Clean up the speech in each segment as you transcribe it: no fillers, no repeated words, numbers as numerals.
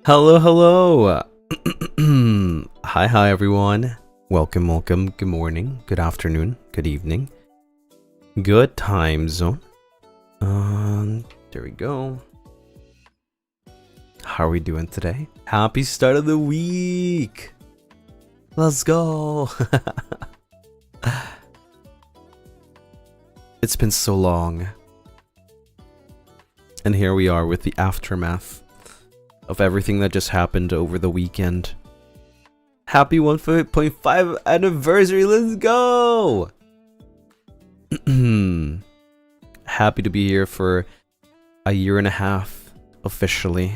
Hello, hello. Hi, everyone. Welcome. Good morning, good afternoon, good evening, good time zone. There we go. How are we doing today? Happy start of the week. Let's go. It's been so long. And here we are with the aftermath of everything that just happened over the weekend. Happy 1.5 anniversary, let's go! Happy to be here for a year and a half, officially.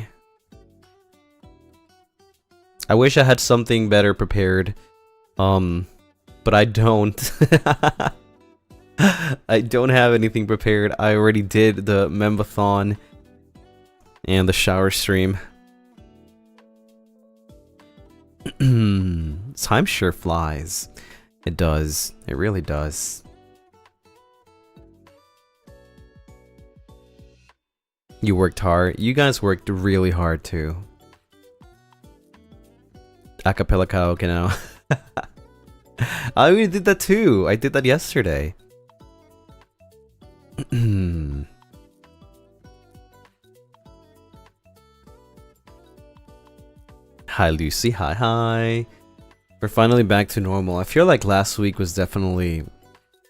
I wish I had something better prepared, but I don't. I don't have anything prepared. I already did the Membathon and the shower stream. Time sure flies. It does. It really does. You worked hard. You guys worked really hard too. Acapella karaoke now. I already did that too. I did that yesterday. Hi Lucy, hi. We're finally back to normal. I feel like last week was definitely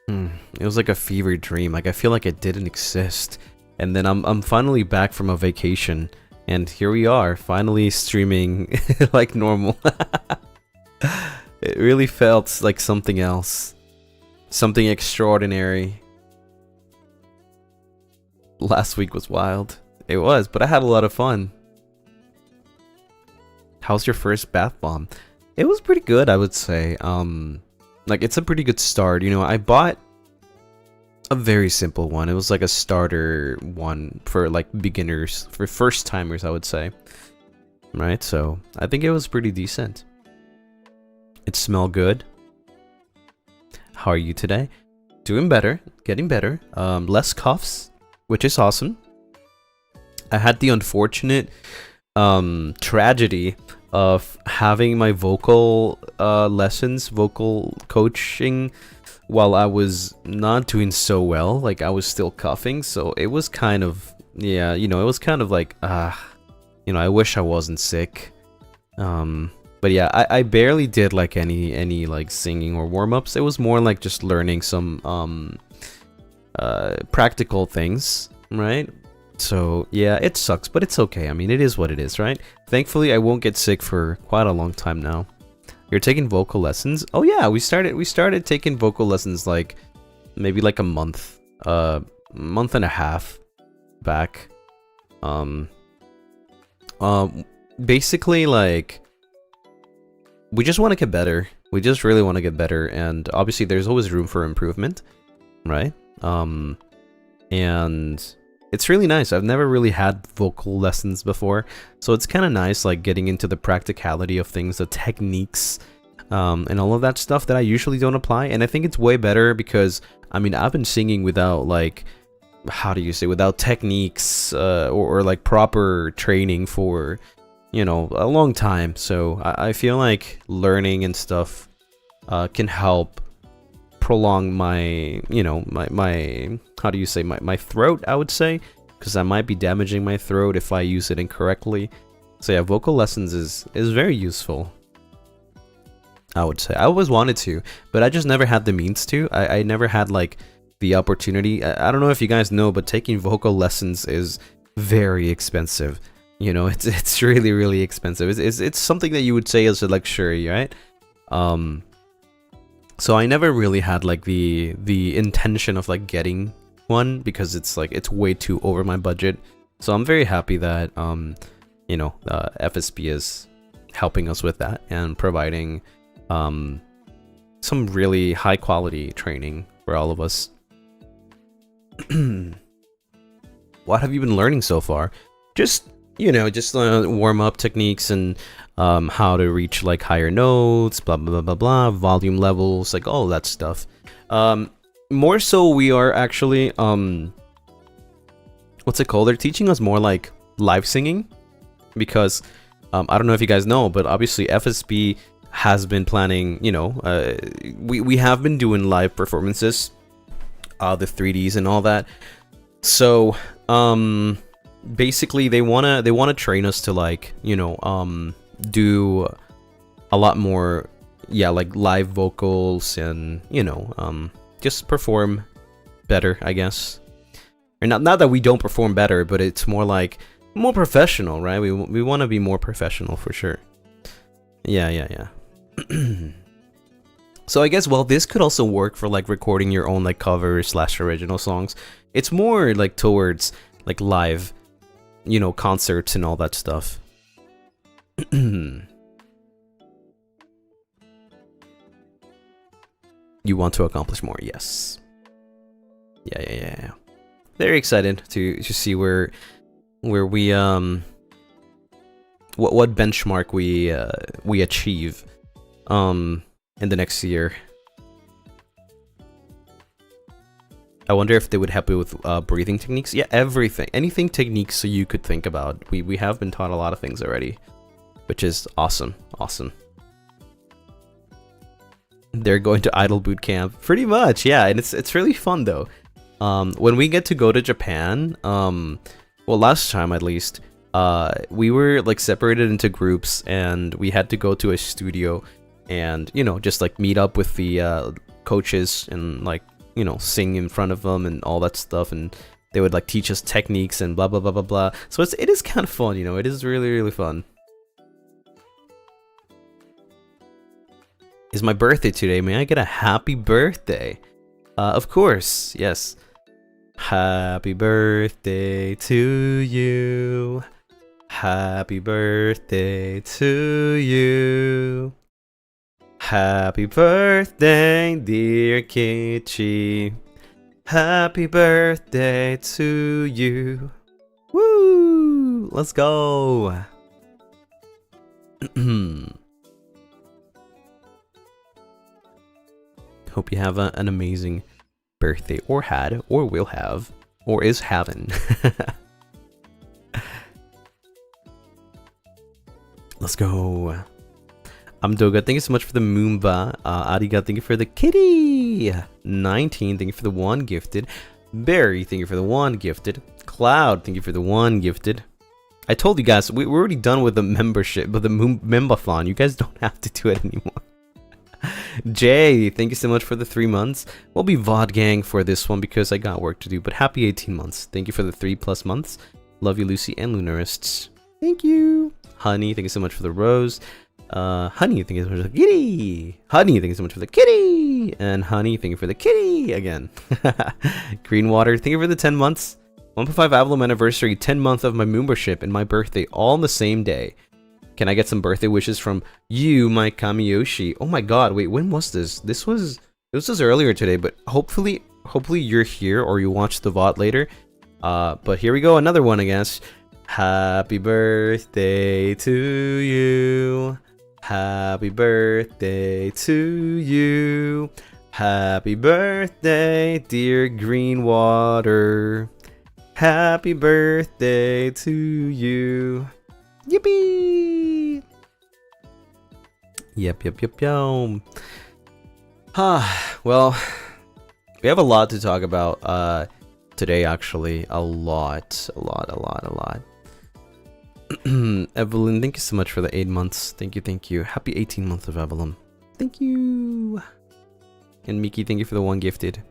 it was like a fever dream. Like I feel like it didn't exist. And then I'm finally back from a vacation and here we are, finally streaming like normal. It really felt like something else. Something extraordinary. Last week was wild. It was, but I had a lot of fun. How's your first bath bomb? It was pretty good, I would say. Like it's a pretty good start. You know, I bought a very simple one. It was like a starter one for like beginners, for first timers, I would say. Right? So I think it was pretty decent. It smelled good. How are you today? Doing better, getting better. Less coughs, which is awesome. I had the unfortunate tragedy of having my vocal lessons, vocal coaching, while I was not doing so well. Like I was still coughing, so it was kind of, yeah, you know, it was kind of like, you know, I wish I wasn't sick. But yeah, I barely did like any like singing or warm-ups. It was more like just learning some practical things, right? So yeah, it sucks, but it's okay. I mean, it is what it is, right? Thankfully, I won't get sick for quite a long time now. You're taking vocal lessons? Oh yeah, we started taking vocal lessons like maybe like a month and a half back. Basically like we just want to get better. We just really want to get better, and obviously there's always room for improvement, right? And it's really nice. I've never really had vocal lessons before, so it's kind of nice like getting into the practicality of things, the techniques, and all of that stuff that I usually don't apply. And I think it's way better because, I mean, I've been singing without like, how do you say, without techniques or like proper training for, you know, a long time. So I feel like learning and stuff can help prolong my, you know, my how do you say, my throat, I would say, because I might be damaging my throat if I use it incorrectly. So yeah, vocal lessons is very useful, I would say. I always wanted to, but I just never had the means to. I never had like the opportunity. I don't know if you guys know, but taking vocal lessons is very expensive. You know, it's really expensive. It's something that you would say is a luxury, right? So I never really had like the intention of like getting one because it's like it's way too over my budget. So I'm very happy that you know, FSB is helping us with that and providing some really high quality training for all of us. What have you been learning so far? Just, you know, just warm up techniques and how to reach like higher notes, blah blah blah blah, volume levels, like all that stuff. More so we are actually what's it called? They're teaching us more like live singing, because I don't know if you guys know, but obviously FSB has been planning, you know, we have been doing live performances, the 3Ds and all that. So basically they wanna train us to, like, you know, do a lot more, yeah, like live vocals and, you know, just perform better, I guess. Or not that we don't perform better, but it's more like more professional, right? We want to be more professional for sure. Yeah. So I guess, well, this could also work for like recording your own like covers / original songs. It's more like towards like live, you know, concerts and all that stuff. You want to accomplish more, yes. Yeah. Very excited to see where we what benchmark we achieve in the next year. I wonder if they would help me with breathing techniques. Yeah, everything, anything techniques so you could think about. We have been taught a lot of things already, which is awesome. They're going to idol boot camp, pretty much, yeah, and it's really fun though. When we get to go to Japan, well, last time at least, we were like separated into groups, and we had to go to a studio, and, you know, just like meet up with the coaches and, like, you know, sing in front of them and all that stuff, and they would like teach us techniques and blah blah blah blah blah. So it is kind of fun, you know. It is really fun. It's my birthday today. May I get a happy birthday? Of course, yes. Happy birthday to you. Happy birthday to you. Happy birthday, dear Kichi. Happy birthday to you. Woo! Let's go. Hope you have an amazing birthday, or had, or will have, or is having. Let's go. Doga, thank you so much for the Moomba. Ariga, thank you for the kitty. 19, thank you for the 1 gifted. Barry, thank you for the 1 gifted. Cloud, thank you for the 1 gifted. I told you guys, we're already done with the membership, but the Membathon, you guys don't have to do it anymore. Jay, thank you so much for the 3 months. We'll be VOD gang for this one because I got work to do, but happy 18 months. Thank you for the 3+ months. Love you, Lucy and Lunarists. Thank you. Honey, thank you so much for the rose. Honey, thank you so much for the kitty. Honey, thank you so much for the kitty. And Honey, thank you for the kitty again. Greenwater, thank you for the 10 months. 1.5 Avalon anniversary, 10 month of my membership and my birthday all on the same day. Can I get some birthday wishes from you, my Kamiyoshi? Oh my god, wait, when was this? This was earlier today, but hopefully you're here or you watch the VOD later. But here we go, another one, I guess. Happy birthday to you. Happy birthday to you. Happy birthday, dear Greenwater. Happy birthday to you. Yippee! Yep. Well, we have a lot to talk about today, actually. A lot. Evelyn, thank you so much for the 8 months. Thank you. Happy 18 months of Evelyn. Thank you. And Miki, thank you for the 1 gifted.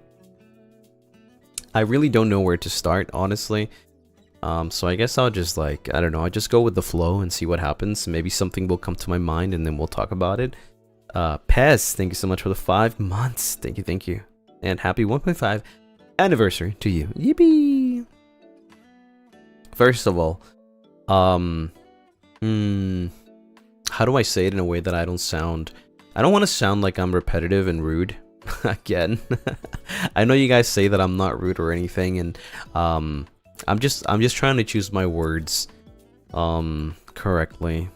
I really don't know where to start, honestly. So I guess I'll just, like, I don't know, I'll just go with the flow and see what happens. Maybe something will come to my mind and then we'll talk about it. Pez, thank you so much for the 5 months. Thank you. And happy 1.5 anniversary to you. Yippee! First of all, how do I say it in a way that I don't want to sound like I'm repetitive and rude again. I know you guys say that I'm not rude or anything, and I'm just trying to choose my words correctly.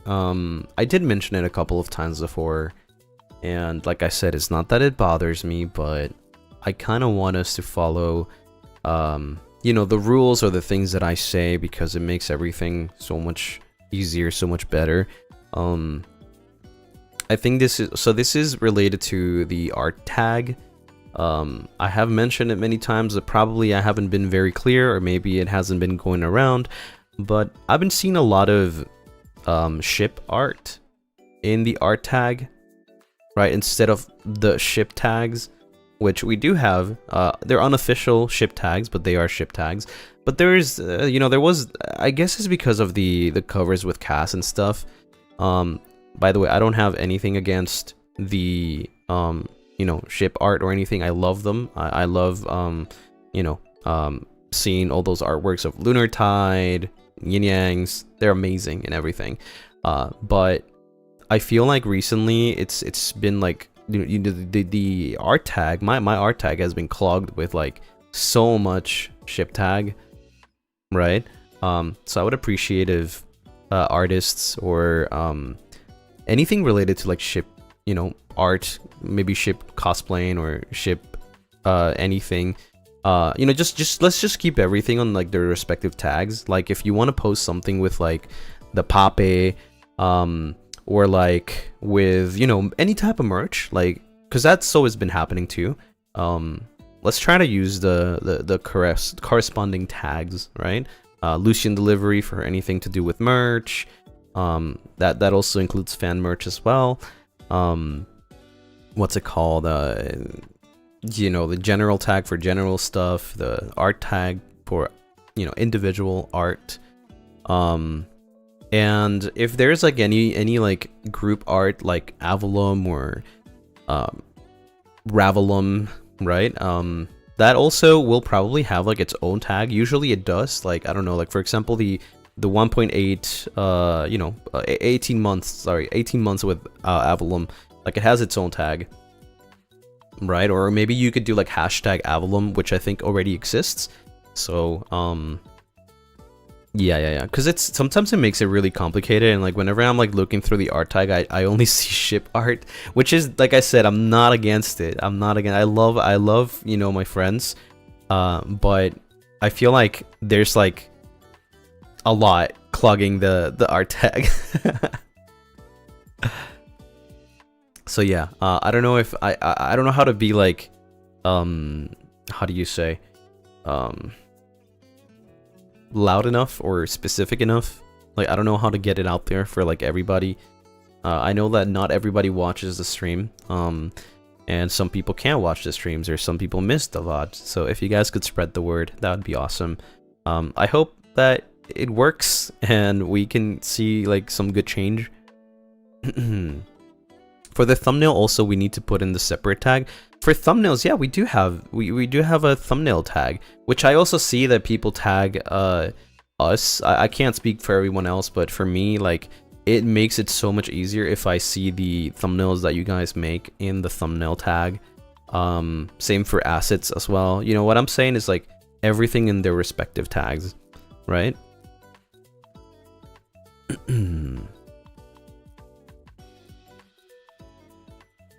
I did mention it a couple of times before, and like I said, it's not that it bothers me, but I kind of want us to follow you know, the rules or the things that I say, because it makes everything so much easier, so much better. I think this is related to the art tag. I have mentioned it many times, but probably I haven't been very clear, or maybe it hasn't been going around, but I've been seeing a lot of ship art in the art tag, right, instead of the ship tags, which we do have. They're unofficial ship tags, but they are ship tags. But there's there was, I guess it's because of the covers with cast and stuff. By the way, I don't have anything against the ship art or anything. I love them. I love seeing all those artworks of Lunar Tide, Yin Yangs. They're amazing and everything. But I feel like recently it's been like the art tag, my art tag has been clogged with like so much ship tag, right? So I would appreciate if artists or anything related to like ship, art, maybe ship cosplaying or ship anything, just let's just keep everything on like their respective tags. Like if you want to post something with like the pape, or like with any type of merch, like, because that's always been happening too. Let's try to use the corresponding tags, right? Lucien delivery for anything to do with merch. That also includes fan merch as well. What's it called? The general tag for general stuff, the art tag for individual art. And if there's like any like group art like Avalum or Ravelum, right? That also will probably have like its own tag. Usually it does. Like, I don't know, like for example the 1.8 18 months with Avalum, like it has its own tag, right? Or maybe you could do like hashtag Avalum, which I think already exists. So yeah, because it's sometimes it makes it really complicated, and like whenever I'm like looking through the art tag, I only see ship art, which is, like I said, I'm not against it. I love my friends, but I feel like there's like a lot clogging the art tag. So yeah, I don't know if I don't know how to be like how do you say loud enough or specific enough. Like, I don't know how to get it out there for like everybody. I know that not everybody watches the stream, and some people can't watch the streams, or some people miss the VOD. So if you guys could spread the word, that would be awesome. I hope that it works and we can see like some good change. For the thumbnail also, we need to put in the separate tag. For thumbnails, yeah, we do have a thumbnail tag, which I also see that people tag us. I can't speak for everyone else, but for me, like, it makes it so much easier if I see the thumbnails that you guys make in the thumbnail tag. Same for assets as well. You know what I'm saying is like everything in their respective tags, right?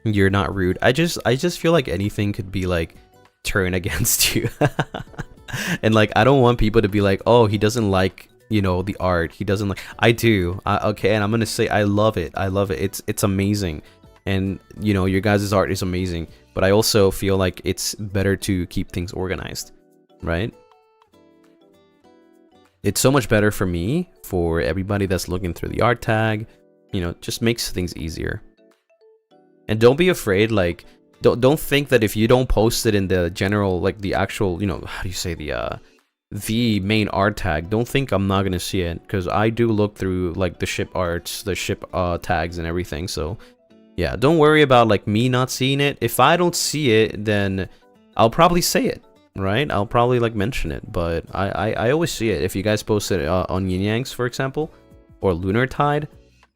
You're not rude. I just feel like anything could be like turned against you. And like, I don't want people to be like, oh, he doesn't like, the art. He doesn't like. I do. Okay, and I'm gonna say I love it. It's amazing. And your guys' art is amazing. But I also feel like it's better to keep things organized, right? It's so much better for me, for everybody that's looking through the art tag. Just makes things easier. And don't be afraid, like, don't think that if you don't post it in the general, like the actual, how do you say, the main art tag, don't think I'm not gonna see it, because I do look through like the ship arts, the ship tags and everything. So yeah, don't worry about like me not seeing it. If I don't see it, then I'll probably say it, right? I'll probably like mention it, but I always see it. If you guys post it on Yin Yangs, for example, or Lunar Tide,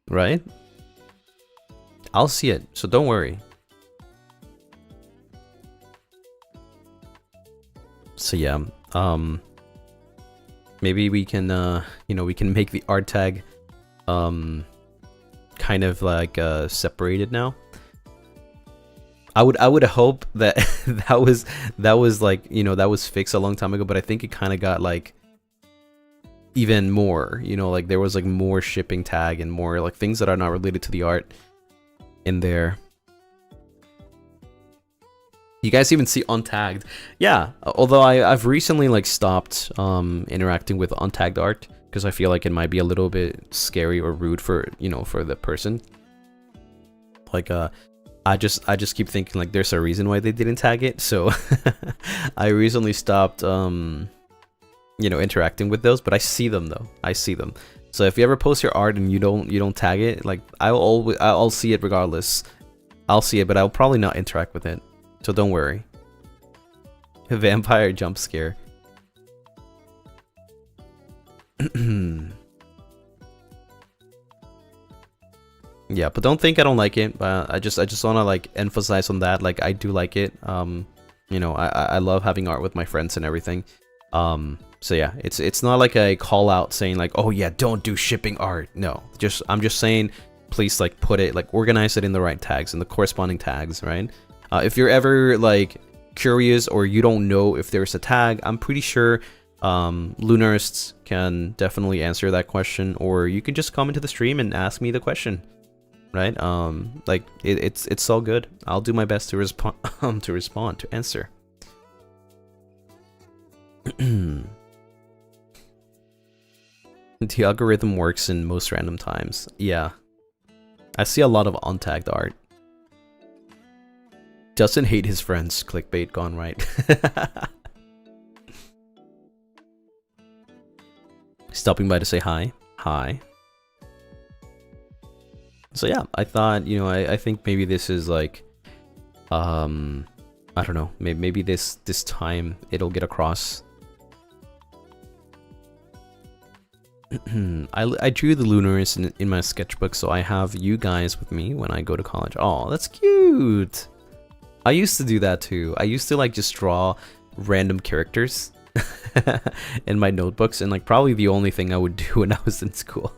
right? I'll see it, so don't worry. So yeah, maybe we can we can make the art tag kind of like separated now. I would hope that that was like that was fixed a long time ago, but I think it kind of got like even more, you know, like there was like more shipping tag and more like things that are not related to the art in there. You guys even see untagged. Yeah, although I've recently like stopped interacting with untagged art because I feel like it might be a little bit scary or rude for, you know, for the person. Like I just keep thinking like there's a reason why they didn't tag it. So I recently stopped you know, interacting with those, but I see them though. I see them. So if you ever post your art and you don't tag it, like I'll see it regardless. I'll see it, but I'll probably not interact with it. So don't worry. Vampire jump scare. Yeah, but don't think I don't like it. I just want to like emphasize on that. Like I do like it. You know, I love having art with my friends and everything. So yeah, it's not like a call out saying like, oh yeah, don't do shipping art. No, I'm just saying, please like put it, like organize it in the right tags and the corresponding tags, right? If you're ever like curious or you don't know if there's a tag, I'm pretty sure Lunarists can definitely answer that question, or you can just come into the stream and ask me the question, right? Like it's all good. I'll do my best to respond to answer. The algorithm works in most random times. Yeah, I see a lot of untagged art. Doesn't hate his friends. Clickbait gone right. Stopping by to say hi. Hi. So yeah, I thought, you know, I think maybe this is like, I don't know, maybe this time it'll get across. I drew the Lunaris in my sketchbook, so I have you guys with me when I go to college. Oh, that's cute. I used to do that too. I used to like just draw random characters in my notebooks, and like probably the only thing I would do when I was in school.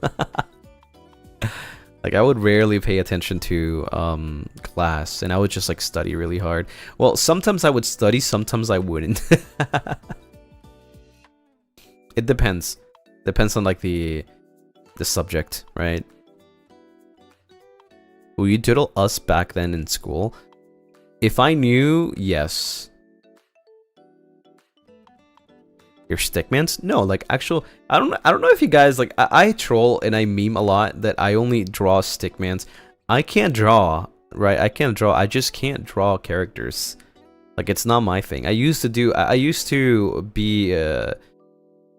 Like I would rarely pay attention to class, and I would just like study really hard. Well, sometimes I would study, sometimes I wouldn't. It depends. Depends on like the subject, right? Will you doodle us back then in school? If I knew, yes. Your stickmans? No, like actual. I don't know if you guys like. I troll and I meme a lot that I only draw stickmans. I can't draw, right? I can't draw. I just can't draw characters. Like it's not my thing. I used to be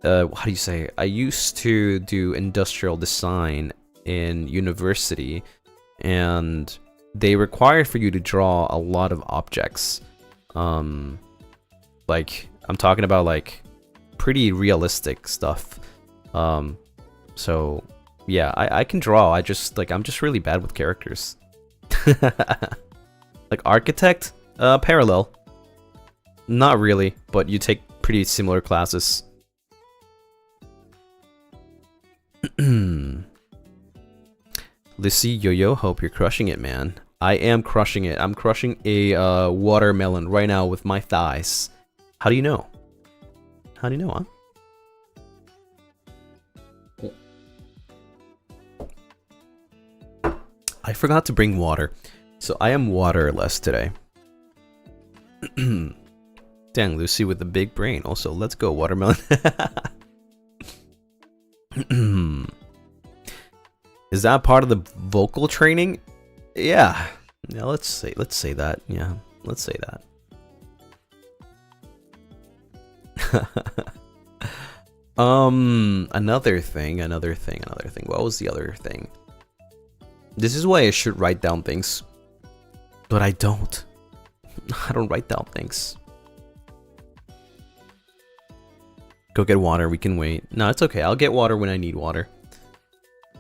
how do you say? I used to do industrial design in university, and they require for you to draw a lot of objects. Like I'm talking about like pretty realistic stuff. So yeah, I can draw. I'm just really bad with characters. Like architect, parallel. Not really, but you take pretty similar classes. Lissy Yo-Yo, hope you're crushing it, man. I am crushing it. I'm crushing a watermelon right now with my thighs. How do you know? How do you know, huh? I forgot to bring water, so I am waterless today. Dang, Lucy with the big brain. Also, let's go, watermelon. Is that part of the vocal training? Yeah. Yeah, let's say that. Yeah, let's say that. Another thing. What was the other thing? This is why I should write down things, but I don't. I don't write down things. Go get water. We can wait. No, it's okay. I'll get water when I need water.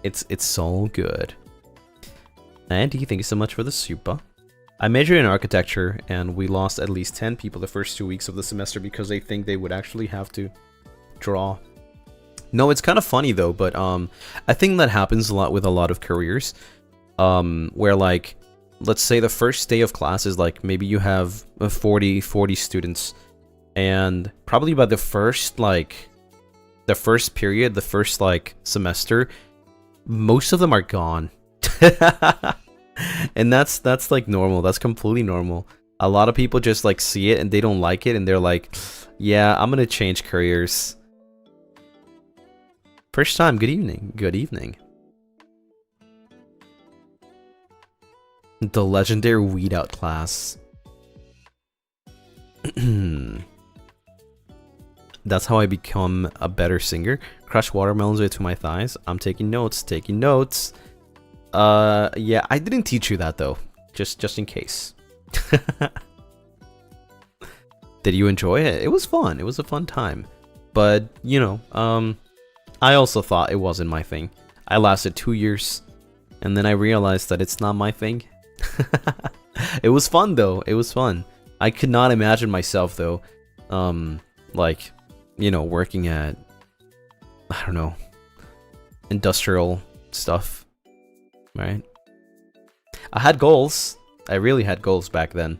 It's so good. Andy, thank you so much for the super. I majored in architecture, and we lost at least 10 people the first 2 weeks of the semester because they think they would actually have to draw. No, it's kind of funny though, but I think that happens a lot with a lot of careers, where like, let's say the first day of class is like maybe you have 40 students, and probably by the first like the first period, the first like semester, most of them are gone. And that's like normal. That's completely normal. A lot of people just like see it and they don't like it and they're like, yeah, I'm gonna change careers. First time, good evening. Good evening. The legendary weed out class. That's how I become a better singer. Crush watermelons into my thighs. I'm taking notes, taking notes. Yeah, I didn't teach you that though. Just in case. Did you enjoy it? It was fun. It was a fun time. But, you know, I also thought it wasn't my thing. I lasted 2 years and then I realized that it's not my thing. It was fun though. It was fun. I could not imagine myself though, like, you know, working at, I don't know, industrial stuff, right? I had goals. I really had goals back then.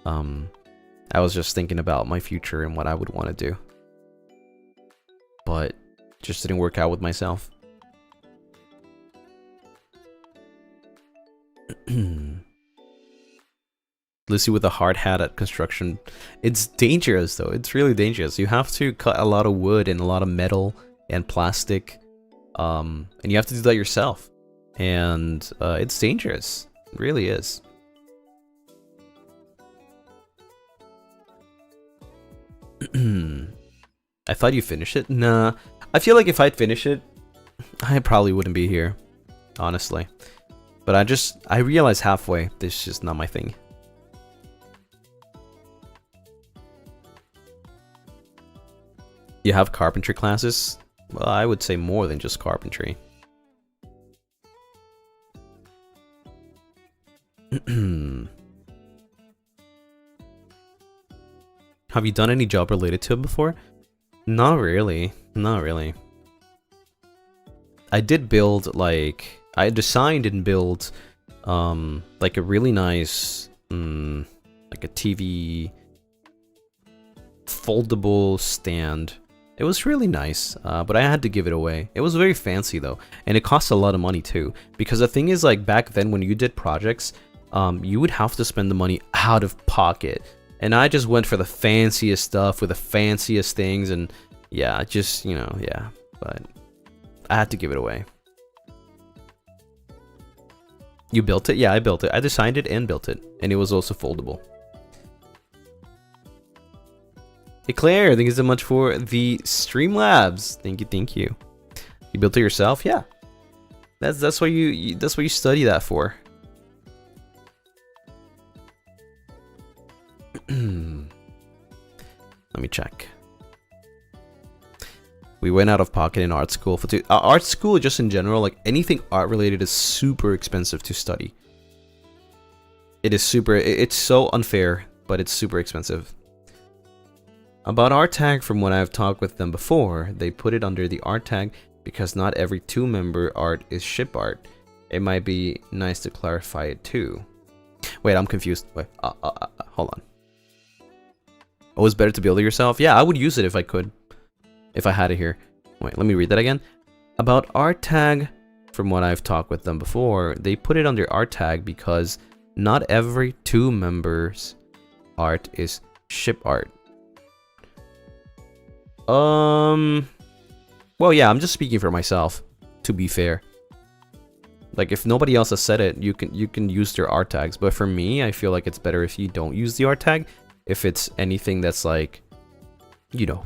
I was just thinking about my future and what I would want to do, but just didn't work out with myself. Lucy with a hard hat at construction. It's dangerous though. It's really dangerous. You have to cut a lot of wood and a lot of metal and plastic, and you have to do that yourself. And it's dangerous. It really is. I thought you finished it. Nah, I feel like if I'd finish it, I probably wouldn't be here, honestly. But I realized halfway this is just not my thing. You have carpentry classes? Well, I would say more than just carpentry. Have you done any job related to it before? Not really. Not really. I did build, like, I designed and built like a really nice like a TV foldable stand. It was really nice, but I had to give it away. It was very fancy though, and it cost a lot of money too. Because the thing is, like, back then when you did projects, you would have to spend the money out of pocket. And I just went for the fanciest stuff with the fanciest things, and yeah, just, you know, yeah. But I had to give it away. You built it? Yeah, I built it. I designed it and built it, and it was also foldable. Hey Claire, thank you so much for the Streamlabs. Thank you, thank you. You built it yourself? Yeah. That's what you study that for. Let me check. We went out of pocket in art school for art school just in general, like anything art related is super expensive to study. It is it's so unfair, but it's super expensive. About art tag, from what I've talked with them before, they put it under the art tag because not every 2-member art is ship art. It might be nice to clarify it too. Wait, I'm confused. Wait, hold on. Oh, it's better to build it yourself? Yeah, I would use it if I could. If I had it here. Wait, let me read that again. About art tag, from what I've talked with them before, they put it under art tag because not every 2 members art is ship art. Well, yeah, I'm just speaking for myself, to be fair. Like, if nobody else has said it, you can use their art tags. But for me, I feel like it's better if you don't use the art tag. If it's anything that's like, you know,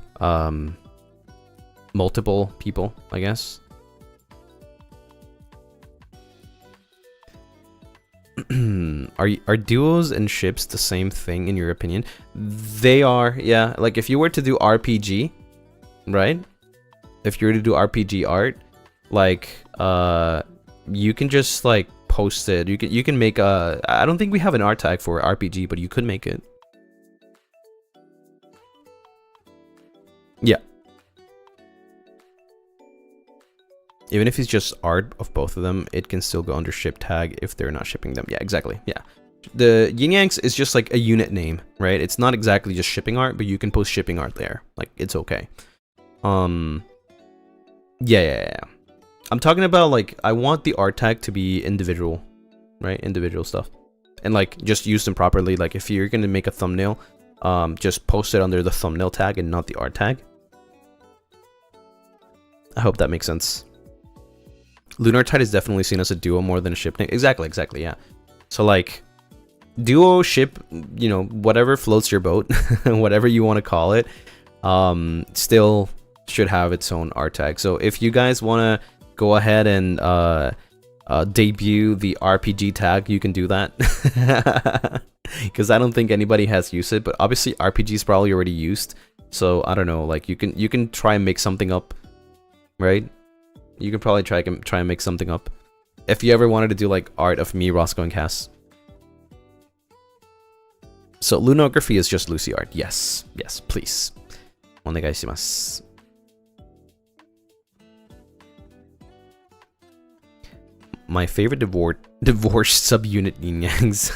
multiple people, I guess. Are duos and ships the same thing in your opinion? They are, yeah. Like, if you were to do RPG, right? If you were to do RPG art, like, you can just like post it. You can make a. I don't think we have an art tag for RPG, but you could make it. Yeah. Even if it's just art of both of them, it can still go under ship tag if they're not shipping them. Yeah, exactly. Yeah. The yin yangs is just like a unit name, right? It's not exactly just shipping art, but you can post shipping art there. Like, it's okay. Yeah. I'm talking about like I want the art tag to be individual, right? Individual stuff, and like just use them properly. Like if you're gonna make a thumbnail, just post it under the thumbnail tag and not the art tag. I hope that makes sense. Lunar is definitely seen as a duo more than a ship name. Exactly, yeah. So like duo, ship, you know, whatever floats your boat, whatever you want to call it, still should have its own art tag. So if you guys want to go ahead and debut the RPG tag, you can do that. Because I don't think anybody has used it, but obviously RPG is probably already used. So I don't know, like you can try and make something up, right? You can probably try and make something up. If you ever wanted to do like art of me, Roscoe, and Cass. So lunography is just Lucy art. Yes, please. Onegaishimasu. My favorite divorce subunit yin yangs.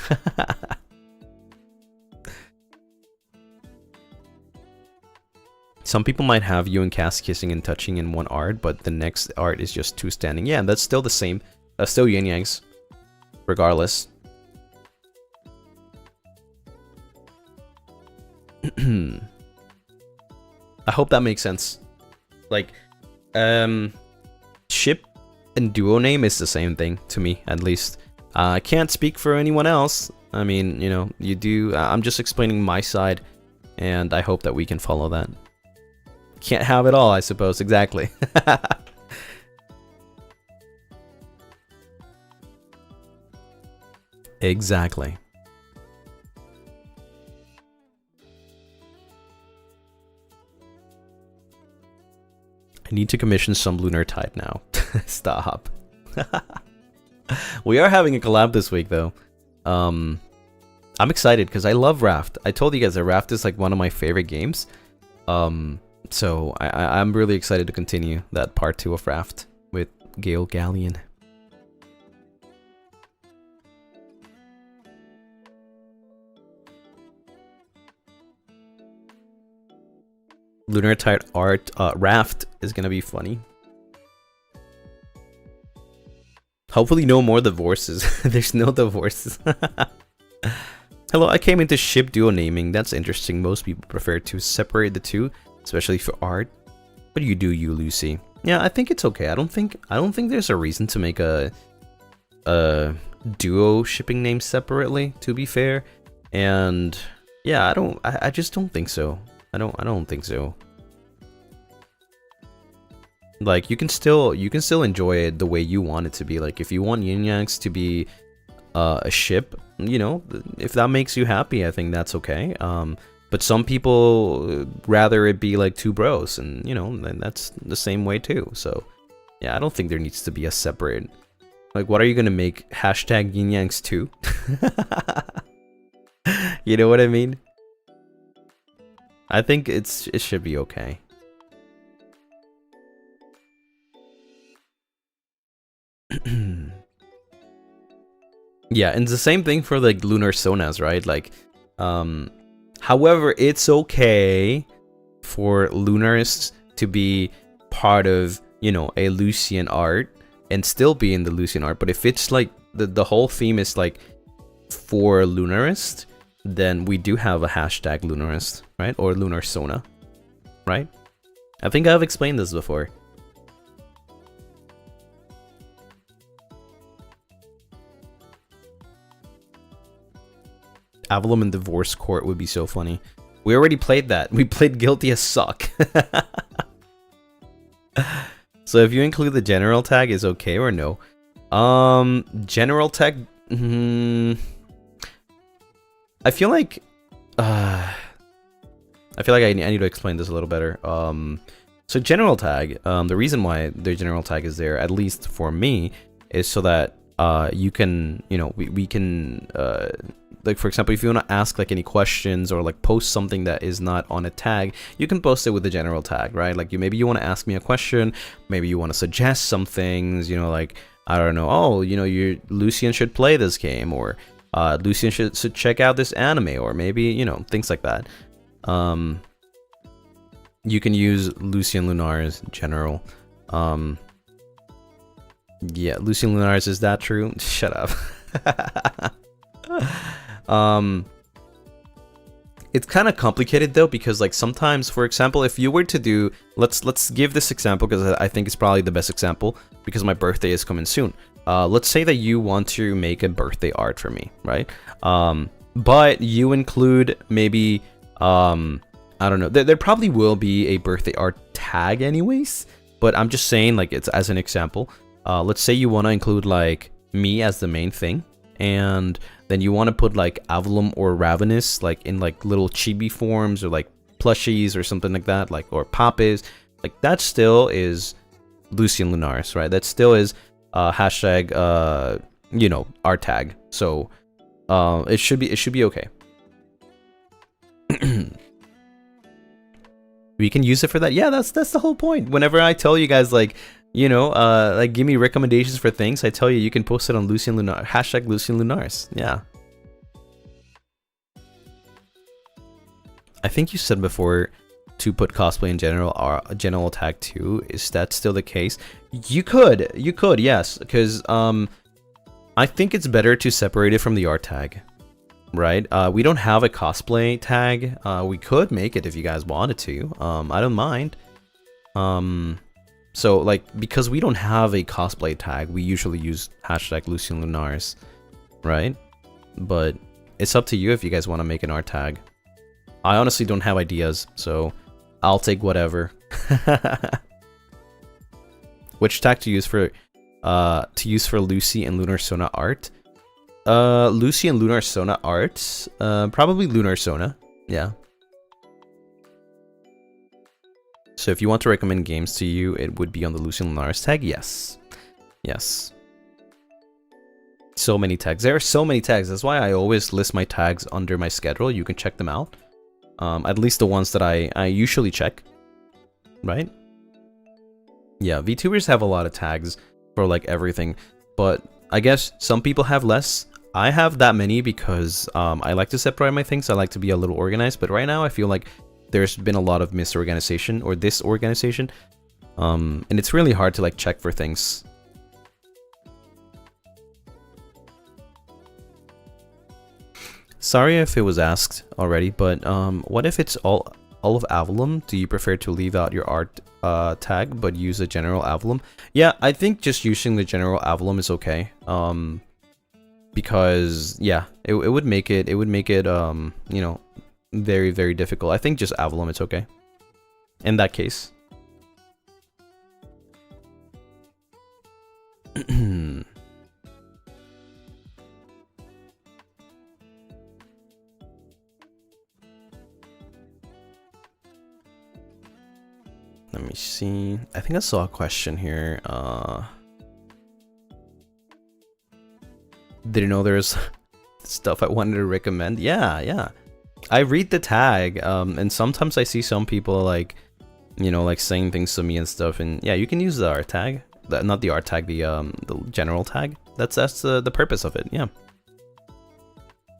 Some people might have you and Cass kissing and touching in one art, but the next art is just two standing. Yeah, that's still the same. That's still yin yangs, regardless. I hope that makes sense. Like, ship and duo name is the same thing to me, at least. I can't speak for anyone else. I mean, you know, you do. I'm just explaining my side, and I hope that we can follow that. Can't have it all, I suppose. Exactly. Exactly. I need to commission some lunar tide now. Stop. We are having a collab this week, though. I'm excited because I love Raft. I told you guys that Raft is like one of my favorite games. So I'm really excited to continue that part 2 of Raft with Gale Galleon. Lunar Tide art Raft is gonna be funny. Hopefully no more divorces. There's no divorces. Hello, I came into ship duo naming. That's interesting. Most people prefer to separate the two, especially for art. What do you, Lucy? Yeah, I think it's okay. I don't think there's a reason to make a duo shipping name separately, to be fair. And yeah, I just don't think so. I don't think so. Like you can still enjoy it the way you want it to be. Like if you want yin yangs to be a ship, you know, if that makes you happy, I think that's okay. But some people rather it be like two bros, and you know, that's the same way too. So yeah, I don't think there needs to be a separate. Like, what are you gonna make? Hashtag yin yangs 2? You know what I mean? I think it should be okay. Yeah, and it's the same thing for like lunar sonas, right? Like, however, it's okay for Lunaris to be part of, you know, a Lucien art and still be in the Lucien art. But if it's like the whole theme is like for Lunarist, then we do have a hashtag Lunarist, right? Or Lunar Sona, right? I think I've explained this before. Avalon in Divorce Court would be so funny. We already played that. We played Guilty as Suck. So if you include the general tag, is okay or no? General tag... I feel like I need to explain this a little better. So general tag, the reason why the general tag is there, at least for me, is so that you can, you know, we can like, for example, if you want to ask like any questions or like post something that is not on a tag, you can post it with the general tag, right? Like maybe you want to ask me a question, maybe you want to suggest some things, you know, like I don't know, oh, you know, Lucien should play this game, or Lucien should check out this anime, or maybe, you know, things like that. You can use Lucien Lunaris general. Yeah, Lucien Lunaris, is that true? Shut up. It's kind of complicated though, because like sometimes, for example, if you were to do, let's give this example because I think it's probably the best example because my birthday is coming soon. Let's say that you want to make a birthday art for me, right? But you include maybe, I don't know, there probably will be a birthday art tag anyways, but I'm just saying, like, it's as an example. Let's say you want to include like me as the main thing, and then you want to put like Avalum or Ravenous like in like little chibi forms or like plushies or something like that, like, or Poppies, like that still is Lucien Lunaris, right? That still is hashtag you know, art tag. So it should be okay. We can use it for that. Yeah, that's the whole point. Whenever I tell you guys, like, you know, like, give me recommendations for things, I tell you can post it on Lucien Lunaris, hashtag Lucien Lunaris. Yeah. I think you said before to put cosplay in general or general tag too. Is that still the case? You could, yes, because I think it's better to separate it from the art tag, right? We don't have a cosplay tag. We could make it if you guys wanted to. I don't mind. So like, because we don't have a cosplay tag, we usually use hashtag Lucien Lunaris, right? But it's up to you if you guys want to make an art tag. I honestly don't have ideas, so I'll take whatever. Which tag to use for Lucy and Lunar Sona art? Lucy and Lunar Sona art? Probably Lunar Sona, yeah. So if you want to recommend games to you, it would be on the Lucien Lunaris tag, yes. Yes. So many tags. There are so many tags. That's why I always list my tags under my schedule. You can check them out. At least the ones that I usually check. Right? Yeah, VTubers have a lot of tags for like everything. But I guess some people have less. I have that many because I like to separate my things. I like to be a little organized. But right now I feel like there's been a lot of misorganization or disorganization. And it's really hard to like check for things. Sorry if it was asked already, but what if it's all of Avalum? Do you prefer to leave out your art tag but use a general Avalum? Yeah, I think just using the general Avalum is okay. Because yeah, it would make it you know, very, very difficult. I think just Avalum, it's okay in that case. Let me see. I think I saw a question here. Didn't know there's stuff I wanted to recommend. Yeah. I read the tag, and sometimes I see some people like, you know, like saying things to me and stuff. And yeah, you can use the art tag, not the art tag, the general tag. That's the purpose of it. Yeah.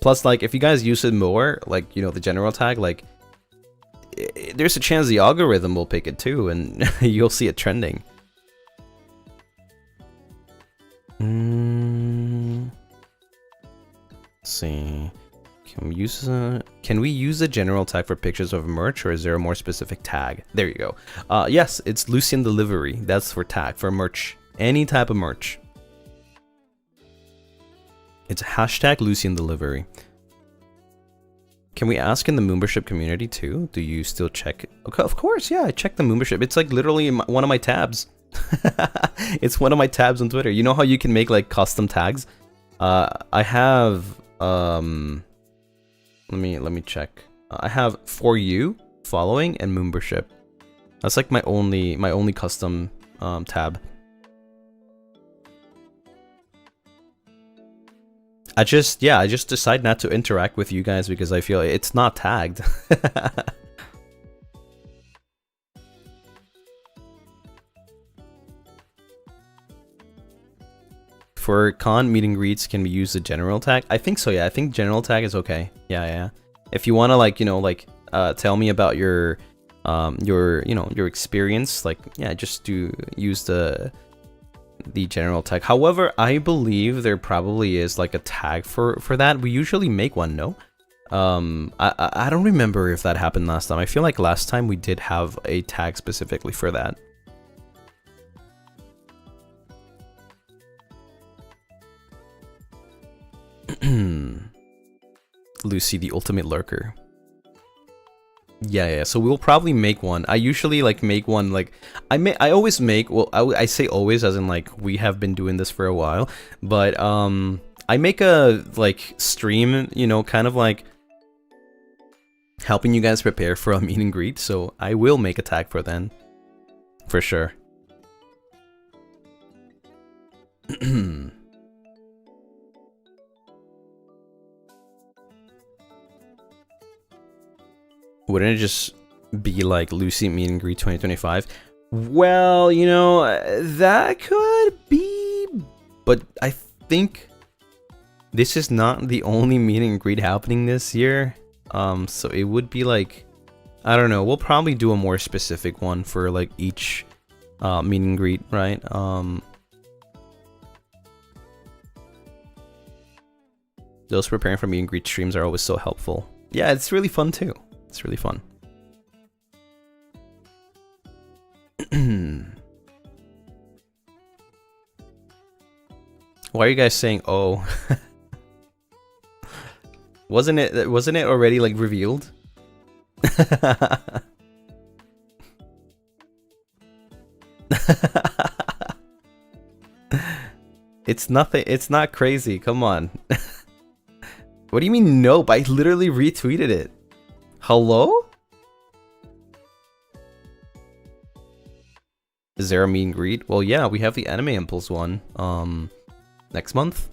Plus, like, if you guys use it more, like, you know, the general tag, like, there's a chance the algorithm will pick it too, and you'll see it trending. Let's see. Can we use the general tag for pictures of merch, or is there a more specific tag? There you go. Yes, it's Lucien Delivery. That's for tag, for merch. Any type of merch. It's hashtag Lucien Delivery. Can we ask in the membership community too? Do you still check? Okay, of course, yeah, I check the membership. It's like literally one of my tabs. It's one of my tabs on Twitter. You know how you can make like custom tags? I have let me check. I have For You, Following, and Membership. That's like my only custom tab. I just decide not to interact with you guys because I feel it's not tagged. For con meet and greets, can we use the general tag? I think so, yeah. I think general tag is okay. Yeah. If you want to, like, you know, like, tell me about your your your experience, like yeah, just to use the general tag. However, I believe there probably is like a tag for that. We usually make one, no? I don't remember if that happened last time. I feel like last time we did have a tag specifically for that. Lucy, the ultimate lurker. Yeah, so we'll probably make one. I usually like make one, like I always make, well, I say always as in like we have been doing this for a while, but I make a like stream, you know, kind of like helping you guys prepare for a meet and greet, so I will make a tag for then, for sure. Wouldn't it just be like Lucy meet and greet 2025? Well, you know, that could be, but I think this is not the only meet and greet happening this year. So it would be like, I don't know, we'll probably do a more specific one for like each meet and greet, right? Those preparing for meet and greet streams are always so helpful. Yeah, it's really fun too. It's really fun. Why are you guys saying oh? Wasn't it already like revealed? It's nothing, it's not crazy, come on. What do you mean nope? I literally retweeted it. Hello? Is there a meet and greet? Well, yeah, we have the Anime Impulse one next month.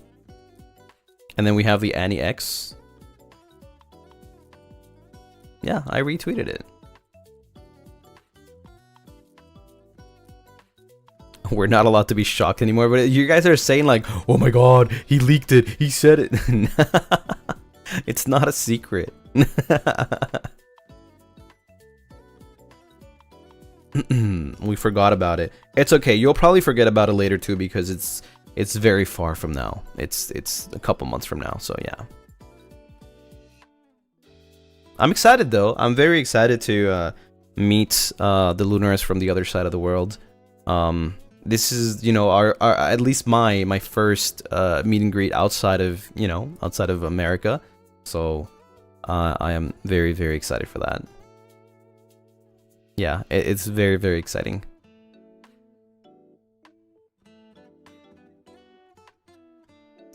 And then we have the Annie X. Yeah, I retweeted it. We're not allowed to be shocked anymore, but you guys are saying like, oh my god, he leaked it, he said it. It's not a secret. We forgot about it. It's okay, you'll probably forget about it later too, because it's very far from now. It's a couple months from now, so yeah. I'm excited though. I'm very excited to meet the Lunaris from the other side of the world. This is, you know, our at least my first meet and greet outside of, you know, outside of America. So I am very, very excited for that. Yeah, it's very, very exciting.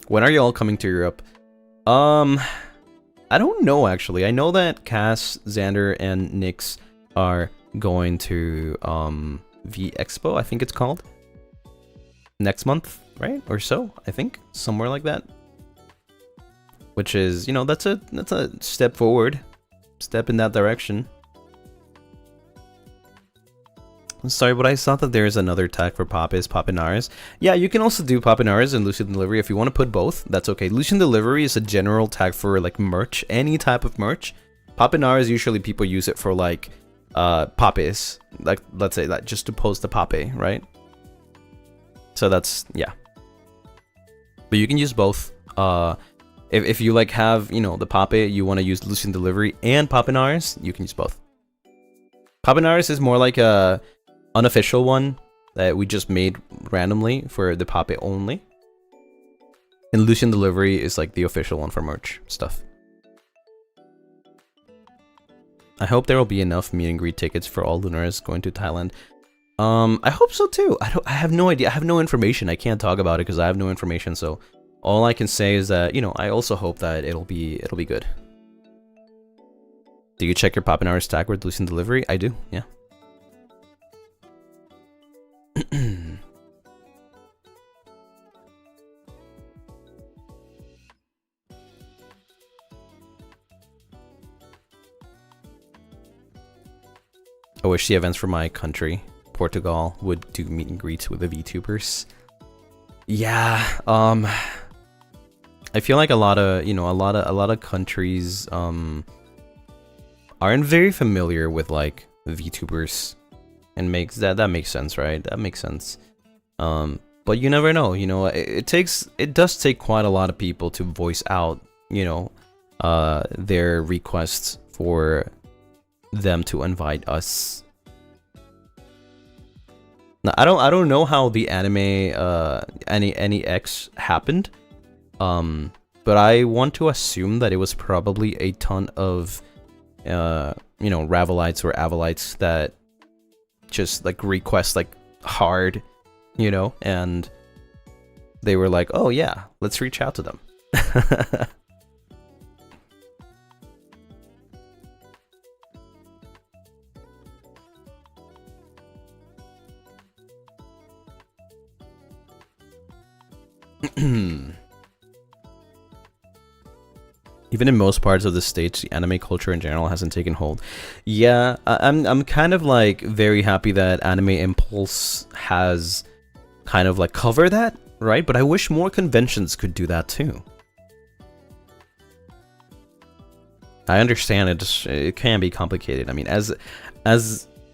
When are you all coming to Europe? I don't know actually. I know that Cass, Xander, and Nyx are going to V Expo, I think it's called. Next month, right? Or so, I think. Somewhere like that. Which is, you know, that's a step forward. Step in that direction. I'm sorry, but I saw that there's another tag for Papinaris. Yeah, you can also do Papinaris and Lucien Delivery if you want to put both. That's okay. Lucien Delivery is a general tag for like merch, any type of merch. Papinaris, usually people use it for like papes, like let's say that just to post the pape, right? So that's, yeah. But you can use both. If you like have, you know, the pape, you want to use Lucien Delivery and Papinaris, you can use both. Papinaris is more like a unofficial one that we just made randomly for the pape only. And Lucien Delivery is like the official one for merch stuff. I hope there will be enough meet and greet tickets for all Lunaris going to Thailand. I hope so too. I have no idea. I have no information. I can't talk about it because I have no information. So all I can say is that, you know, I also hope that it'll be good. Do you check your Papinaris tag with Lucien Delivery? I do, yeah. I wish the events for my country, Portugal, would do meet and greets with the VTubers. Yeah, I feel like a lot of, you know, a lot of countries aren't very familiar with like VTubers, and makes that makes sense, right? That makes sense. But you never know, you know, it does take quite a lot of people to voice out, you know, their requests for them to invite us. Now, I don't know how the anime NEX happened, but I want to assume that it was probably a ton of you know, Ravelites or Avelites that just like request like hard, you know, and they were like, oh yeah, let's reach out to them. Even in most parts of the States, the anime culture in general hasn't taken hold. Yeah, I'm kind of like very happy that Anime Impulse has kind of like covered that, right? But I wish more conventions could do that too. I understand it can be complicated. I mean, as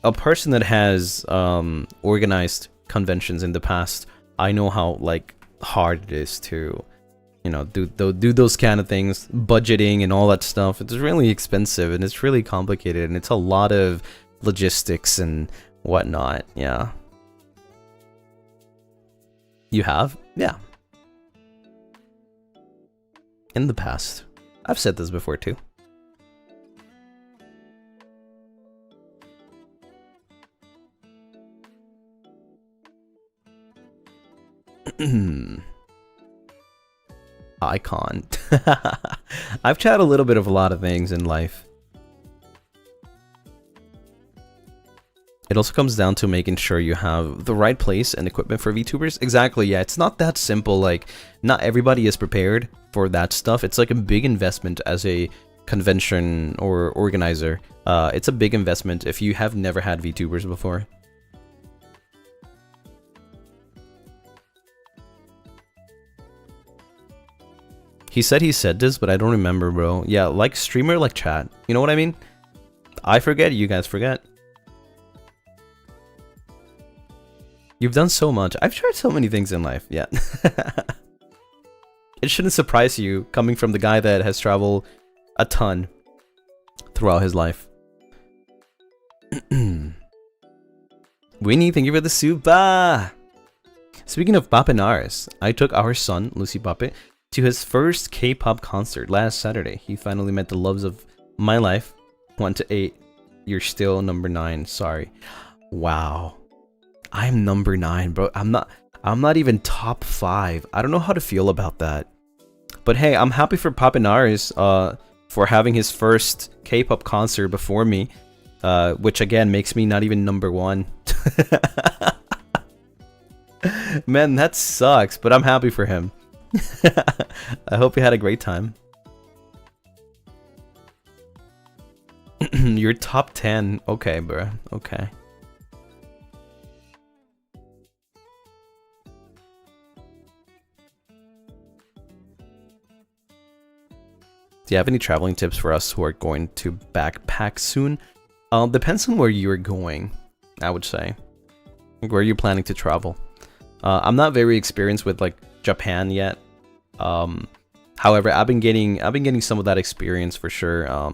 a person that has organized conventions in the past, I know how like hard it is to, you know, do those kind of things, budgeting and all that stuff. It's really expensive and it's really complicated and it's a lot of logistics and whatnot. Yeah. You have? Yeah. In the past. I've said this before too. Icon. I've tried a little bit of a lot of things in life. It also comes down to making sure you have the right place and equipment for VTubers. Exactly, yeah, it's not that simple. Like, not everybody is prepared for that stuff. It's like a big investment as a convention or organizer. It's a big investment if you have never had VTubers before. He said this, but I don't remember, bro. Yeah, like streamer, like chat. You know what I mean? I forget, you guys forget. You've done so much. I've tried so many things in life, yeah. It shouldn't surprise you, coming from the guy that has traveled a ton throughout his life. Winnie, thank you for the super! Speaking of Papinaris, I took our son, Lucy Pape, to his first K-pop concert last Saturday. He finally met the loves of my life. 1 to 8. You're still number 9. Sorry. Wow. I'm number 9, bro. I'm not even top 5. I don't know how to feel about that. But hey, I'm happy for Papinaris for having his first K-pop concert before me, which again makes me not even number 1. Man, that sucks, but I'm happy for him. I hope you had a great time. You're top 10. Okay, bro. Okay. Do you have any traveling tips for us who are going to backpack soon? Depends on where you're going, I would say. Where are you planning to travel? I'm not very experienced with like Japan yet. However, I've been getting some of that experience for sure.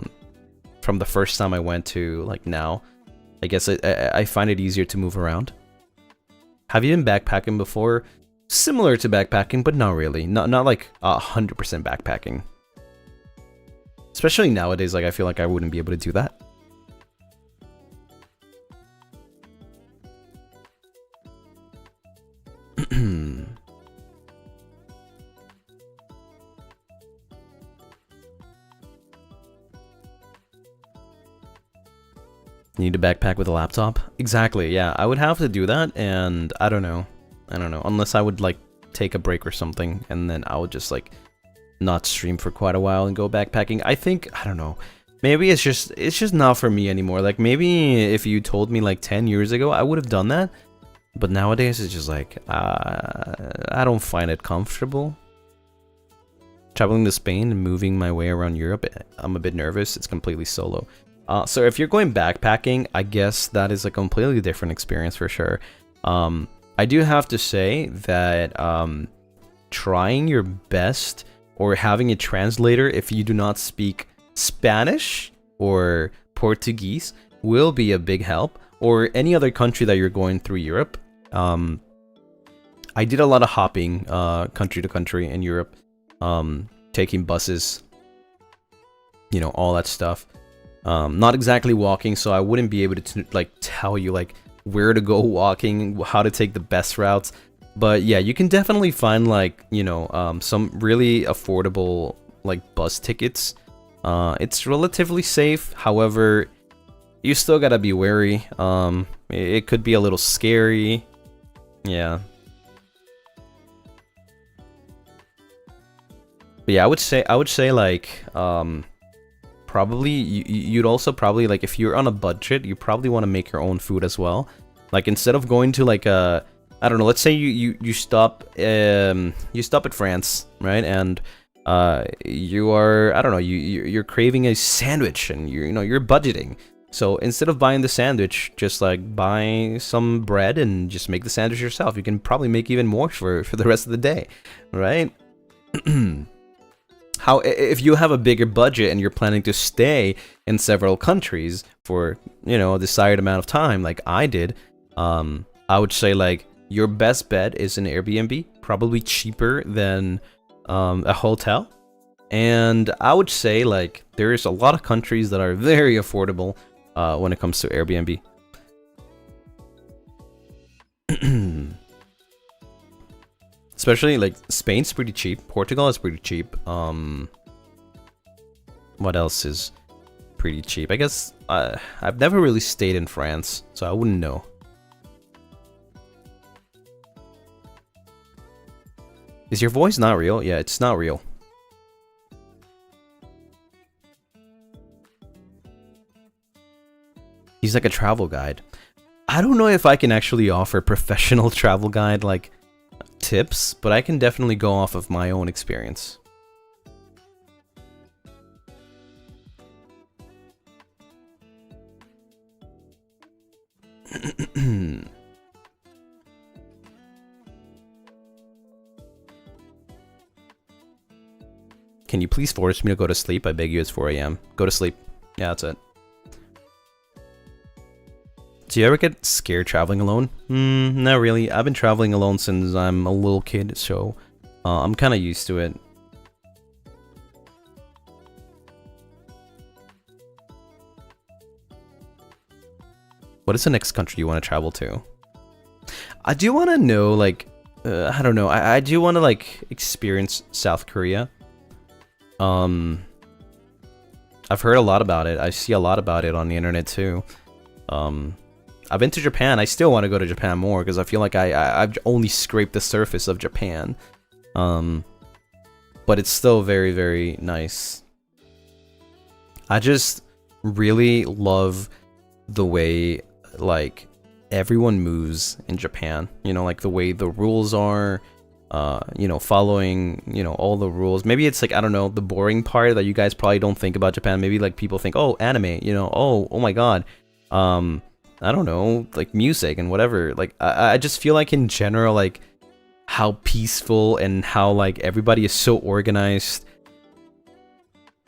From the first time I went to like now, I guess I find it easier to move around. Have you been backpacking before? Similar to backpacking, but not really. Not like 100% backpacking. Especially nowadays, like I feel like I wouldn't be able to do that. You need a backpack with a laptop? Exactly, yeah. I would have to do that, and I don't know. Unless I would like take a break or something, and then I would just like not stream for quite a while and go backpacking. I don't know. Maybe it's just not for me anymore. Like maybe if you told me like 10 years ago, I would have done that. But nowadays it's just like I don't find it comfortable. Traveling to Spain and moving my way around Europe, I'm a bit nervous. It's completely solo. So if you're going backpacking, I guess that is a completely different experience for sure. I do have to say that trying your best or having a translator if you do not speak Spanish or Portuguese will be a big help, or any other country that you're going through Europe. I did a lot of hopping country to country in Europe, taking buses, you know, all that stuff. Not exactly walking, so I wouldn't be able to like tell you like where to go walking, how to take the best routes. But yeah, you can definitely find like, you know, some really affordable like bus tickets. It's relatively safe, however, you still gotta be wary. It could be a little scary. Yeah. But yeah, I would say like probably you'd also probably like, if you're on a budget, you probably want to make your own food as well. Like instead of going to like a, I don't know, let's say you stop at France, right? And you are, I don't know, you're craving a sandwich, and you're budgeting. So instead of buying the sandwich, just like buy some bread and just make the sandwich yourself. You can probably make even more for the rest of the day, right? How if you have a bigger budget and you're planning to stay in several countries for, you know, a desired amount of time, like I did, I would say like your best bet is an Airbnb, probably cheaper than a hotel. And I would say like there's a lot of countries that are very affordable when it comes to Airbnb. Especially like Spain's pretty cheap, Portugal is pretty cheap. What else is pretty cheap? I guess I've never really stayed in France, so I wouldn't know. Is your voice not real? Yeah, it's not real. He's like a travel guide. I don't know if I can actually offer professional travel guide like tips, but I can definitely go off of my own experience. Can you please force me to go to sleep? I beg you, it's 4 AM. Go to sleep. Yeah, that's it. Do you ever get scared traveling alone? Not really. I've been traveling alone since I'm a little kid, so I'm kind of used to it. What is the next country you want to travel to? I do want to know, like, I don't know. I do want to, like, experience South Korea. I've heard a lot about it. I see a lot about it on the internet, too. I've been to Japan. I still want to go to Japan more because I feel like I've only scraped the surface of Japan. But it's still very, very nice. I just really love the way, like, everyone moves in Japan. You know, like the way the rules are, you know, following, you know, all the rules. Maybe it's like, I don't know, the boring part that you guys probably don't think about Japan. Maybe like people think, oh, anime, you know, oh my god. I don't know, like music and whatever. Like I just feel like in general, like how peaceful and how like everybody is so organized,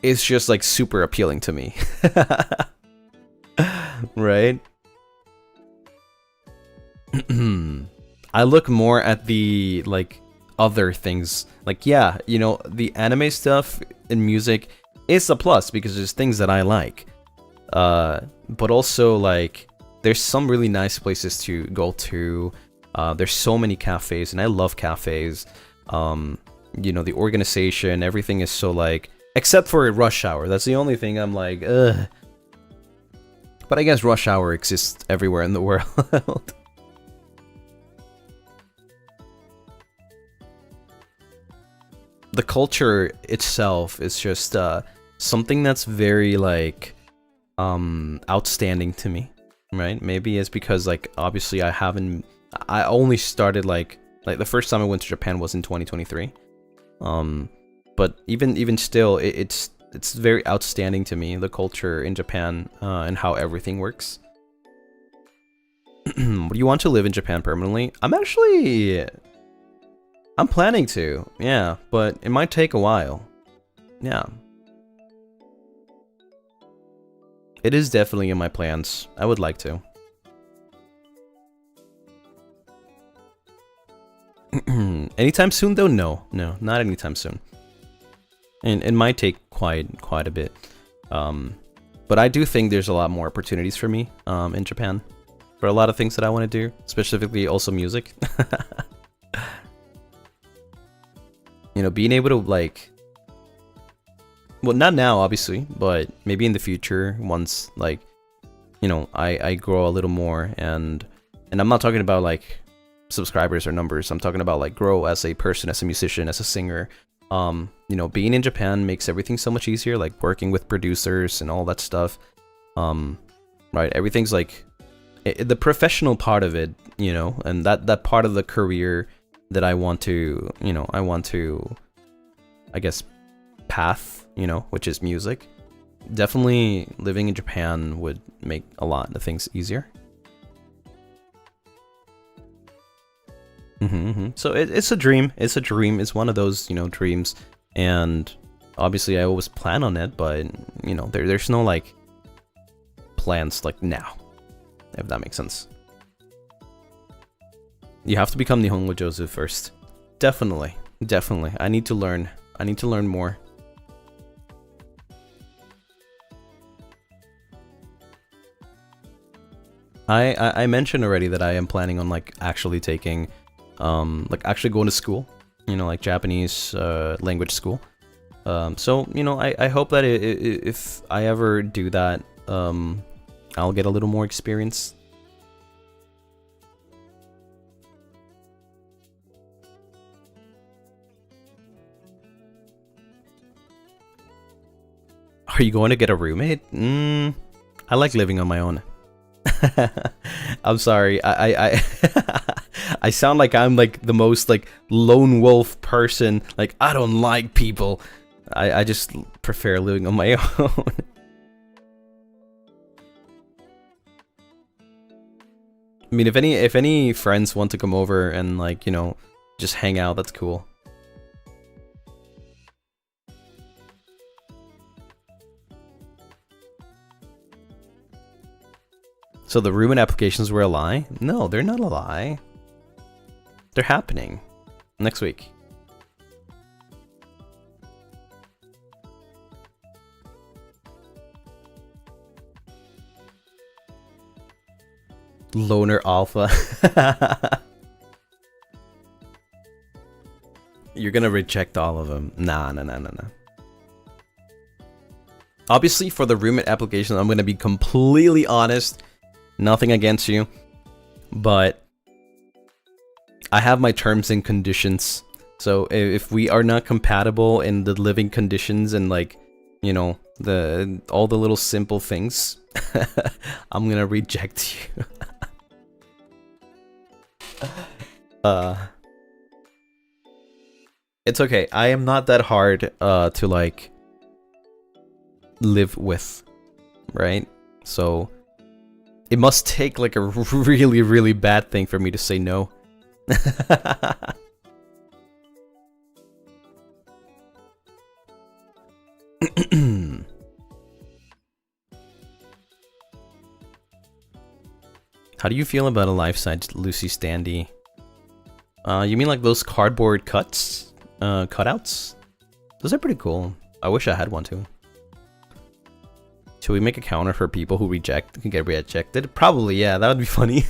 it's just like super appealing to me. Right? I look more at the like other things. Like, yeah, you know, the anime stuff and music is a plus because there's things that I like. But also like there's some really nice places to go to. There's so many cafes, and I love cafes. You know, the organization, everything is so like, except for rush hour. That's the only thing I'm like, ugh. But I guess rush hour exists everywhere in the world. The culture itself is just something that's very like outstanding to me. Right? Maybe it's because like obviously I only started like the first time I went to Japan was in 2023. But even still, it's it's very outstanding to me, the culture in Japan and how everything works. Do you want to live in Japan permanently? I'm planning to, yeah, but it might take a while. Yeah. It is definitely in my plans. I would like to. Anytime soon though? No, not anytime soon. And it might take quite a bit. But I do think there's a lot more opportunities for me in Japan for a lot of things that I want to do, specifically also music. You know, being able to like, well, not now obviously, but maybe in the future once like, you know, I grow a little more, and I'm not talking about like subscribers or numbers. I'm talking about like grow as a person, as a musician, as a singer. You know, being in Japan makes everything so much easier, like working with producers and all that stuff. Right, everything's like the professional part of it, you know, and that part of the career that I want to, you know, I guess, path, you know, which is music. Definitely living in Japan would make a lot of things easier. So it's a dream. It's a dream. It's one of those, you know, dreams. And obviously I always plan on it, but, you know, there's no like plans like now, if that makes sense. You have to become Nihongo Jozu first. Definitely. I need to learn. I need to learn more. I mentioned already that I am planning on like actually taking like actually going to school, you know, like Japanese language school. So, you know, I hope that if I ever do that, I'll get a little more experience. Are you going to get a roommate? I like living on my own. I'm sorry. I I sound like I'm like the most like lone wolf person. Like I don't like people. I just prefer living on my own. I mean, if any friends want to come over and like, you know, just hang out, that's cool. So the roommate applications were a lie? No, they're not a lie. They're happening next week. Loner alpha. You're gonna reject all of them. Nah. Obviously, for the roommate application, I'm gonna be completely honest. Nothing against you, but I have my terms and conditions. So if we are not compatible in the living conditions and like, you know, all the little simple things, I'm gonna reject you. It's okay. I am not that hard to like live with, right? So it must take like a really bad thing for me to say no. How do you feel about a life-size Lucy standee? You mean like those cardboard cutouts? Those are pretty cool. I wish I had one too. Should we make a counter for people who can get rejected? Probably, yeah, that would be funny.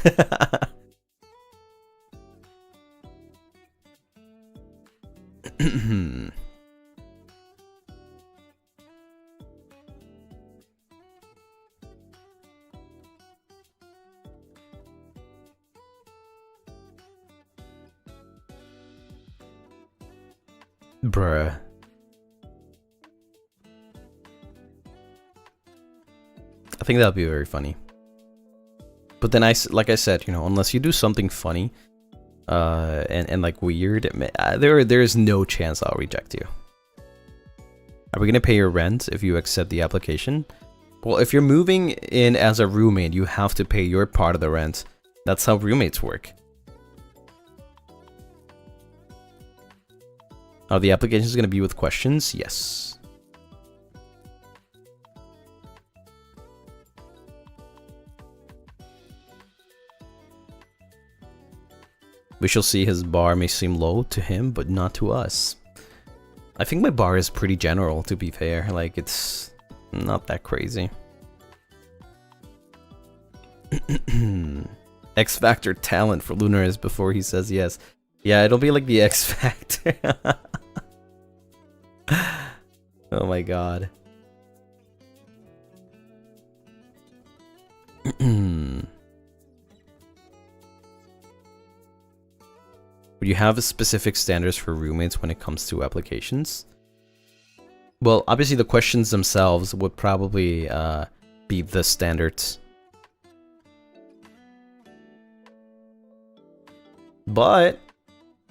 Bruh. I think that would be very funny. But then like I said, you know, unless you do something funny, and like weird, there is no chance I'll reject you. we gonna pay your rent if you accept the application? Well, if you're moving in as a roommate, you have to pay your part of the rent. That's how roommates work. Oh, the application is gonna be with questions? Yes. We shall see. His bar may seem low to him, but not to us. I think my bar is pretty general, to be fair. Like, it's not that crazy. X Factor talent for Lunaris before he says yes. Yeah, it'll be like the X Factor. Oh my god. Would you have specific standards for roommates when it comes to applications? Well, obviously the questions themselves would probably be the standards. But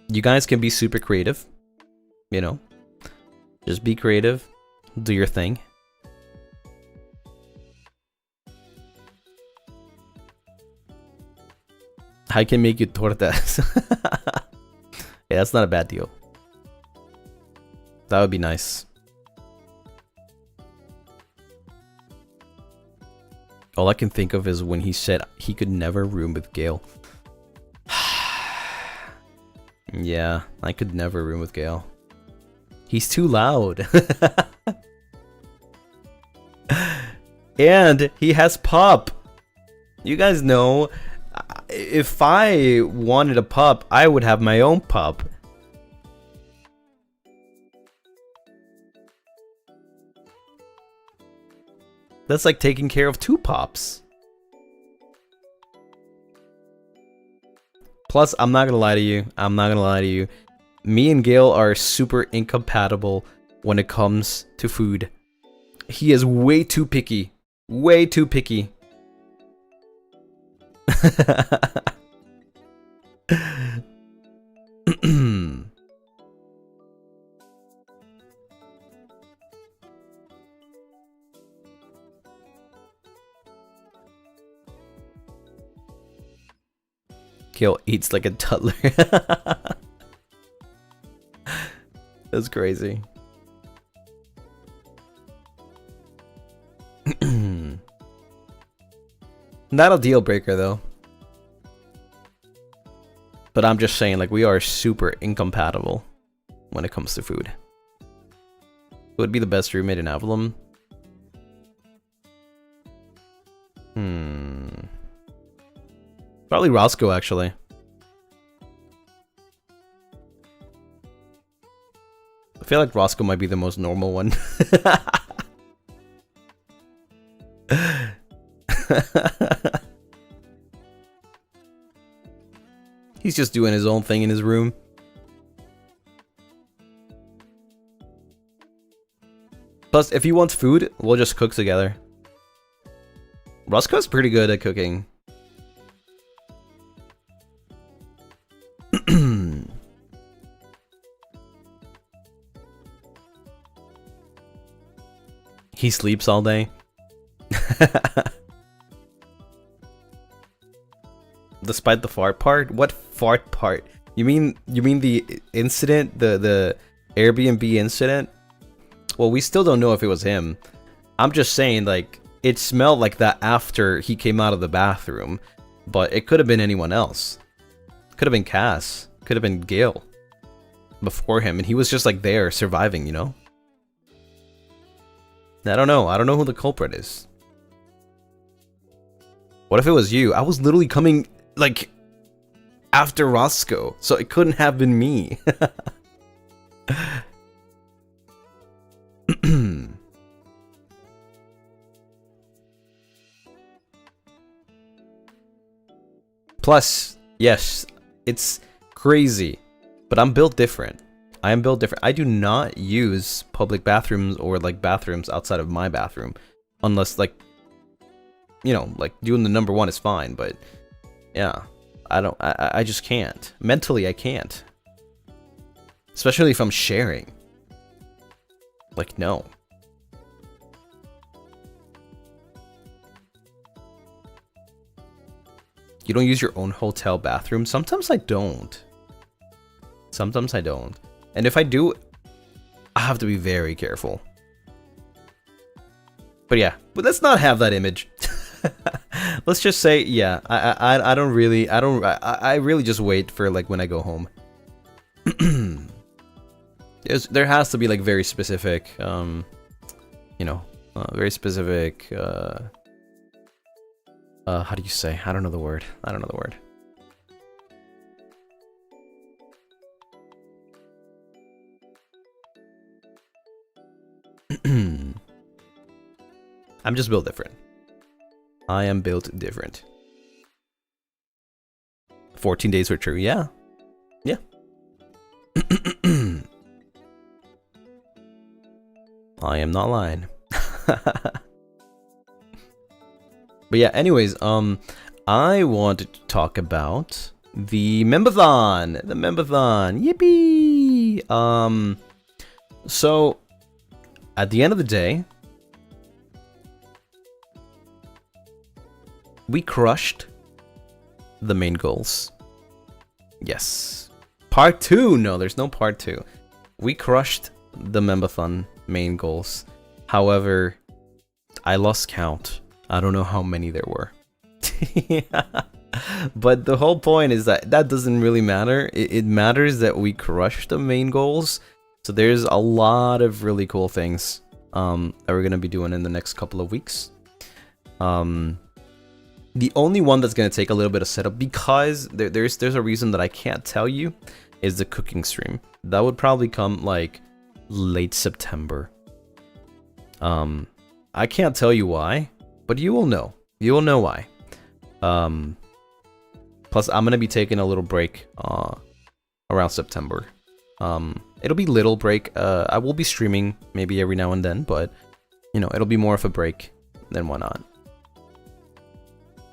you guys can be super creative, you know? Just be creative, do your thing. I can make you tortas. Yeah, that's not a bad deal. That would be nice. All I can think of is when he said he could never room with Gale. Yeah, I could never room with Gale. He's too loud. And he has pup. You guys know, if I wanted a pup, I would have my own pup. That's like taking care of two pups. Plus, I'm not gonna lie to you. Me and Gale are super incompatible when it comes to food. He is way too picky. Way too picky. Gale eats like a toddler. That's crazy. Not a deal breaker though. But I'm just saying, like, we are super incompatible when it comes to food. Who would be the best roommate in Avalon? Probably Roscoe, actually. I feel like Roscoe might be the most normal one. He's just doing his own thing in his room. Plus, if he wants food, we'll just cook together. Roscoe's pretty good at cooking. He sleeps all day. Despite the fart part? What fart part? You mean the incident, the Airbnb incident? Well, we still don't know if it was him. I'm just saying, like, it smelled like that after he came out of the bathroom, but it could have been anyone else. Could have been Cass. Could have been Gale before him, and he was just like there surviving, you know? I don't know. I don't know who the culprit is. What if it was you? I was literally coming, like, after Roscoe, so it couldn't have been me. Plus, yes, it's crazy, but I'm built different. I am built different. I do not use public bathrooms or like bathrooms outside of my bathroom, unless like, you know, like doing the number one is fine, but yeah, I just can't. Mentally, I can't. Especially if I'm sharing. Like, no, You don't use your own hotel bathroom? Sometimes I don't. Sometimes I don't. And if I do, I have to be very careful. But yeah, but let's not have that image. Let's just say, yeah, I don't really, I really just wait for like when I go home. There has to be like very specific, you know, very specific, how do you say? I don't know the word. I don't know the word. I'm just built different. I am built different. 14 days were true. Yeah. Yeah. I am not lying. But yeah, anyways, I wanted to talk about the Membathon. The Membathon. Yippee! So at the end of the day, we crushed the main goals. Yes. Part 2! No, there's no part 2. We crushed the Membathon main goals. However, I lost count. I don't know how many there were. But the whole point is that doesn't really matter. It matters that we crushed the main goals. So there's a lot of really cool things that we're going to be doing in the next couple of weeks. The only one that's going to take a little bit of setup, because there's a reason that I can't tell you, is the cooking stream. That would probably come like late September. I can't tell you why, but you will know. You will know why. Plus, I'm going to be taking a little break around September. It'll be little break. I will be streaming maybe every now and then, but you know, it'll be more of a break than why not.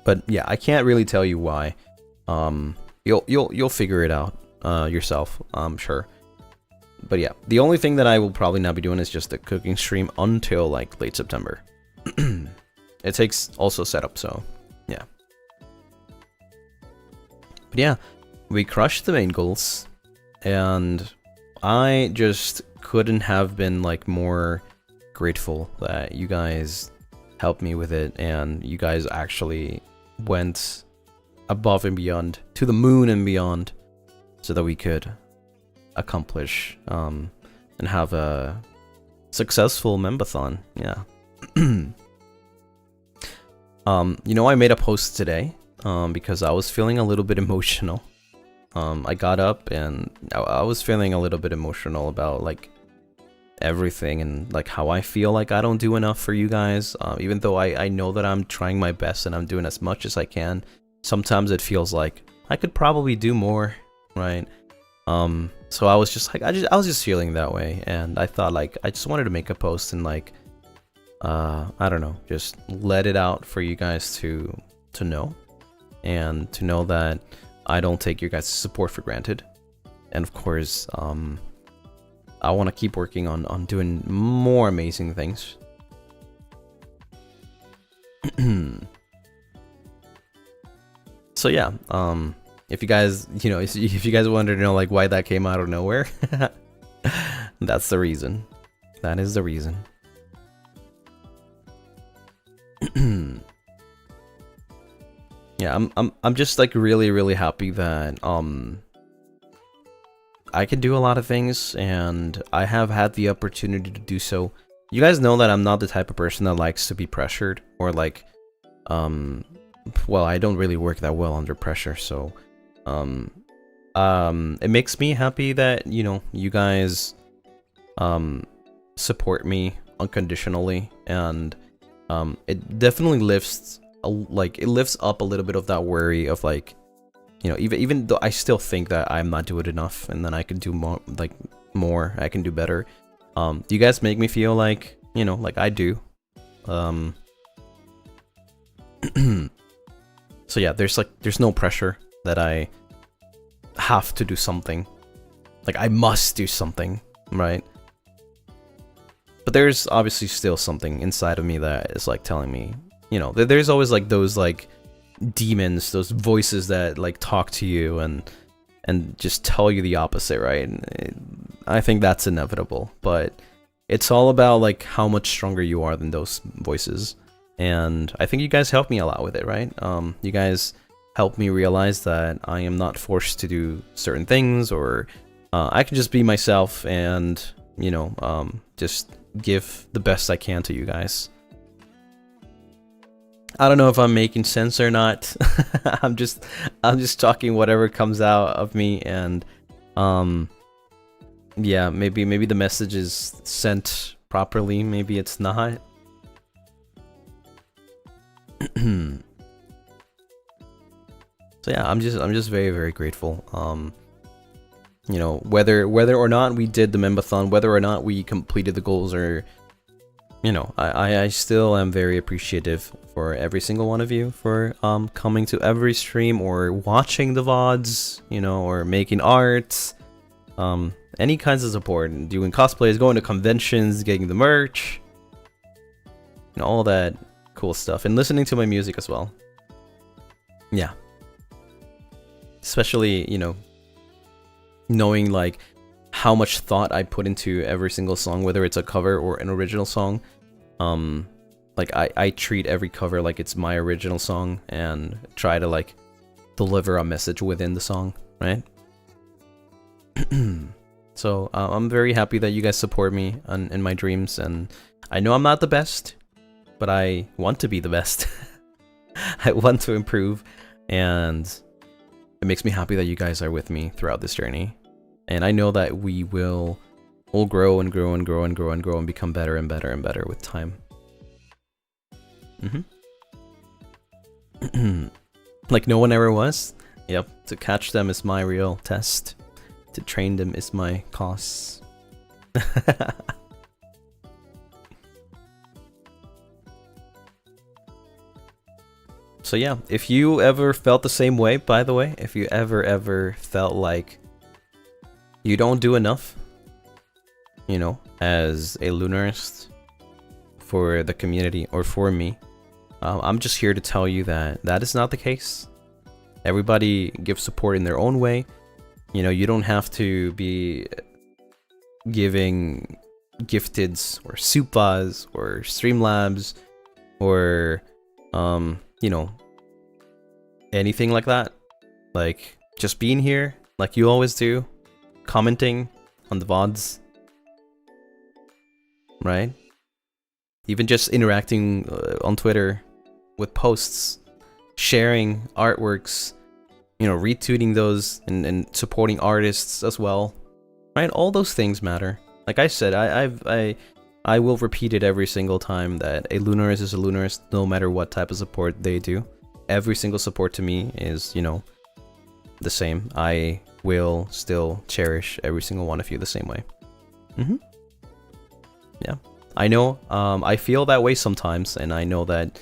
But yeah, I can't really tell you why. You'll figure it out yourself, I'm sure. But yeah, the only thing that I will probably not be doing is just the cooking stream until like late September. It takes also setup, so yeah. But yeah, we crushed the main goals, and I just couldn't have been like more grateful that you guys helped me with it, and you guys actually went above and beyond, to the moon and beyond, so that we could accomplish and have a successful Membathon. Yeah. You know, I made a post today because I was feeling a little bit emotional. I got up and I was feeling a little bit emotional about like everything, and like how I feel like I don't do enough for you guys. Even though I know that I'm trying my best and I'm doing as much as I can, sometimes it feels like I could probably do more, right? So I was just like, I was just feeling that way, and I thought like I just wanted to make a post and like I don't know, just let it out for you guys to know, and to know that I don't take your guys' support for granted. And of course, I want to keep working on doing more amazing things. So yeah, if you guys, you know, if you guys wanted to know like why that came out of nowhere, that's the reason. That is the reason. Yeah, I'm just like really happy that I can do a lot of things, and I have had the opportunity to do so. You guys know that I'm not the type of person that likes to be pressured, or like well, I don't really work that well under pressure, so it makes me happy that, you know, you guys support me unconditionally, and it definitely lifts up a little bit of that worry of like, you know, even though I still think that I'm not doing enough, and then I can do more, I can do better. You guys make me feel like, you know, like I do. So yeah, there's no pressure that I have to do something. Like I must do something, right? But there's obviously still something inside of me that is like telling me, you know, there's always like those like demons, those voices that like talk to you and just tell you the opposite, right? I think that's inevitable, but it's all about like how much stronger you are than those voices. And I think you guys helped me a lot with it, right? You guys helped me realize that I am not forced to do certain things, or I can just be myself and, you know, just give the best I can to you guys. I don't know if I'm making sense or not. I'm just talking whatever comes out of me, and yeah, maybe the message is sent properly, maybe it's not. So yeah, I'm just very, very grateful. You know, whether or not we did the Membathon, whether or not we completed the goals, or, you know, I still am very appreciative for every single one of you for coming to every stream, or watching the VODs, you know, or making art, any kinds of support, and doing cosplays, going to conventions, getting the merch, and all that cool stuff, and listening to my music as well. Yeah. Especially, you know, knowing like how much thought I put into every single song, whether it's a cover or an original song. Like I treat every cover like it's my original song, and try to like deliver a message within the song, right? So I'm very happy that you guys support me in my dreams, and I know I'm not the best, but I want to be the best. I want to improve, and it makes me happy that you guys are with me throughout this journey. And I know that we will all grow and grow and grow and grow and grow and become better and better and better with time. Like no one ever was. Yep, to catch them is my real test. To train them is my cost. So yeah, if you ever felt the same way, by the way, if you ever felt like you don't do enough, you know, as a Lunarist for the community or for me, I'm just here to tell you that that is not the case. Everybody gives support in their own way. You know, you don't have to be giving gifteds or Supas or Streamlabs or you know, anything like that. Like, just being here, like you always do, commenting on the VODs, right? Even just interacting on Twitter with posts, sharing artworks, you know, retweeting those and supporting artists as well, right? All those things matter. Like I said, I will repeat it every single time that a Lunaris is a Lunaris, no matter what type of support they do. Every single support to me is, you know, the same. I will still cherish every single one of you the same way. Yeah. I know, I feel that way sometimes, and I know that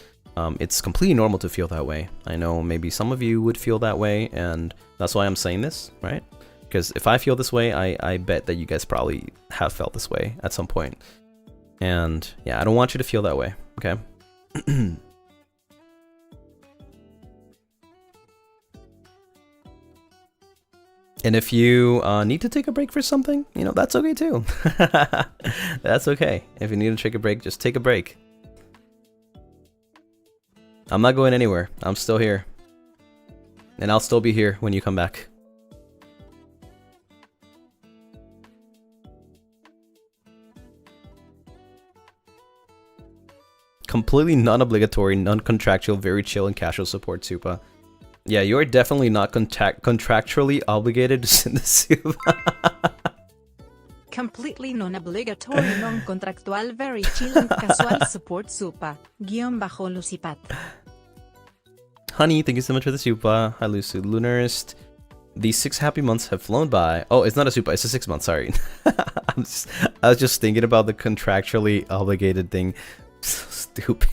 it's completely normal to feel that way. I know maybe some of you would feel that way, and that's why I'm saying this, right? Because if I feel this way, I bet that you guys probably have felt this way at some point. And yeah, I don't want you to feel that way, okay? And if you need to take a break for something, you know, that's okay too. That's okay. If you need to take a break, just take a break. I'm not going anywhere. I'm still here. And I'll still be here when you come back. Completely non-obligatory, non-contractual, very chill and casual support, Supa. Yeah, you are definitely not contractually obligated to send the Supa. Completely non-obligatory, non-contractual, very chill and casual support, Supa. _Lucipat. Honey, thank you so much for the Supa. Hi, Lucy. Lunarist. These 6 happy months have flown by. Oh, it's not a Supa, it's a 6 month, sorry. I was just thinking about the contractually obligated thing. So stupid.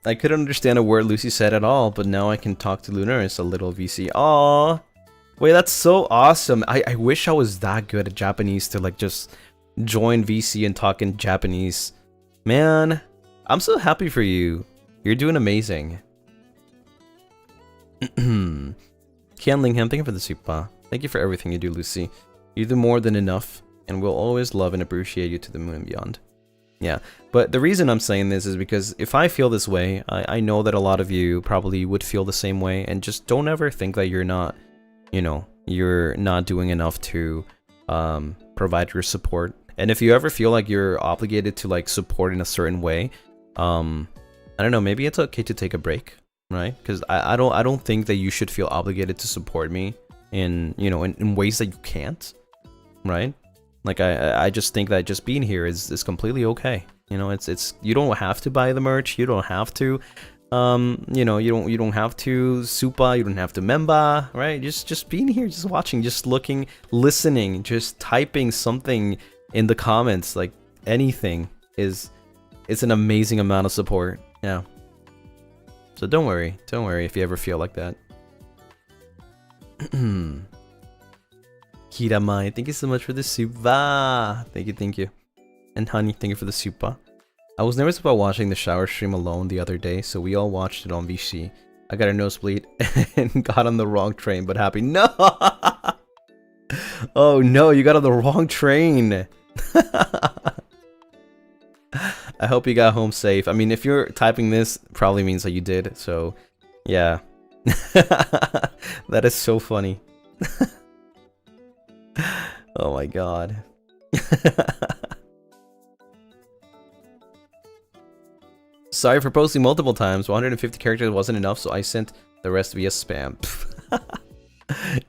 I couldn't understand a word Lucy said at all, but now I can talk to Lunaris a little, VC. Aww. Wait, that's so awesome. I wish I was that good at Japanese to like just join VC and talk in Japanese. Man, I'm so happy for you. You're doing amazing. Kian Lingham, thank you for the super. Thank you for everything you do, Lucy. You do more than enough, and we'll always love and appreciate you to the moon and beyond. Yeah, but the reason I'm saying this is because if I feel this way, I know that a lot of you probably would feel the same way, and just don't ever think that you're not, you know, you're not doing enough to provide your support. And if you ever feel like you're obligated to like support in a certain way, I don't know, maybe it's okay to take a break, right? Because I don't think that you should feel obligated to support me in, you know, in ways that you can't, right? Like I just think that just being here is completely okay. You know, it's you don't have to buy the merch, you don't have to you know, you don't have to super, you don't have to memba, right? Just being here, just watching, just looking, listening, just typing something in the comments, like anything it's an amazing amount of support. Yeah. So don't worry if you ever feel like that. Kiramai, thank you so much for the super. Thank you. And Honey, thank you for the super. I was nervous about watching the shower stream alone the other day, so we all watched it on VC. I got a nosebleed and got on the wrong train, but happy. No! Oh no, you got on the wrong train. I hope you got home safe. I mean, if you're typing this, probably means that you did, so yeah. That is so funny. Oh my god. Sorry for posting multiple times. 150 characters wasn't enough, so I sent the rest via spam.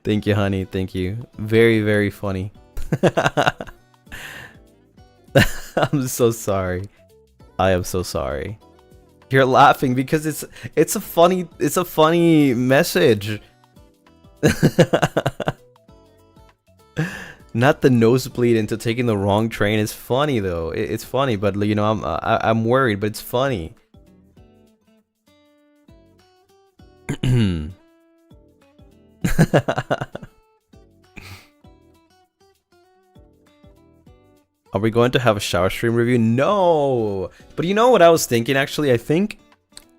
Thank you, Honey. Thank you. Very, very funny. I'm so sorry. I am so sorry. You're laughing because it's a funny message. Not the nosebleed into taking the wrong train. It's funny though. It's funny, but you know, I'm worried, but it's funny. Are we going to have a shower stream review? No. But you know what I was thinking actually? I think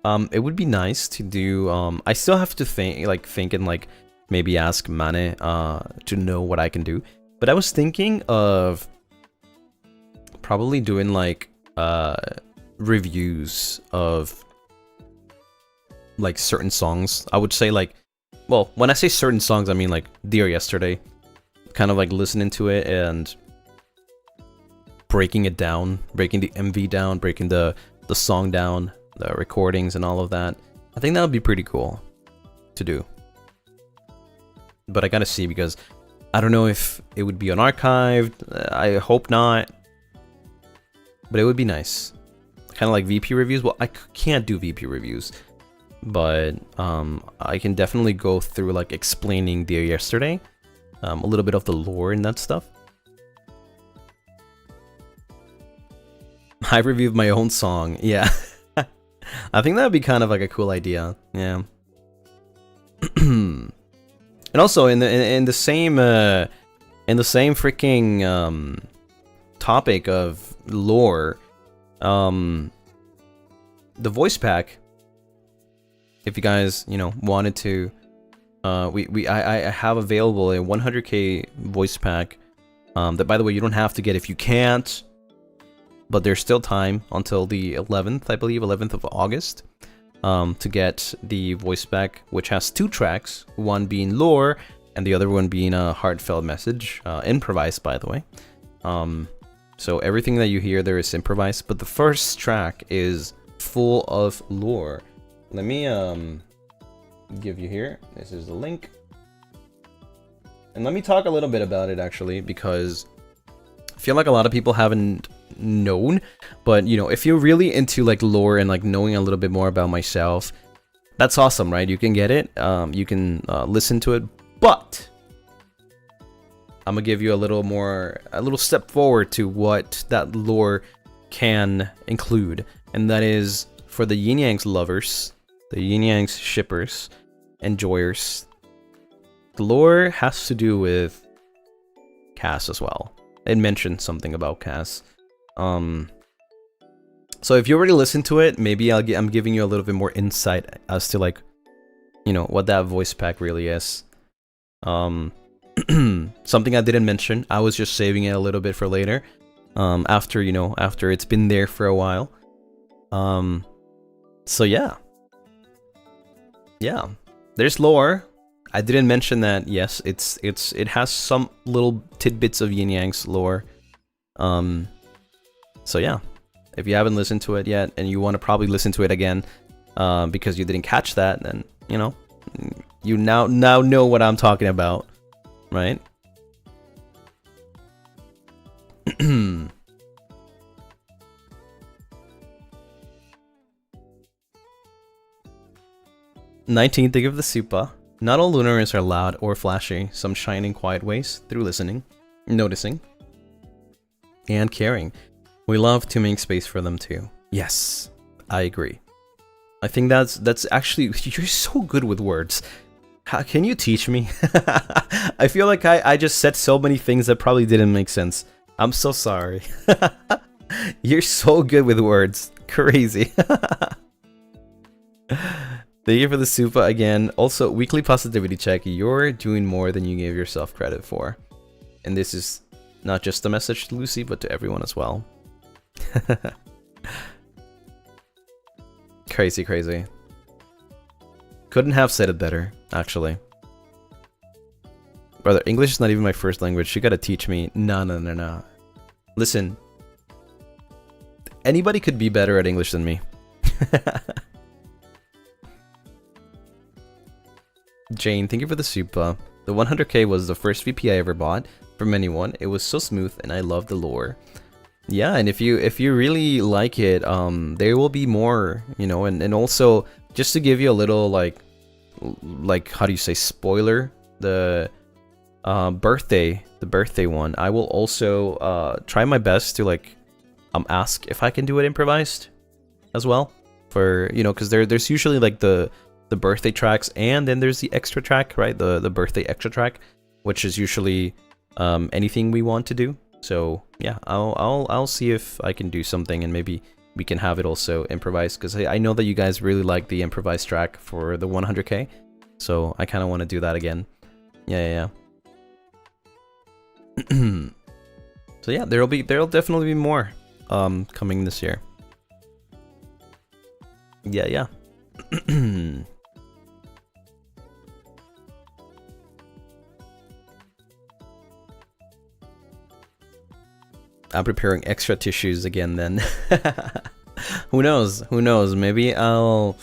it would be nice to do I still have to think and like maybe ask Mane to know what I can do. But I was thinking of probably doing like reviews of like certain songs. I would say like, well, when I say certain songs, I mean like Dear Yesterday. Kind of like listening to it and breaking it down, breaking the MV down, breaking the song down, the recordings and all of that. I think that would be pretty cool to do. But I gotta see because I don't know if it would be unarchived. I hope not. But it would be nice. Kind of like VP reviews. Well, I can't do VP reviews. But I can definitely go through like explaining Dear Yesterday. A little bit of the lore and that stuff. I reviewed my own song. Yeah. I think that would be kind of like a cool idea. Yeah. And also in the same freaking topic of lore, the voice pack. If you guys, you know, wanted to, I have available a 100k voice pack. That, by the way, you don't have to get if you can't, but there's still time until the 11th, I believe, 11th of August. To get the voice pack, which has 2 tracks, one being lore and the other one being a heartfelt message, improvised by the way. So everything that you hear there is improvised, but the first track is full of lore. Let me give you here. This is the link, and let me talk a little bit about it actually, because I feel like a lot of people haven't known. But you know, if you're really into like lore and like knowing a little bit more about myself, that's awesome, right? You can get it, you can listen to it, but I'm gonna give you a little step forward to what that lore can include, and that is for the yin yangs lovers, the yin yangs shippers, enjoyers. The lore has to do with Cass as well. It mentioned something about Cass. So if you already listened to it, maybe I'm giving you a little bit more insight as to like, you know, what that voice pack really is. Something I didn't mention, I was just saving it a little bit for later. After, you know, after it's been there for a while. So yeah. Yeah. There's lore. I didn't mention that. Yes, it has some little tidbits of Yin Yang's lore. So yeah. If you haven't listened to it yet and you want to probably listen to it again because you didn't catch that, then, you know, you now know what I'm talking about, right? 19, think of the Supa. Not all Lunaris are loud or flashy, some shine in quiet ways through listening, noticing, and caring. We love to make space for them too. Yes, I agree. I think that's actually, you're so good with words. How can you teach me? I feel like I just said so many things that probably didn't make sense. I'm so sorry. You're so good with words. Crazy. Thank you for the Supa again. Also, weekly positivity check. You're doing more than you gave yourself credit for. And this is not just a message to Lucy, but to everyone as well. Crazy, crazy. Couldn't have said it better, actually. Brother, English is not even my first language. You gotta teach me. No. Listen. Anybody could be better at English than me. Jane, thank you for the Supa. The 100k was the first VP I ever bought from anyone. It was so smooth and I love the lore. Yeah, and if you really like it, there will be more, you know, and also just to give you a little like how do you say, spoiler, the birthday one, I will also try my best to like ask if I can do it improvised as well, for, you know, because there's usually like the birthday tracks, and then there's the extra track, right? The birthday extra track, which is usually anything we want to do. So yeah, I'll see if I can do something, and maybe we can have it also improvised, because I know that you guys really like the improvised track for the 100k, so I kind of want to do that again. Yeah. So yeah, there'll definitely be more coming this year. Yeah. I'm preparing extra tissues again then. Who knows? Maybe I'll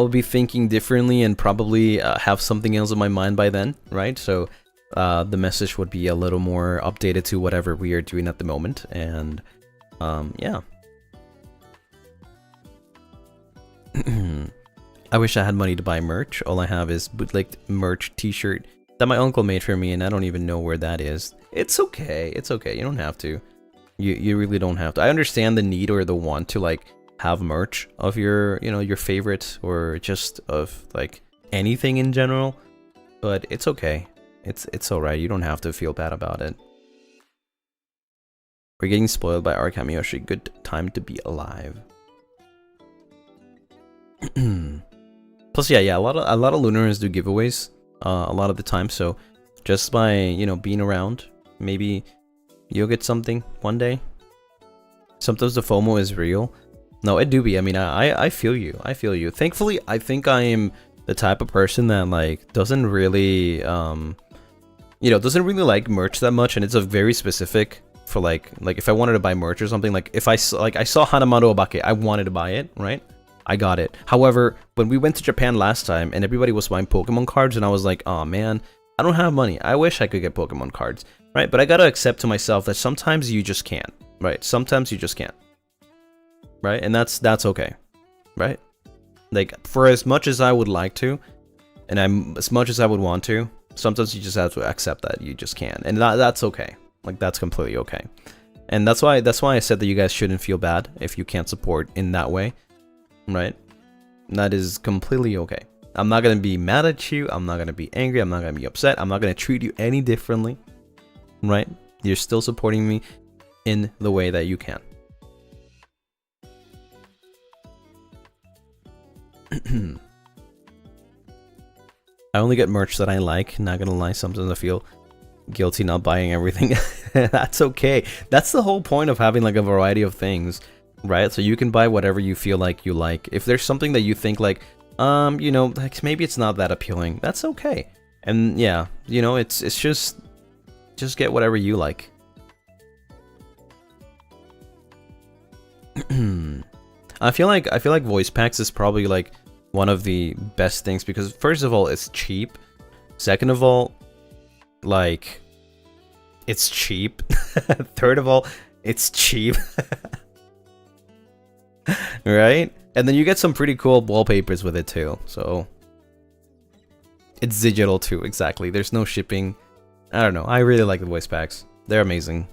be thinking differently and probably have something else in my mind by then, right? So the message would be a little more updated to whatever we are doing at the moment, and yeah. I wish I had money to buy merch. All I have is bootlegged merch t-shirt that my uncle made for me, and I don't even know where that is. It's okay. You don't have to. You really don't have to. I understand the need or the want to like have merch of your, you know, your favorite, or just of like anything in general, but it's okay. It's alright. You don't have to feel bad about it. We're getting spoiled by Arcam Yoshi. Good time to be alive. Plus, yeah, a lot of Lunaris do giveaways a lot of the time, so just by, you know, being around, maybe you'll get something one day. Sometimes the FOMO is real. No, it do be. I mean, I feel you. Thankfully, I think I am the type of person that like doesn't really doesn't really like merch that much, and it's a very specific for like if I wanted to buy merch or something, like if I saw Hanamaru Obake, I wanted to buy it, right? I got it. However, when we went to Japan last time and everybody was buying Pokemon cards, and I was like, oh man, I don't have money. I wish I could get Pokemon cards, right? But I gotta accept to myself that sometimes you just can't, right? Sometimes you just can't, right? And that's okay, right? Like, for as much as I would like to, and as much as I would want to, sometimes you just have to accept that you just can't, and that's okay. Like, that's completely okay. And that's why I said that you guys shouldn't feel bad if you can't support in that way, right? That is completely okay. I'm not gonna be mad at you. I'm not gonna be angry. I'm not gonna be upset. I'm not gonna treat you any differently, right? You're still supporting me in the way that you can. I only get merch that I like. Not gonna lie, sometimes I feel guilty not buying everything. That's okay. That's the whole point of having like a variety of things, right? So you can buy whatever you feel like you like. If there's something that you think like, you know, like maybe it's not that appealing, that's okay. And yeah, you know, it's just get whatever you like. I feel like voice packs is probably like one of the best things because first of all, it's cheap. Second of all, like it's cheap. Third of all, it's cheap. Right? And then you get some pretty cool wallpapers with it too. So it's digital too, exactly. There's no shipping. I don't know. I really like the voice packs. They're amazing.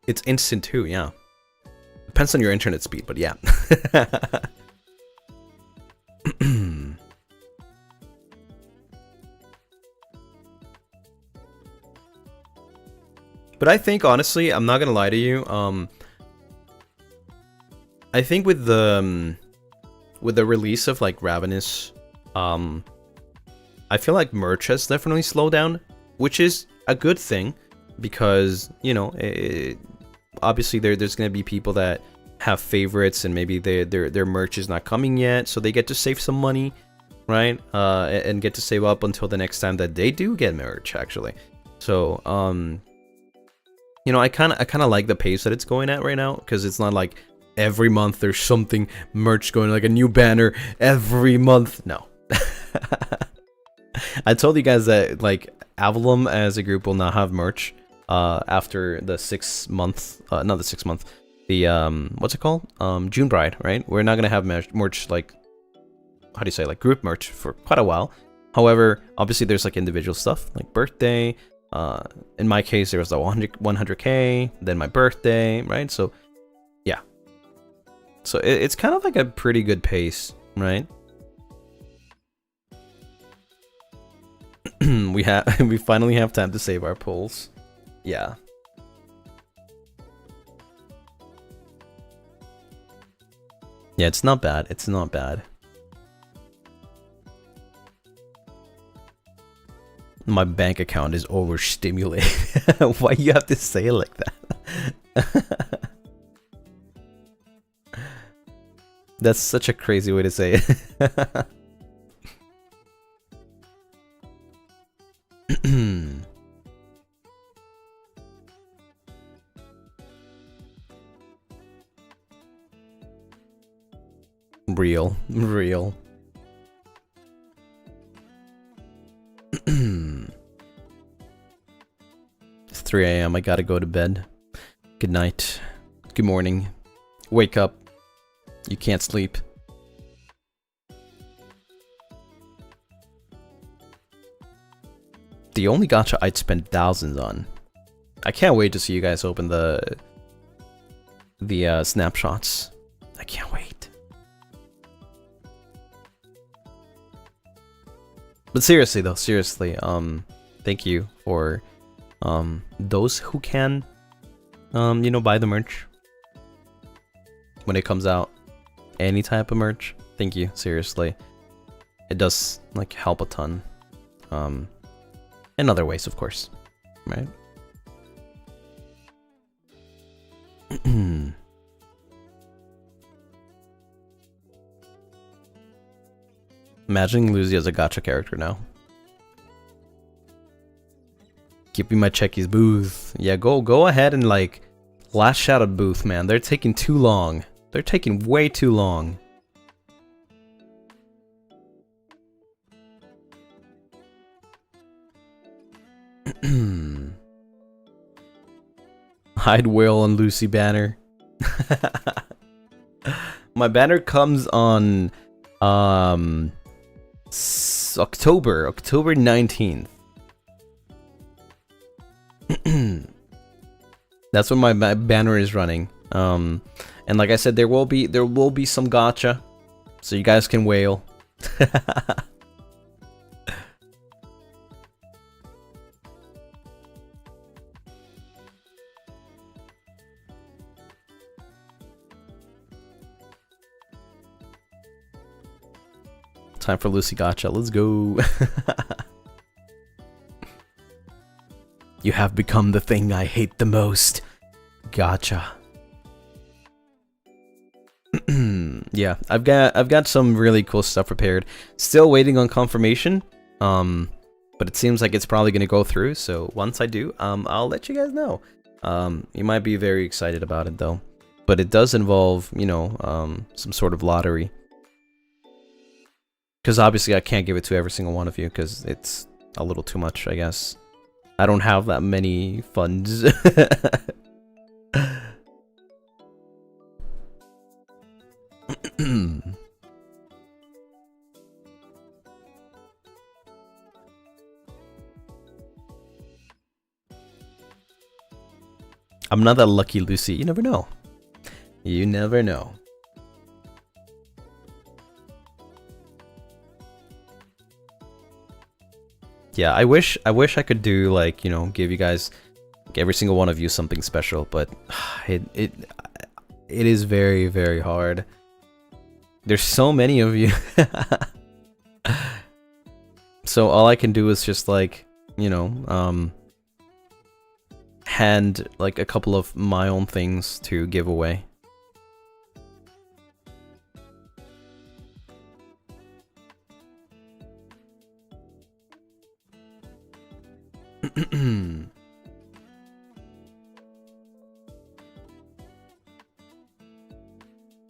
It's instant too, yeah. Depends on your internet speed, but yeah. But I think honestly, I'm not gonna lie to you. I think with the release of like Ravenous, I feel like merch has definitely slowed down, which is a good thing because you know, obviously there's gonna be people that have favorites and maybe their merch is not coming yet, so they get to save some money, right? And get to save up until the next time that they do get merch, actually. So you know, I kind of like the pace that it's going at right now because it's not like every month there's something merch going, like a new banner every month. No. I told you guys that like Avalon as a group will not have merch after the 6 month, not the 6 month, the what's it called? June Bride, right? We're not gonna have merch like, how do you say, like group merch for quite a while. However, obviously there's like individual stuff like birthday. In my case, there was the 100K, then my birthday, right? So, yeah. So it's kind of like a pretty good pace, right? we finally have time to save our pulls. Yeah. Yeah, it's not bad. It's not bad. My bank account is overstimulated. Why you have to say it like that? That's such a crazy way to say it. Real. It's 3 AM. I gotta go to bed. Good night. Good morning. Wake up. You can't sleep. The only gacha I'd spend thousands on. I can't wait to see you guys open the snapshots. I can't wait. But seriously though, thank you for those who can you know, buy the merch when it comes out. Any type of merch. Thank you, seriously. It does like help a ton. In other ways, of course. Right? Imagining Lucy as a gacha character now. Keeping my checkies booth. Yeah, go ahead and like lash out a booth, man. They're taking too long. They're taking way too long. Hide whale on Lucy banner. My banner comes on October 19th. That's when my banner is running. And like I said, there will be some gacha so you guys can wail. Time for Lucy Gotcha. Let's go. You have become the thing I hate the most. Gotcha. Yeah, I've got some really cool stuff prepared. Still waiting on confirmation. But it seems like it's probably gonna go through. So once I do, I'll let you guys know. You might be very excited about it though. But it does involve, you know, some sort of lottery. Because obviously I can't give it to every single one of you because it's a little too much, I guess. I don't have that many funds. I'm not that lucky, Lucy. You never know. You never know. Yeah, I wish I could do, like, you know, give you guys, like, every single one of you something special, but it is very, very hard. There's so many of you. So all I can do is just, like, you know, hand like a couple of my own things to give away.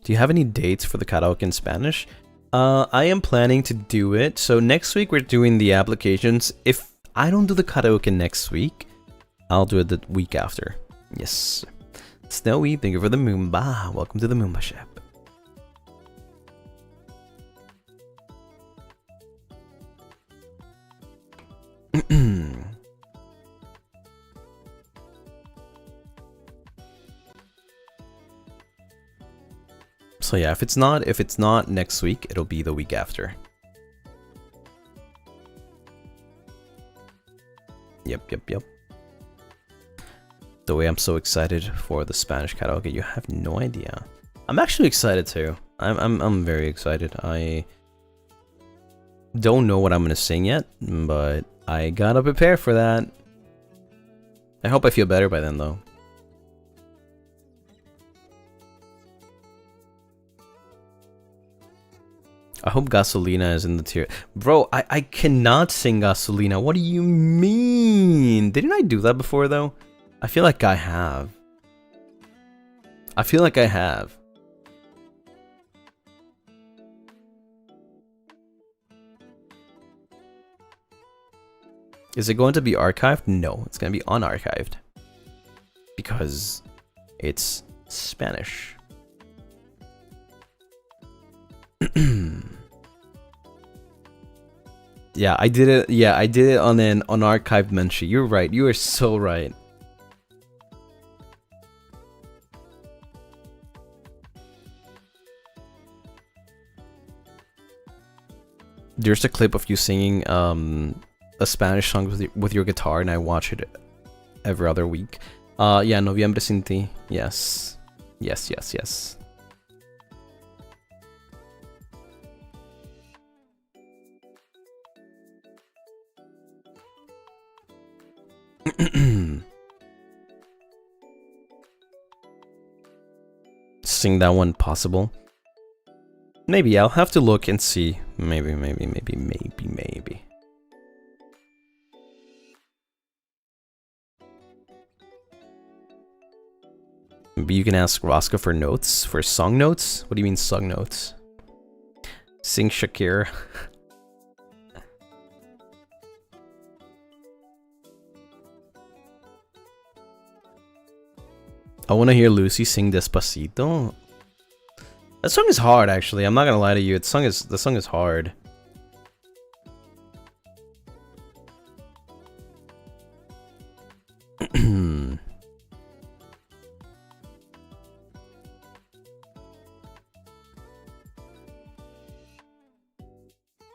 Do you have any dates for the karaoke in Spanish? I am planning to do it. So next week we're doing the applications. If I don't do the karaoke next week, I'll do it the week after. Yes. Snowy, thank you for the Moomba. Welcome to the Moomba shop. So yeah, if it's not next week, it'll be the week after. Yep. The way I'm so excited for the Spanish karaoke, you have no idea. I'm actually excited too. I'm very excited. I don't know what I'm gonna sing yet, but I gotta prepare for that. I hope I feel better by then though. I hope Gasolina is in the tier. Bro, I cannot sing Gasolina. What do you mean? Didn't I do that before though? I feel like I have. Is it going to be archived? No, it's going to be unarchived. Because it's Spanish. Yeah, I did it. Yeah, I did it on an unarchived mention. You're right. You are so right. There's a clip of you singing a Spanish song with your guitar, and I watch it every other week. Yeah, Noviembre Sin Ti. Yes. Sing that one possible? Maybe I'll have to look and see. Maybe. Maybe you can ask Roscoe for notes, for song notes? What do you mean song notes? Sing Shakira. I want to hear Lucy sing Despacito. That song is hard, actually. I'm not gonna lie to you. The song is hard.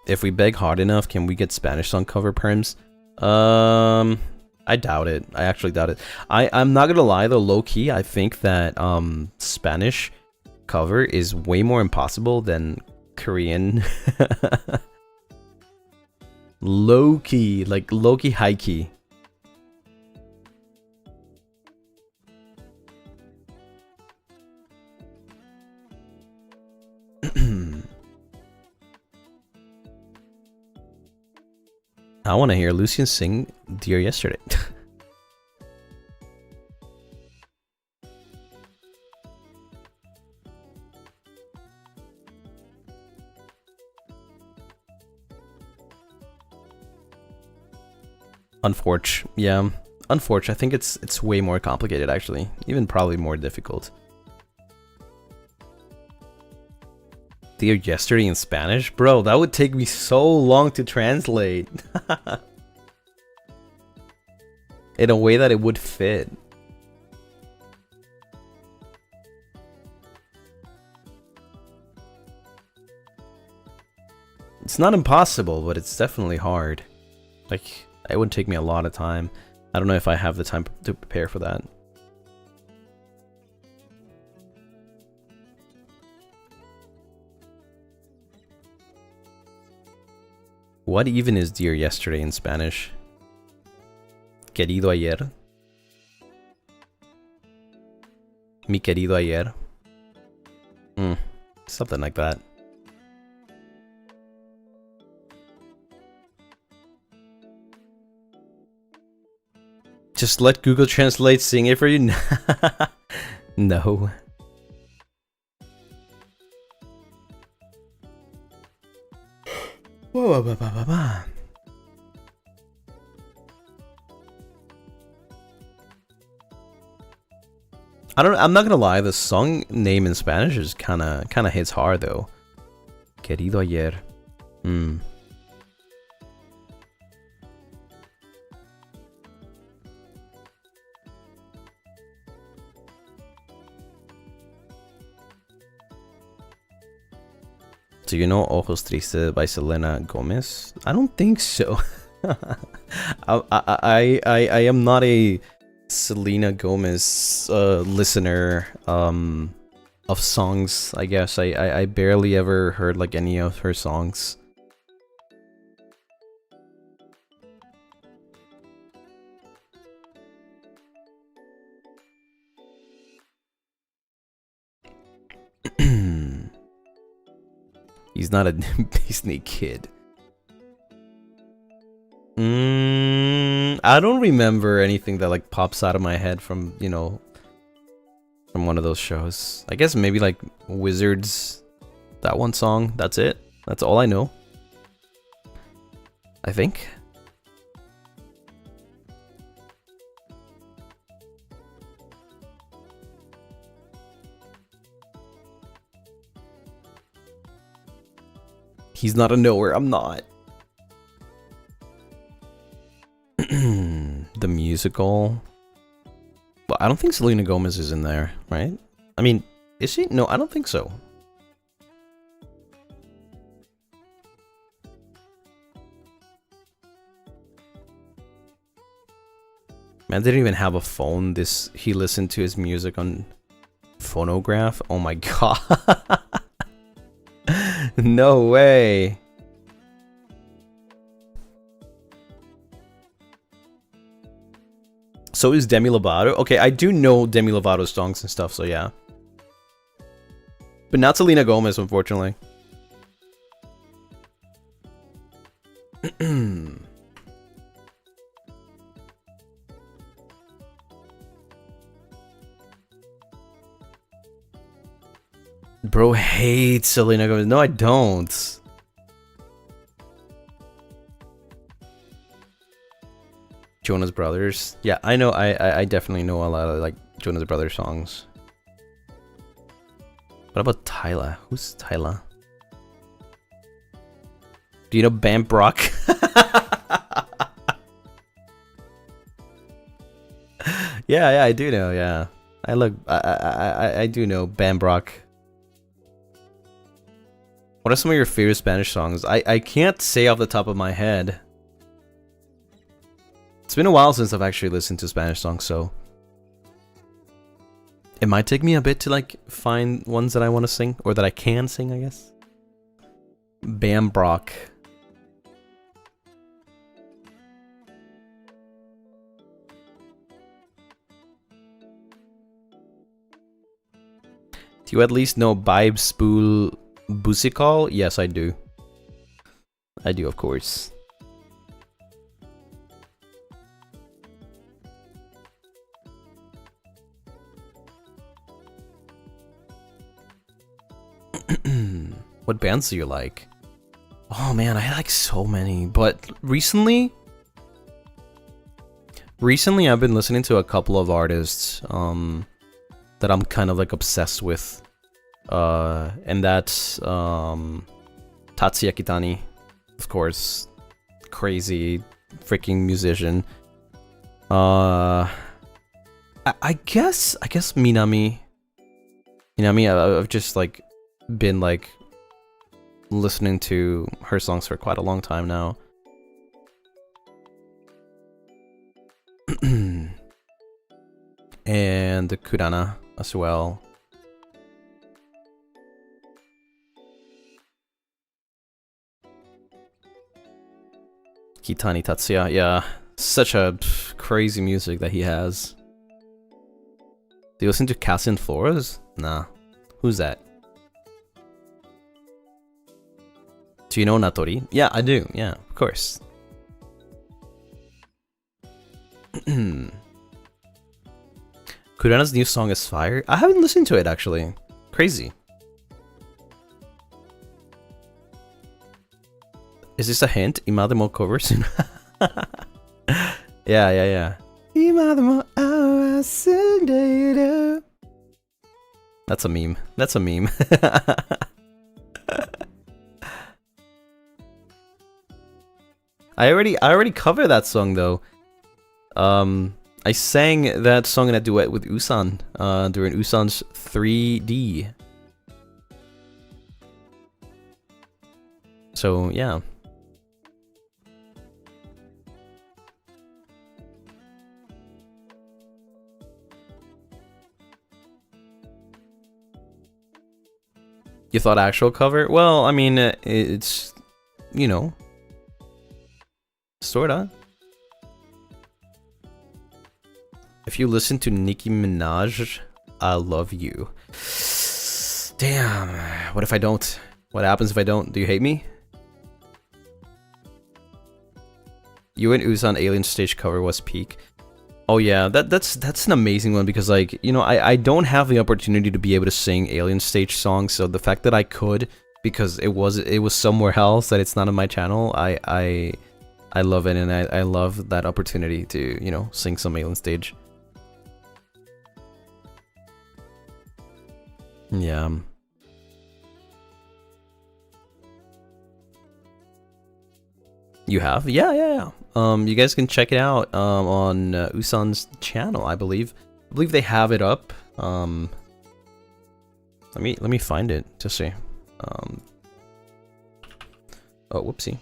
If we beg hard enough, can we get Spanish song cover perms? I doubt it. I actually doubt it. I'm not gonna lie though, low key, I think that Spanish cover is way more impossible than Korean. Low key, like low key, high key. I want to hear Lucien sing Dear Yesterday. Unfortunate, yeah. Unfortunate. I think it's way more complicated actually, even probably more difficult. Dear Yesterday in Spanish? Bro, that would take me so long to translate. In a way that it would fit. It's not impossible, but it's definitely hard. Like, it would take me a lot of time. I don't know if I have the time to prepare for that. What even is Dear Yesterday in Spanish? Querido ayer. Mi querido ayer. Something like that. Just let Google Translate sing it for you? No. I'm not gonna lie, the song name in Spanish is kinda hits hard though. Querido ayer. Do you know Ojos Tristes by Selena Gomez? I don't think so. I am not a Selena Gomez listener of songs, I guess. I barely ever heard like any of her songs. He's not a Disney kid. I don't remember anything that like pops out of my head from, you know, from one of those shows. I guess maybe like Wizards, that one song. That's it. That's all I know, I think. He's not a knower. I'm not. The musical. Well, I don't think Selena Gomez is in there, right? I mean, is she? No, I don't think so. Man didn't even have a phone. He listened to his music on phonograph. Oh my god. No way. So is Demi Lovato. Okay, I do know Demi Lovato's songs and stuff, so yeah. But not Selena Gomez, unfortunately. Bro hates Selena Gomez. No, I don't. Jonas Brothers. Yeah, I know. I definitely know a lot of like Jonas Brothers songs. What about Tyla? Who's Tyla? Do you know Bam Brock? Yeah, I do know. Yeah, I do know Bam Brock. What are some of your favorite Spanish songs? I can't say off the top of my head. It's been a while since I've actually listened to Spanish songs, so it might take me a bit to like find ones that I want to sing, or that I can sing, I guess. Bam Brock. Do you at least know Vibe Spool Busikal? Yes, I do. I do, of course. What bands do you like? Oh man, I like so many, but recently I've been listening to a couple of artists that I'm kind of like obsessed with. And that's Tatsuya Kitani, of course. Crazy freaking musician. I guess Minami. I've just like been like listening to her songs for quite a long time now. And the Kurana as well. Kitani Tatsuya, yeah. Such a crazy music that he has. Do you listen to Cassian Flores? Nah. Who's that? Do you know Natori? Yeah, I do. Yeah, of course. Kurana's new song is fire. I haven't listened to it actually. Crazy. Is this a hint? Imademo covers. Yeah. Imademo Awasundeiru. That's a meme. That's a meme. I already covered that song though. I sang that song in a duet with Usan during Usan's 3D. So yeah. You thought actual cover? Well, I mean, it's, you know, sorta. If you listen to Nicki Minaj, I love you. Damn. What if I don't? What happens if I don't? Do you hate me? You and Usan Alien stage cover was peak. Oh yeah, that's an amazing one because like, you know, I don't have the opportunity to be able to sing Alien stage songs, so the fact that I could, because it was somewhere else that it's not on my channel, I love it, and I love that opportunity to, you know, sing some Alien stage. Yeah. You have? Yeah. You guys can check it out on Usan's channel, I believe. I believe they have it up. Let me find it to see. Oh, whoopsie.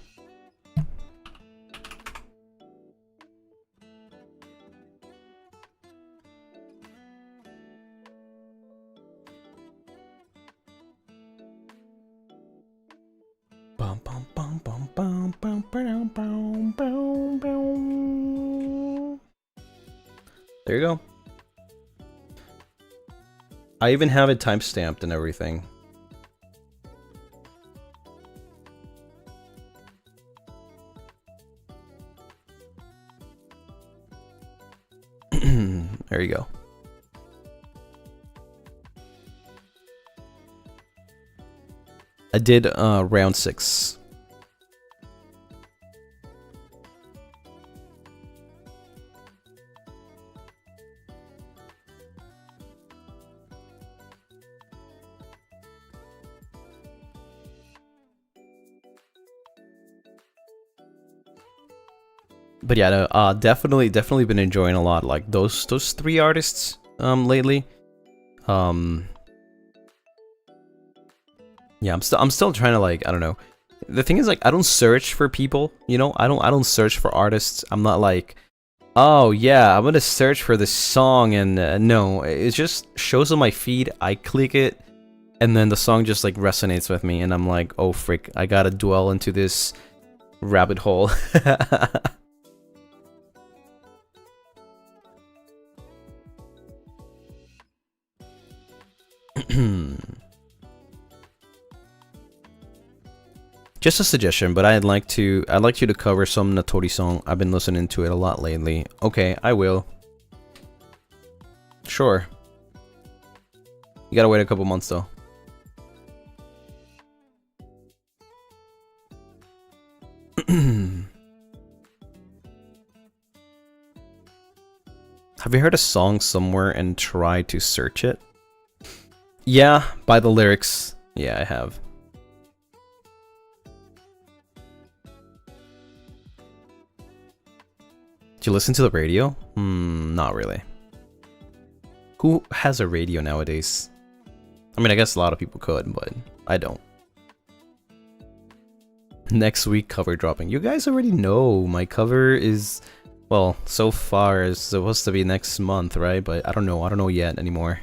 There you go. I even have it timestamped and everything. There you go. I did round 6. But yeah, no, definitely been enjoying a lot, like those 3 artists lately. Yeah, I'm still trying to, like, I don't know. The thing is, like, I don't search for people, you know? I don't search for artists. I'm not like, oh yeah, I'm gonna search for this song, and no, it just shows on my feed. I click it, and then the song just like resonates with me, and I'm like, oh frick, I gotta dwell into this rabbit hole. Just a suggestion, but I'd like you to cover some Natori song. I've been listening to it a lot lately. Okay, I will. Sure. You gotta wait a couple months though. Have you heard a song somewhere and tried to search it? Yeah, by the lyrics. Yeah, I have. Did you listen to the radio? Not really. Who has a radio nowadays? I mean, I guess a lot of people could, but I don't. Next week, cover dropping. You guys already know my cover is, well, so far is supposed to be next month, right? But I don't know yet anymore.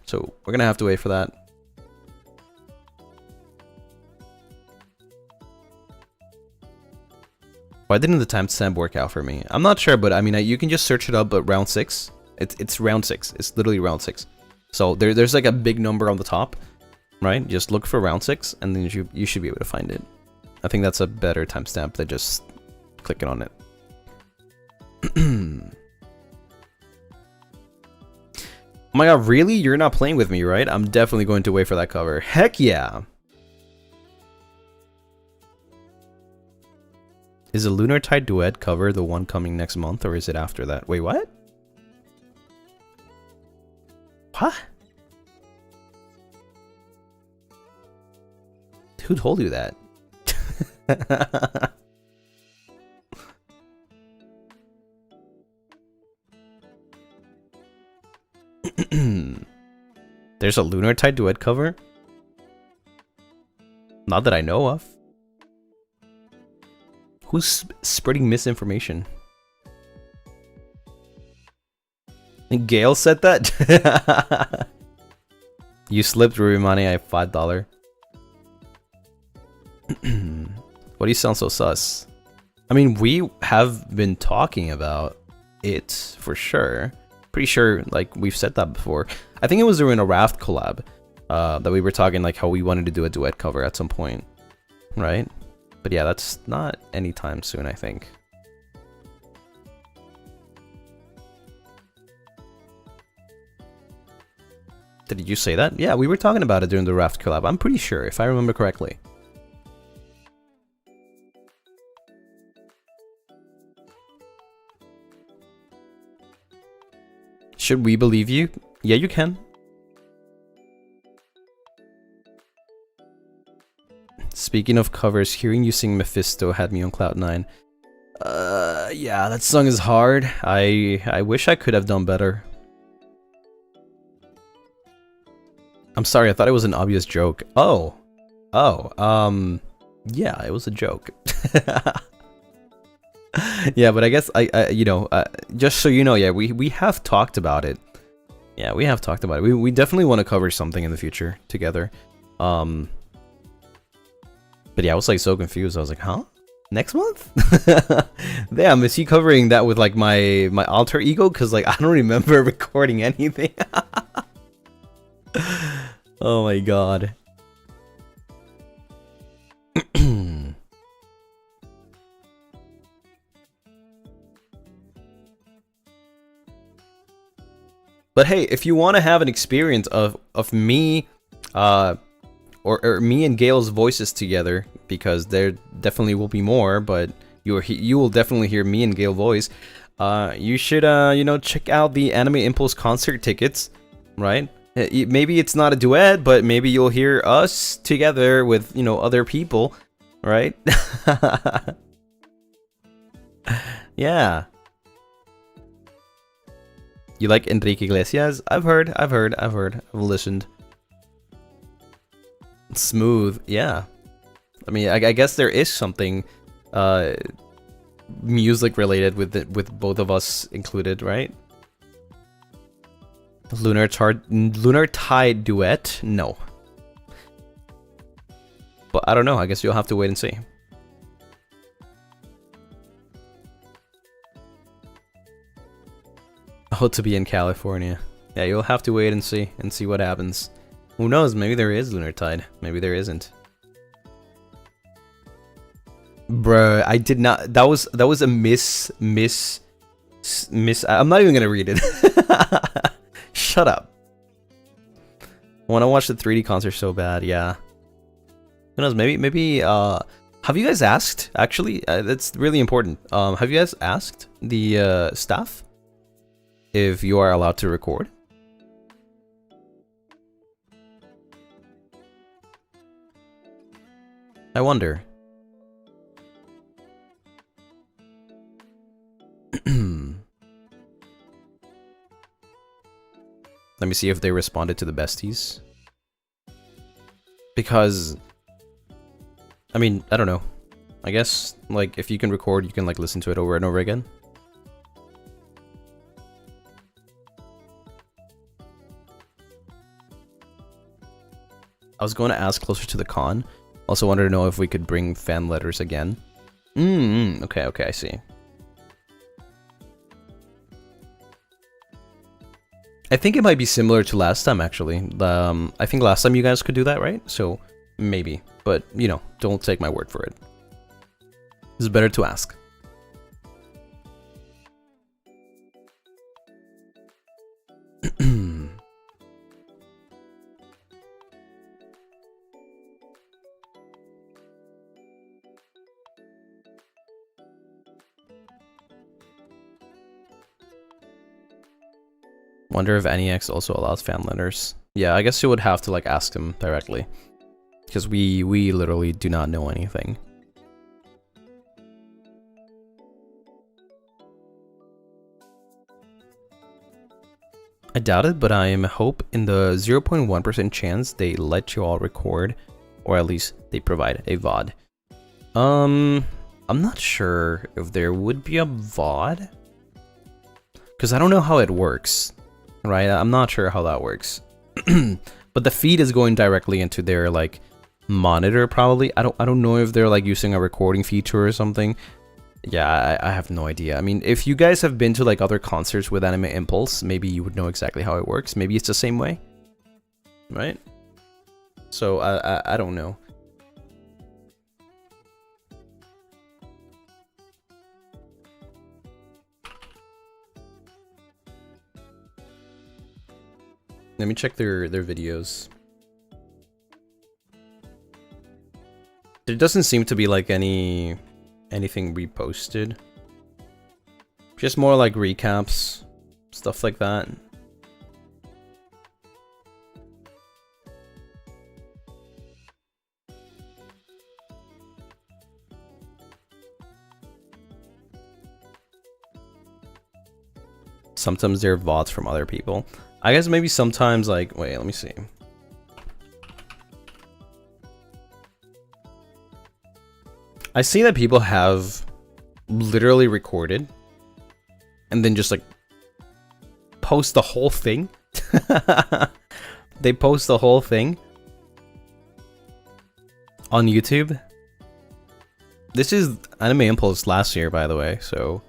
So we're gonna have to wait for that. Why didn't the timestamp work out for me? I'm not sure, but I mean, you can just search it up, but round 6. It's round 6. It's literally round 6. So there's like a big number on the top, right? Just look for round 6, and then you should be able to find it. I think that's a better timestamp than just clicking on it. Oh my god, really? You're not playing with me, right? I'm definitely going to wait for that cover. Heck yeah! Is the Lunar Tide Duet cover the one coming next month, or is it after that? Wait, what? What? Who told you that? There's a Lunar Tide Duet cover? Not that I know of. Who's spreading misinformation? And Gail said that? You slipped, Rubimani. I have $5. Why do you sound so sus? I mean, we have been talking about it for sure. Pretty sure, like, we've said that before. I think it was during a Raft collab that we were talking, like, how we wanted to do a duet cover at some point, right? But yeah, that's not anytime soon, I think. Did you say that? Yeah, we were talking about it during the Raft collab. I'm pretty sure, if I remember correctly. Should we believe you? Yeah, you can. Speaking of covers, hearing you sing Mephisto had me on cloud 9. Yeah, that song is hard. I wish I could have done better. I'm sorry, I thought it was an obvious joke. Oh, yeah, it was a joke. Yeah, but I guess you know, just so you know, yeah, we have talked about it. Yeah, we have talked about it. We definitely want to cover something in the future together. But yeah, I was like so confused. I was like, huh? Next month? Damn, is he covering that with like my alter ego? Because like I don't remember recording anything. Oh my god. But hey, if you want to have an experience of me, or me and Gail's voices together, because there definitely will be more, but you will definitely hear me and Gail's voice. You should you know, check out the Anime Impulse concert tickets, right? Maybe it's not a duet, but maybe you'll hear us together with, you know, other people, right? Yeah. You like Enrique Iglesias? I've heard. I've listened. Smooth, yeah. I mean, I guess there is something music related with both of us included, right? Lunar Tide duet? No. But I don't know. I guess you'll have to wait and see. Oh, to be in California. Yeah, you'll have to wait and see what happens. Who knows? Maybe there is Lunar Tide. Maybe there isn't. Bruh, I did not. That was a miss. I'm not even gonna read it. Shut up. I want to watch the 3D concert so bad. Yeah. Who knows? Maybe. Have you guys asked? Actually, that's really important. Have you guys asked the staff if you are allowed to record? I wonder. Let me see if they responded to the besties. Because, I mean, I don't know. I guess, like, if you can record, you can, like, listen to it over and over again. I was going to ask closer to the con. Also wanted to know if we could bring fan letters again. Okay, I see. I think it might be similar to last time, actually. I think last time you guys could do that, right? So, maybe. But, you know, don't take my word for it. It's better to ask. Wonder if NEX also allows fan letters. Yeah, I guess you would have to like ask them directly, because we literally do not know anything. I doubt it, but I am hope in the 0.1% chance they let you all record, or at least they provide a VOD. I'm not sure if there would be a VOD, because I don't know how it works. Right, I'm not sure how that works. But the feed is going directly into their like monitor probably. I don't know if they're like using a recording feature or something. Yeah, I have no idea. I mean, if you guys have been to like other concerts with Anime Impulse, maybe you would know exactly how it works. Maybe it's the same way, right? So I don't know. Let me check their videos. There doesn't seem to be like anything reposted. Just more like recaps, stuff like that. Sometimes they're VODs from other people. I guess maybe sometimes like, wait, let me see. I see that people have literally recorded and then just like post the whole thing. They post the whole thing on YouTube. This is Anime Impulse last year, by the way, so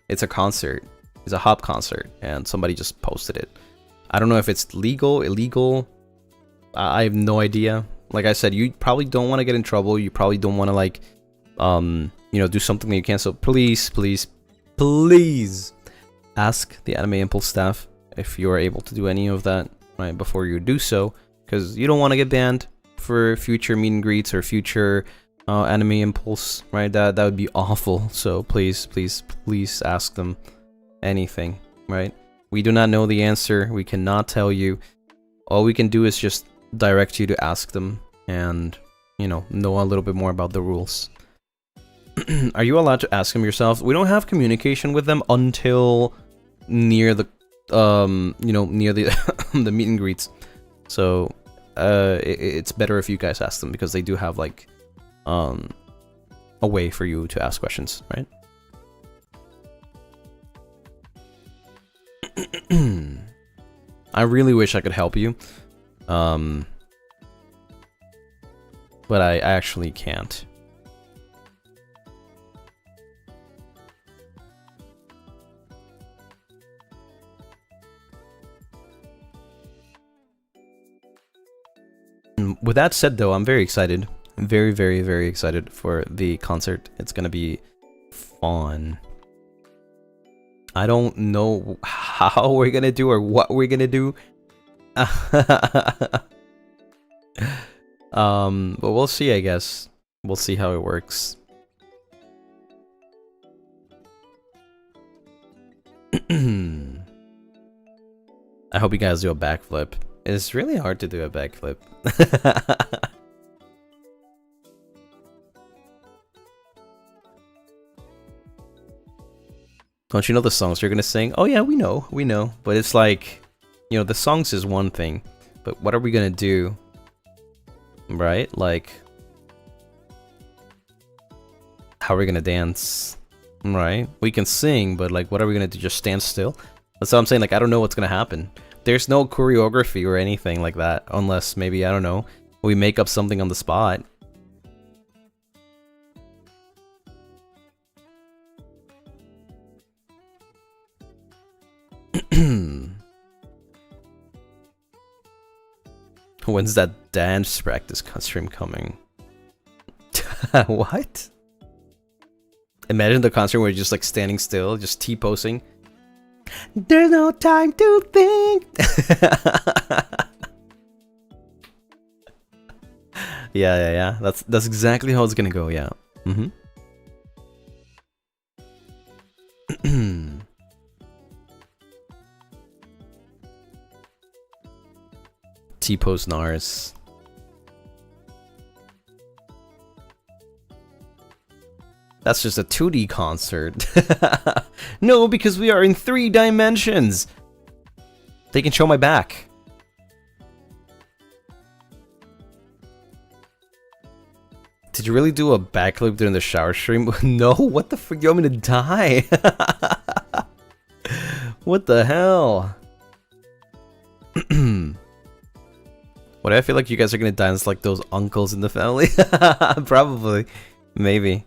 it's a concert. It's a hop concert and somebody just posted it. I don't know if it's legal, illegal. I have no idea. Like I said, you probably don't want to get in trouble. You probably don't want to like, you know, do something that you can't. So please, please, please ask the Anime Impulse staff if you are able to do any of that right before you do so, because you don't want to get banned for future meet and greets or future Anime Impulse, right? That would be awful. So please, please, please ask them anything, right? We do not know the answer. We cannot tell you. All we can do is just direct you to ask them and, you know a little bit more about the rules. Are you allowed to ask them yourself? We don't have communication with them until near the you know, near the the meet and greets. So it's better if you guys ask them, because they do have like a way for you to ask questions, right? I really wish I could help you, but I actually can't. With that said, though, I'm very excited. I'm very, very, very excited for the concert. It's gonna be fun. I don't know how we're gonna do or what we're gonna do. But we'll see, I guess. We'll see how it works. I hope you guys do a backflip. It's really hard to do a backflip. Don't you know the songs you're gonna sing? Oh yeah, we know. But it's like, you know, the songs is one thing, but what are we gonna do? Right? Like, how are we gonna dance? Right? We can sing, but like, what are we gonna do? Just stand still? That's what I'm saying. Like, I don't know what's gonna happen. There's no choreography or anything like that, unless maybe, I don't know, we make up something on the spot. When's that dance practice stream coming? What? Imagine the concert where you're just like standing still, just T-posing. There's no time to think. Yeah. That's exactly how it's gonna go. Yeah. T-pose Nars. That's just a 2D concert. No, because we are in 3 dimensions. They can show my back. Did you really do a backflip during the shower stream? No, what the frick? You want me to die? What the hell? What, I feel like you guys are gonna dance like those uncles in the family? Probably. Maybe.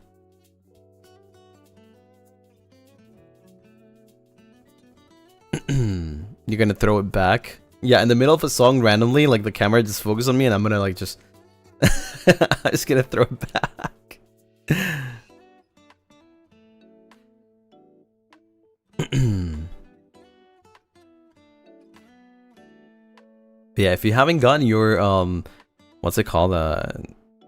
You're gonna throw it back? Yeah, in the middle of a song randomly, like the camera just focuses on me and I'm gonna like just... I'm just gonna throw it back. Yeah, if you haven't gotten your, what's it called?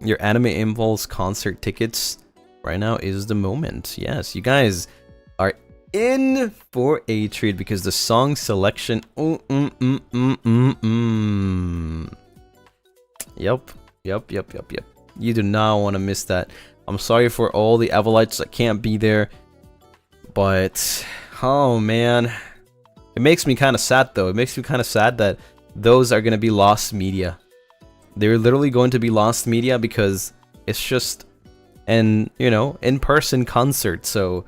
Your Anime Impulse concert tickets, right now is the moment. Yes, you guys are in for a treat because the song selection. Yep. You do not want to miss that. I'm sorry for all the Evolites that can't be there, but oh man, it makes me kind of sad though. It makes me kind of sad that those are gonna be lost media. They're literally going to be lost media because it's just an, you know, in-person concert. So,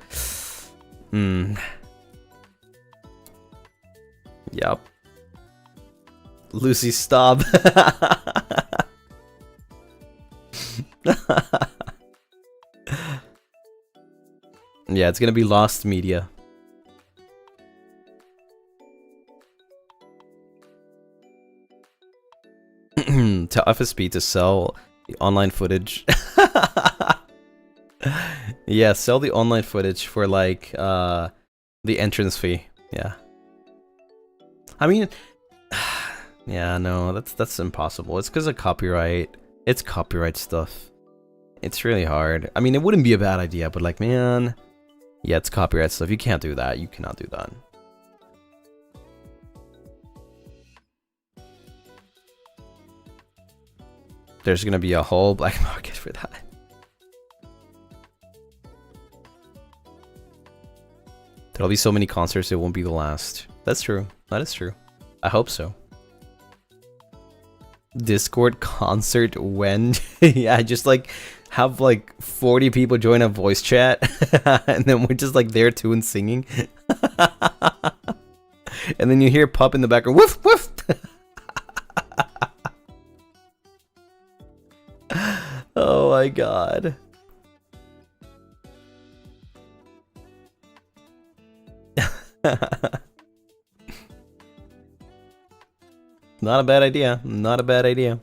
yep. Lucy, stop. Yeah, it's gonna be lost media. Tell FSP to sell the online footage. Yeah, sell the online footage for like the entrance fee. Yeah. I mean, yeah, no, that's impossible. It's because of copyright. It's copyright stuff. It's really hard. I mean, it wouldn't be a bad idea, but like, man, yeah, it's copyright stuff. You can't do that. You cannot do that. There's gonna be a whole black market for that. There'll be so many concerts, it won't be the last. That's true. That is true. I hope so. Discord concert when? Yeah, just like have like 40 people join a voice chat and then we're just like there too and singing. And then you hear Pup in the background. Woof woof. Oh my god. Not a bad idea. Not a bad idea.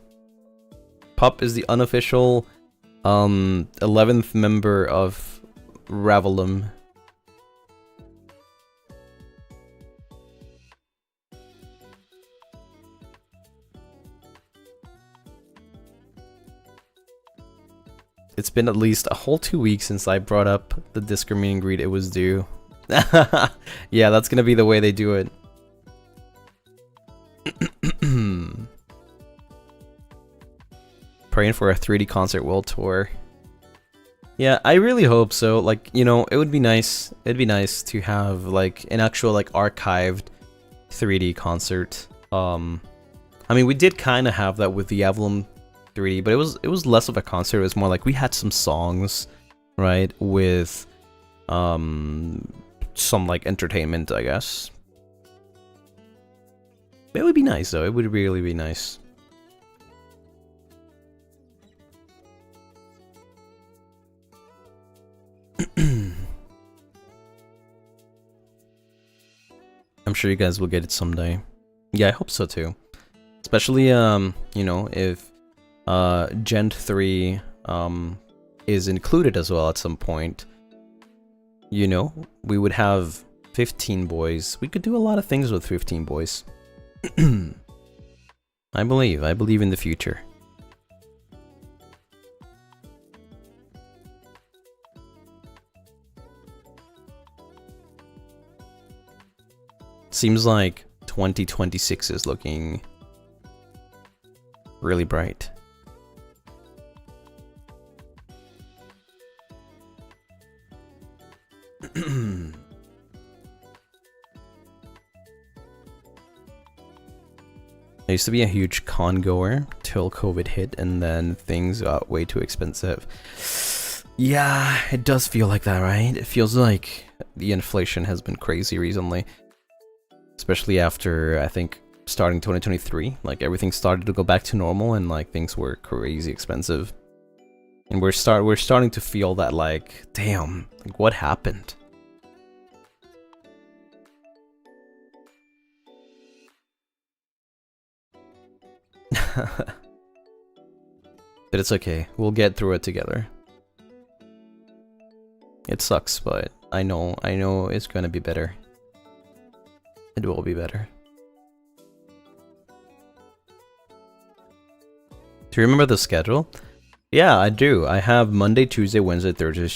Pup is the unofficial 11th member of Ravelum. It's been at least a whole 2 weeks since I brought up the Discord meet and greet. It was due. Yeah, that's gonna be the way they do it. Praying for a 3D concert world tour. Yeah, I really hope so. Like, you know, it would be nice. It'd be nice to have like an actual like archived 3D concert. I mean, we did kind of have that with the Avalon 3D, but it was less of a concert. It was more like we had some songs, right, with some like entertainment, I guess. It would be nice though. It would really be nice. I'm sure you guys will get it someday. Yeah, I hope so too. Especially you know, if Gen 3 is included as well at some point. You know, we would have 15 boys. We could do a lot of things with 15 boys. I believe in the future. Seems like 2026 is looking really bright. I used to be a huge con goer till COVID hit and then things got way too expensive. Yeah, it does feel like that, right? It feels like the inflation has been crazy recently. Especially after, I think, starting 2023. Like, everything started to go back to normal and, like, things were crazy expensive. And we're starting to feel that, like, damn, like, what happened? But it's okay. We'll get through it together. It sucks, but I know it's gonna be better. It will be better. Do you remember the schedule? Yeah, I do. I have Monday, Tuesday, Wednesday, Thursday,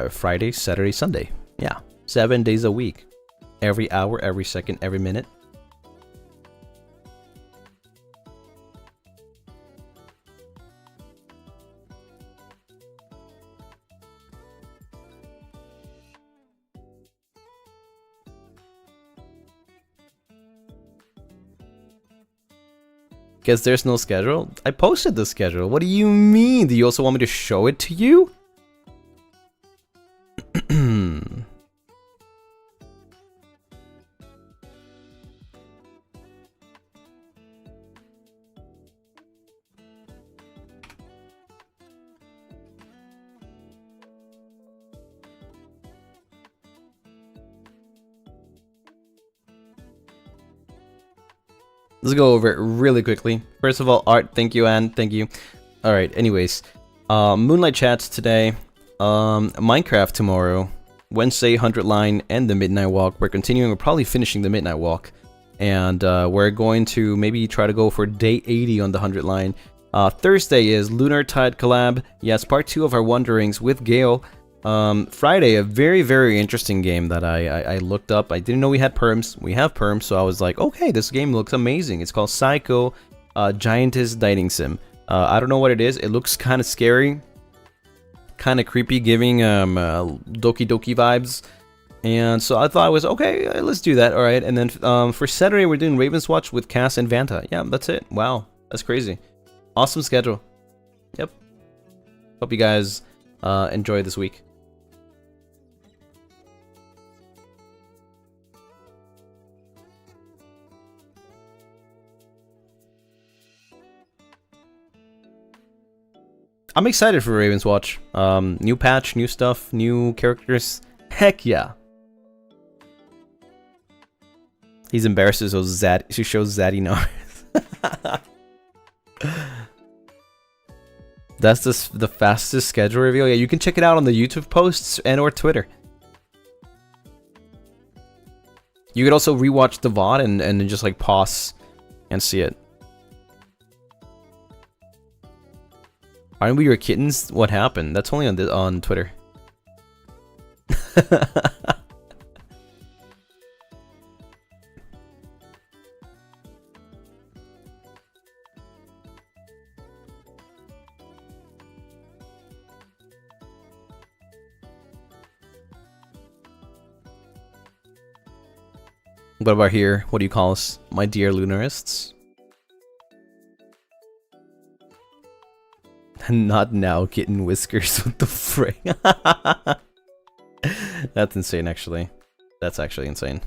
Friday, Saturday, Sunday. Yeah, 7 days a week. Every hour, every second, every minute. Guess there's no schedule? I posted the schedule. What do you mean? Do you also want me to show it to you? Let's go over it really quickly. First of all, Art, thank you, Anne, thank you. Alright, anyways. Moonlight Chats today. Minecraft tomorrow. Wednesday, 100 Line, and the Midnight Walk. We're continuing, we're probably finishing the Midnight Walk. And we're going to maybe try to go for day 80 on the 100 Line. Thursday is Lunar Tide Collab. Yes, part 2 of our Wanderings with Gale. Friday, a very, very interesting game that I looked up. I didn't know we had perms. We have perms, so I was like, okay, this game looks amazing. It's called Psycho Giantess Dating Sim. I don't know what it is. It looks kind of scary, kind of creepy, giving Doki Doki vibes. And so I thought it was okay, let's do that. All right. And then for Saturday, we're doing Ravens Watch with Cass and Vanta. Yeah, that's it. Wow. That's crazy. Awesome schedule. Yep. Hope you guys enjoy this week. I'm excited for Ravens Watch. New patch, new stuff, new characters. Heck yeah. He's embarrassed so she shows Zaddy Nars. That's the fastest schedule reveal. Yeah, you can check it out on the YouTube posts and or Twitter. You could also rewatch the VOD and just like pause and see it. Aren't we your kittens? What happened? That's only on Twitter. What about here? What do you call us? My dear Lunarists? Not now, kitten whiskers with the fray. That's insane, actually. That's actually insane.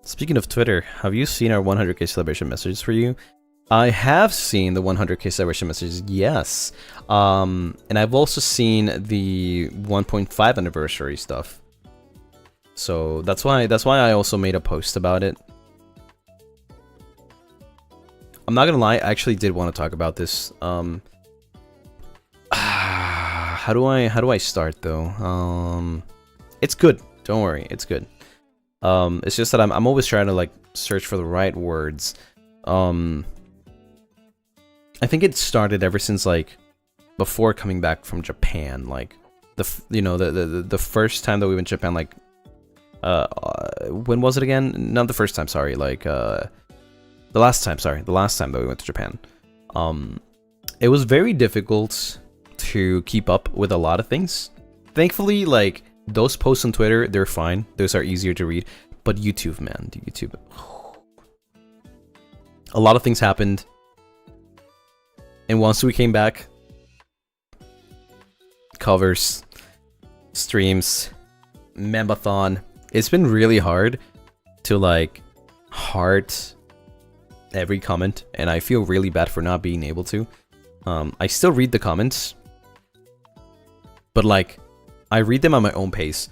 Speaking of Twitter, have you seen our 100k celebration messages for you? I have seen the 100k celebration messages, yes. And I've also seen the 1.5 anniversary stuff. So that's why I also made a post about it. I'm not gonna lie, I actually did want to talk about this. How do I start though? It's good. Don't worry, it's good. It's just that I'm always trying to like search for the right words. I think it started ever since like before coming back from Japan, like the first time that we went to Japan, like when was it again? Not the first time, sorry, like the last time that we went to Japan. It was very difficult to keep up with a lot of things. Thankfully, like those posts on Twitter, they're fine. Those are easier to read. But YouTube, man, YouTube. A lot of things happened. And once we came back, covers, streams, Membathon, it's been really hard to like heart every comment, and I feel really bad for not being able to. I still read the comments, but like I read them at my own pace,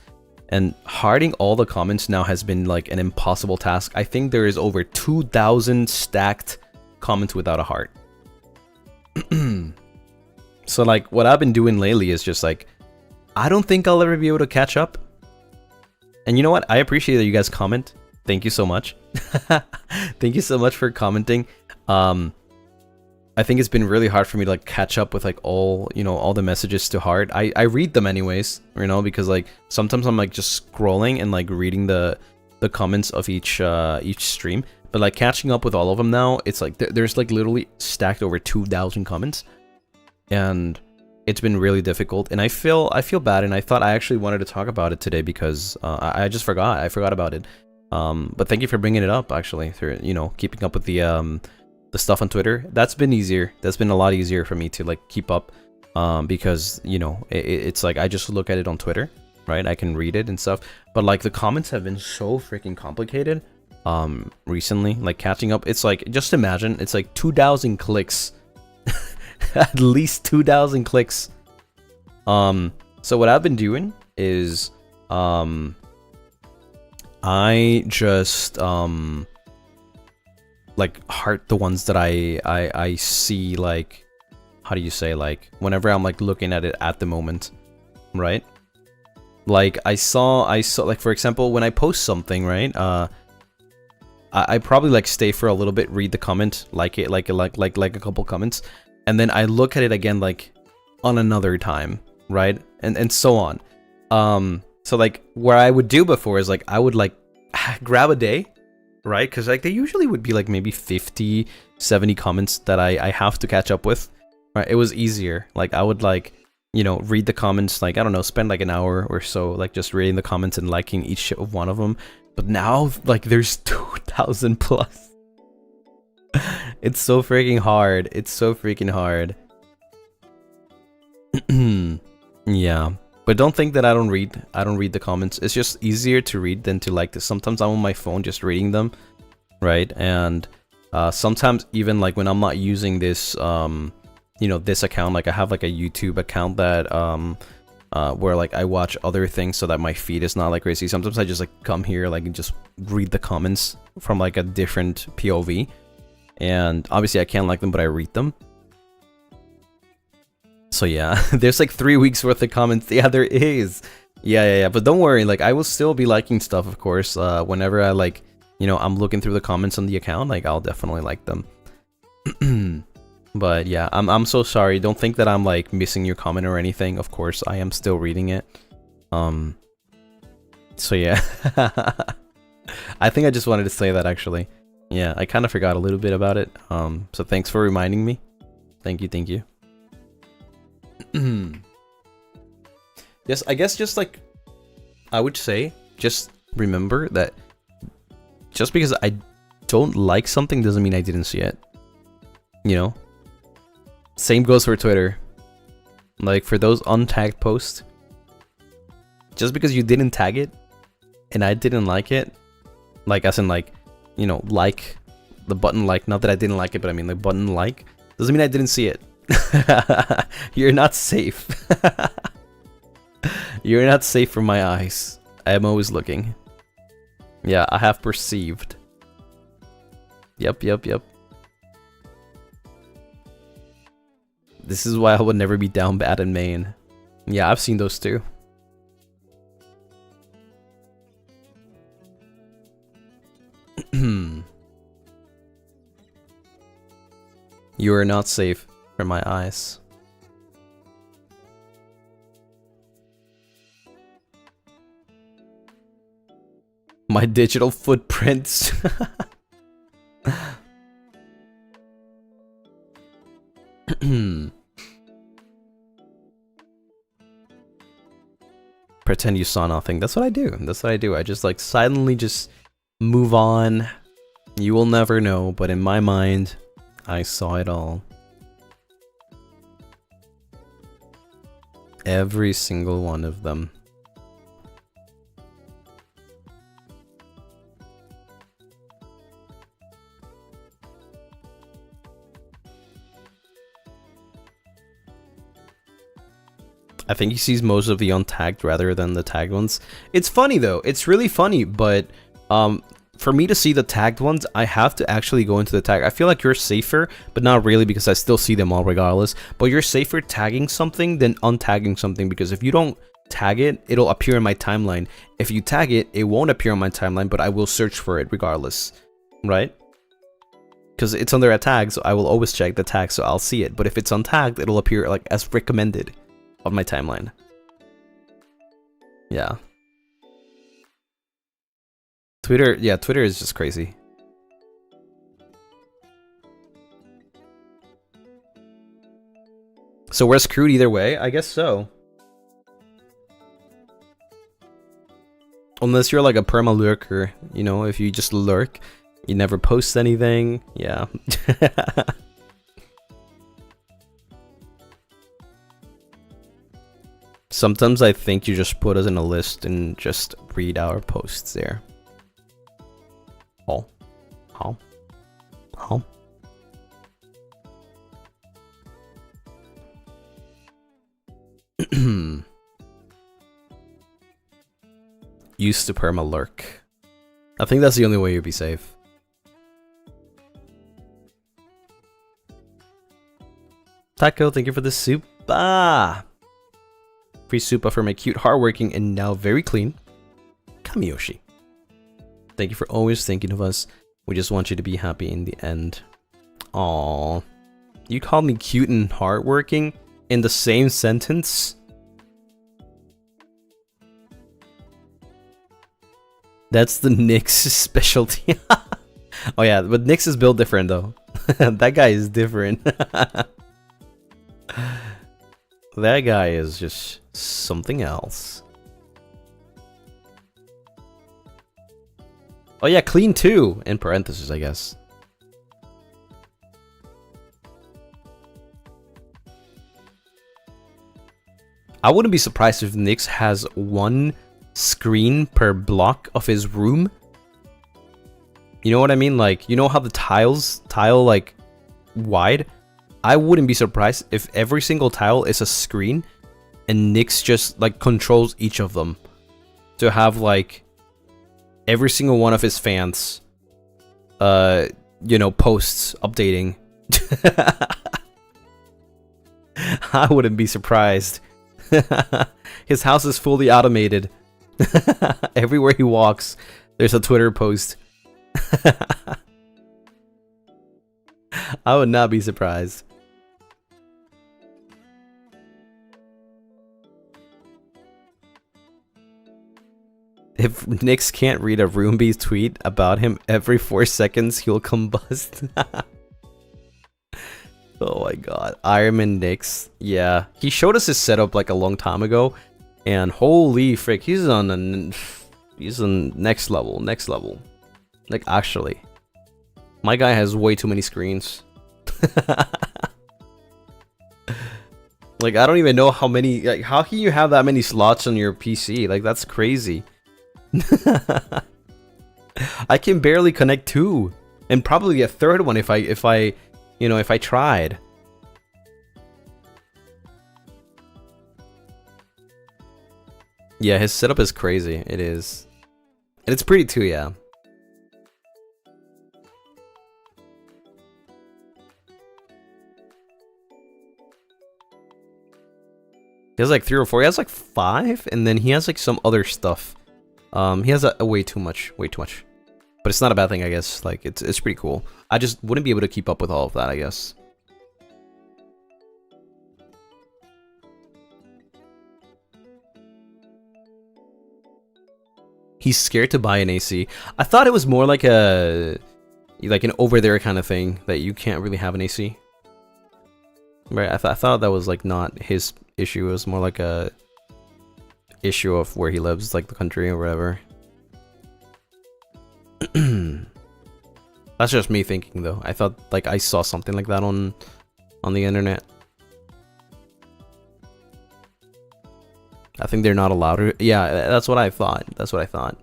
and hearting all the comments now has been like an impossible task. I think there is over 2,000 stacked comments without a heart. So like what I've been doing lately is just like, I don't think I'll ever be able to catch up. And you know what? I appreciate that you guys comment. Thank you so much. Thank you so much for commenting. I think it's been really hard for me to like catch up with like all the messages to heart. I read them anyways, because like sometimes I'm like just scrolling and like reading the comments of each stream. But like catching up with all of them now, it's like there's like literally stacked over 2,000 comments, and it's been really difficult. And I feel bad, and I thought I actually wanted to talk about it today because I just forgot. I forgot about it. But thank you for bringing it up. Actually, through keeping up with the stuff on Twitter. That's been easier. That's been a lot easier for me to like keep up, because it's like I just look at it on Twitter, right? I can read it and stuff. But like the comments have been so freaking complicated. Recently, like catching up, it's like, just imagine, it's like 2,000 clicks. At least 2,000 clicks. So what I've been doing is I just like heart the ones that I see, like, how do you say, like whenever I'm like looking at it at the moment, right? Like I saw like, for example, when I post something, right, I probably like stay for a little bit, read the comment, like it, like a couple comments, and then I look at it again like on another time, right? And so on. So like what I would do before is like I would like grab a day, right? Because like they usually would be like maybe 50, 70 comments that I have to catch up with, right? It was easier. Like I would like, you know, read the comments, like I don't know, spend like an hour or so like just reading the comments and liking each of one of them. But now like there's 2,000 plus. It's so freaking hard. It's so freaking hard. Yeah. But don't think that I don't read the comments. It's just easier to read than to like this. Sometimes I'm on my phone just reading them, right? And sometimes even like when I'm not using this you know, this account, like I have like a YouTube account that where like I watch other things so that my feed is not like crazy. Sometimes I just like come here like and just read the comments from like a different POV. And obviously I can't like them, but I read them. So yeah, there's like 3 weeks worth of comments. Yeah, there is. Yeah. But don't worry, like I will still be liking stuff, of course. Whenever I like, you know, I'm looking through the comments on the account, like I'll definitely like them. But yeah, I'm so sorry. Don't think that I'm like missing your comment or anything. Of course, I am still reading it. So yeah. I think I just wanted to say that actually. Yeah, I kind of forgot a little bit about it. So thanks for reminding me. Thank you. Yes, I guess just like I would say, just remember that just because I don't like something doesn't mean I didn't see it. You know? Same goes for Twitter. Like for those untagged posts, just because you didn't tag it and I didn't like it, like as in like, you know, like the button like, not that I didn't like it, but I mean the button like, doesn't mean I didn't see it. You're not safe. You're not safe from my eyes. I am always looking. Yeah, I have perceived. Yep. This is why I would never be down bad in Maine. Yeah, I've seen those too. You are not safe from my eyes. My digital footprints. Pretend you saw nothing. That's what I do. I just like silently just move on. You will never know, but in my mind, I saw it all. Every single one of them. I think he sees most of the untagged rather than the tagged ones. It's funny though. It's really funny, but for me to see the tagged ones, I have to actually go into the tag. I feel like you're safer, but not really because I still see them all regardless. But you're safer tagging something than untagging something, because if you don't tag it, it'll appear in my timeline. If you tag it, it won't appear on my timeline, but I will search for it regardless, right? Because it's under a tag, so I will always check the tag, so I'll see it. But if it's untagged, it'll appear like as recommended on my timeline. Yeah. Twitter is just crazy. So we're screwed either way? I guess so. Unless you're like a perma lurker, you know, if you just lurk, you never post anything, yeah. Sometimes I think you just put us in a list and just read our posts there. How? Used to perma lurk. I think that's the only way you'd be safe. Taco, thank you for the soup. Free super for my cute, hardworking, and now very clean Kamiyoshi. Thank you for always thinking of us. We just want you to be happy in the end. Aww. You called me cute and hardworking in the same sentence? That's the Nyx specialty. Oh yeah, but Nyx is built different though. That guy is different. That guy is just something else. Oh yeah, clean too, in parentheses, I guess. I wouldn't be surprised if Nyx has one screen per block of his room. You know what I mean? Like, you know how the tile like wide? I wouldn't be surprised if every single tile is a screen and Nyx just like controls each of them to have like every single one of his fans you know, posts updating. I wouldn't be surprised. His house is fully automated. Everywhere he walks, there's a Twitter post. I would not be surprised. If Nyx can't read a Roombee's tweet about him every 4 seconds, he'll combust. Oh my god. Ironman Nyx. Yeah. He showed us his setup like a long time ago. And holy frick, he's on next level. Like, actually. My guy has way too many screens. Like, I don't even know how many... Like, how can you have that many slots on your PC? Like, that's crazy. I can barely connect 2. And probably a third one if I you know, if I tried. Yeah, his setup is crazy. It is. And it's pretty too, yeah. He has like 3 or 4. He has like 5, and then he has like some other stuff. He has a way too much. But it's not a bad thing, I guess. Like, it's pretty cool. I just wouldn't be able to keep up with all of that, I guess. He's scared to buy an AC. I thought it was more like an over there kind of thing, that you can't really have an AC. Right, I thought that was like not his issue. It was more like a issue of where he lives, like the country or whatever. That's just me thinking though. I thought like I saw something like that on the internet. I think they're not allowed to. Yeah, that's what I thought. That's what I thought.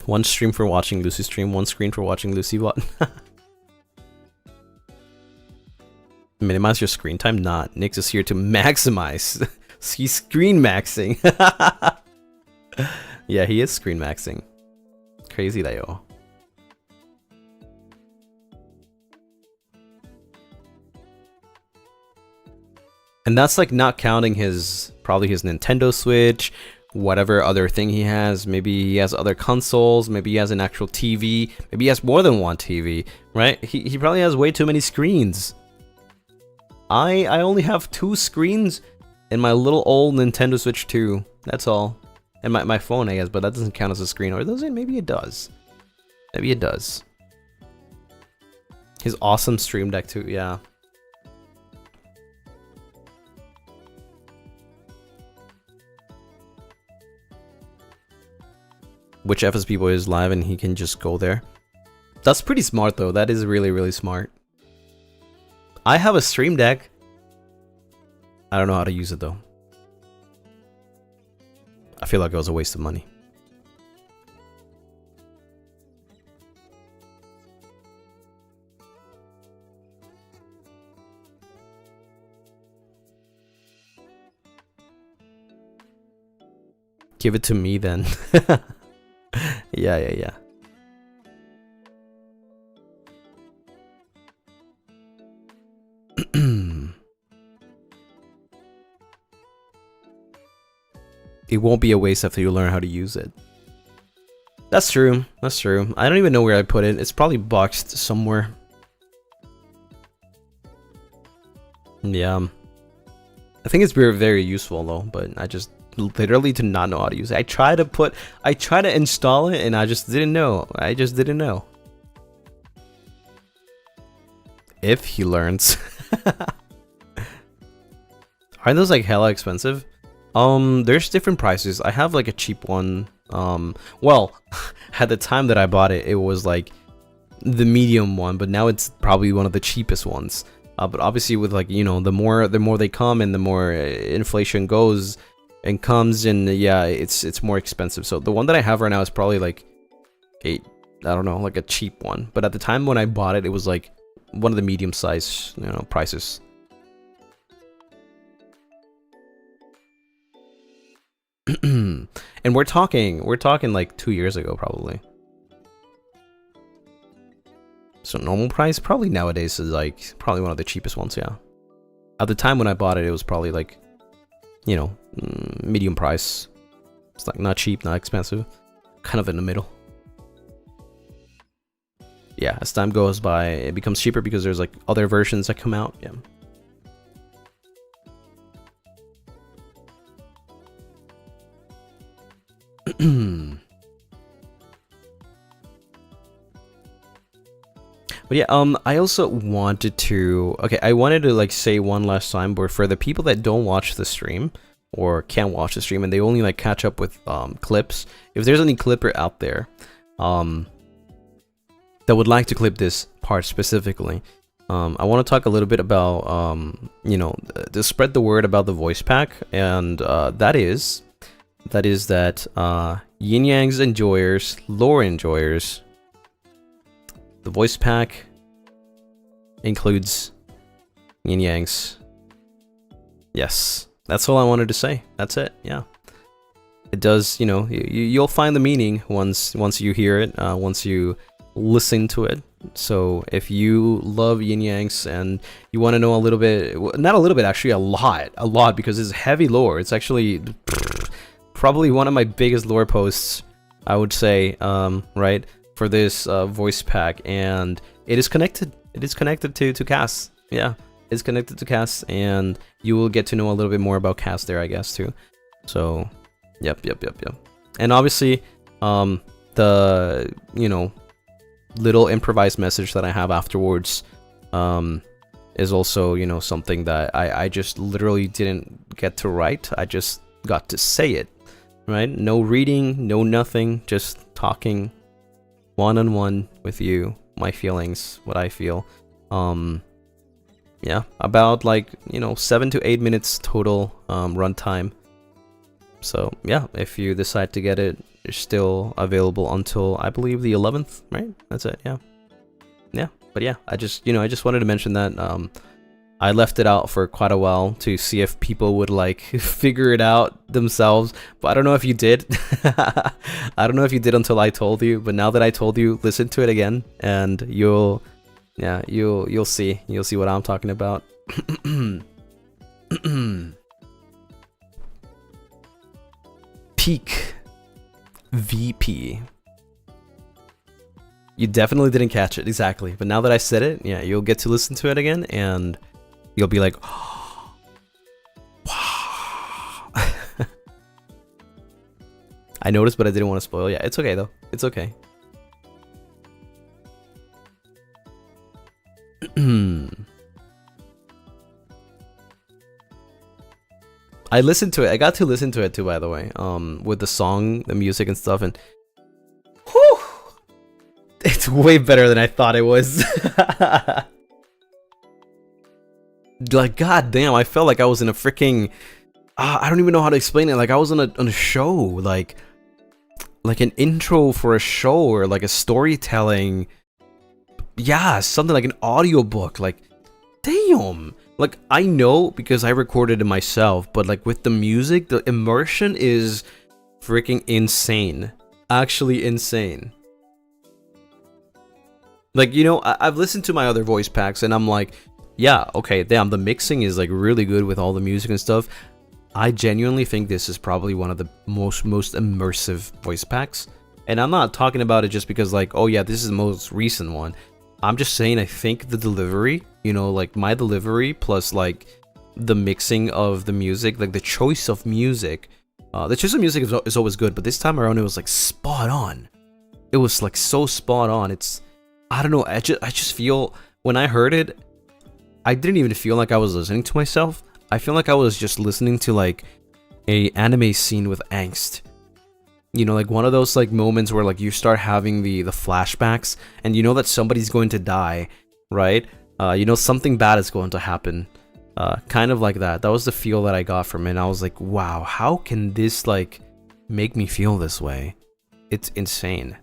One stream for watching Lucy stream, one screen for watching Lucy what? Minimize your screen time? Not. Nyx is here to maximize. He's screen maxing. Yeah, he is screen maxing. Crazy that yo. And that's like not counting his, probably his Nintendo Switch, whatever other thing he has. Maybe he has other consoles, maybe he has an actual TV, maybe he has more than one TV, right? He probably has way too many screens. I only have 2 screens and my little old Nintendo Switch 2. That's all. And my phone, I guess, but that doesn't count as a screen. Or does it? Maybe it does. Maybe it does. His awesome Stream Deck too, yeah. Which FSP boy is live and he can just go there. That's pretty smart though. That is really, really smart. I have a Stream Deck. I don't know how to use it though. I feel like it was a waste of money. Give it to me then. Yeah. It won't be a waste after you learn how to use it. That's true. That's true. I don't even know where I put it. It's probably boxed somewhere. Yeah. I think it's very, very useful though, but I just literally did not know how to use it. I tried to install it and I just didn't know. I just didn't know. If he learns. Aren't those like hella expensive? There's different prices. I have like a cheap one. Well, at the time that I bought it, it was like the medium one, but now it's probably one of the cheapest ones. But obviously with like, you know, the more they come and the more inflation goes and comes, and yeah, it's more expensive. So the one that I have right now is probably like I don't know, like a cheap one. But at the time when I bought it, it was like one of the medium size, you know, prices. And we're talking like 2 years ago probably. So normal price probably nowadays is like probably one of the cheapest ones, yeah. At the time when I bought it, it was probably like, you know, medium price. It's like not cheap, not expensive, kind of in the middle. Yeah, as time goes by, it becomes cheaper because there's like other versions that come out, yeah. But yeah, I also wanted to, I wanted to like say one last time, but for the people that don't watch the stream or can't watch the stream and they only like catch up with clips, if there's any clipper out there that would like to clip this part specifically, I want to talk a little bit about you know, to spread the word about the voice pack, and that is that Yin Yang's enjoyers, lore enjoyers, the voice pack includes Yin Yang's. Yes, that's all I wanted to say. That's it. Yeah, it does. You know, you'll find the meaning once you hear it, once you listen to it. So if you love Yin Yang's and you want to know a little bit, not a little bit, actually a lot, because it's heavy lore. It's actually probably one of my biggest lore posts, I would say, right, for this voice pack, and it is connected. It is connected to Cass. Yeah, it's connected to Cass, and you will get to know a little bit more about Cass there, I guess, too. So, yep. And obviously, the, you know, little improvised message that I have afterwards is also, you know, something that I just literally didn't get to write. I just got to say it, right? No reading, no nothing, just talking one-on-one with you, my feelings, what I feel. Yeah, about like, you know, 7 to 8 minutes total runtime. So yeah, if you decide to get it, it's still available until I believe the 11th, right? That's it. Yeah. But yeah, I just wanted to mention that I left it out for quite a while to see if people would like figure it out themselves, but I don't know if you did. I don't know if you did until I told you, but now that I told you, listen to it again and you'll see what I'm talking about. Peak VP. You definitely didn't catch it, exactly. But now that I said it, yeah, you'll get to listen to it again and you'll be like, oh, wow. I noticed, but I didn't want to spoil. Yeah, it's okay though. It's okay. I listened to it. I got to listen to it too, by the way. With the song, the music and stuff, and whew, it's way better than I thought it was. Like, god damn, I felt like I was in a freaking I don't even know how to explain it. Like I was on a show, like an intro for a show, or like a storytelling. Yeah, something like an audiobook. Like, damn. Like, I know because I recorded it myself, but like with the music, the immersion is freaking insane. Actually insane. Like, you know, I've listened to my other voice packs and I'm like, yeah, okay, damn, the mixing is like really good with all the music and stuff. I genuinely think this is probably one of the most immersive voice packs. And I'm not talking about it just because like, oh yeah, this is the most recent one. I'm just saying I think the delivery, you know, like my delivery plus like the mixing of the music, like the choice of music. The choice of music is always good, but this time around it was like spot on. It was like so spot on. It's, I don't know, I just feel, when I heard it, I didn't even feel like I was listening to myself. I feel like I was just listening to like a anime scene with angst. You know, like one of those like moments where like you start having the flashbacks and you know that somebody's going to die, right? You know something bad is going to happen. Kind of like that. That was the feel that I got from it. And I was like, wow, how can this like make me feel this way? It's insane.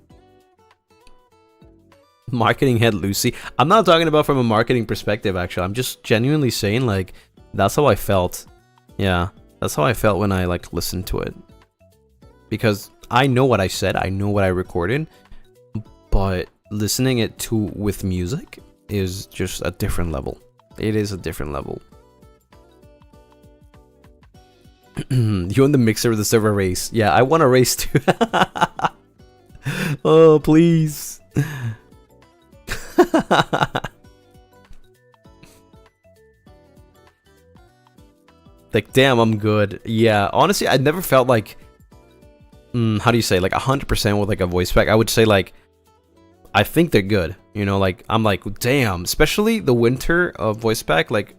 Marketing head Lucy. I'm not talking about from a marketing perspective actually. I'm just genuinely saying like that's how I felt. Yeah, that's how I felt when I like listened to it. Because I know what I said, I know what I recorded, but listening it to with music is just a different level. It is a different level. You in the mixer with the server race. Yeah, I want a race too. Oh, please. Like, damn, I'm good. Yeah, honestly, I never felt like how do you say, like 100% with like a voice pack. I would say like I think they're good, you know, like I'm like damn, especially the winter voice pack, like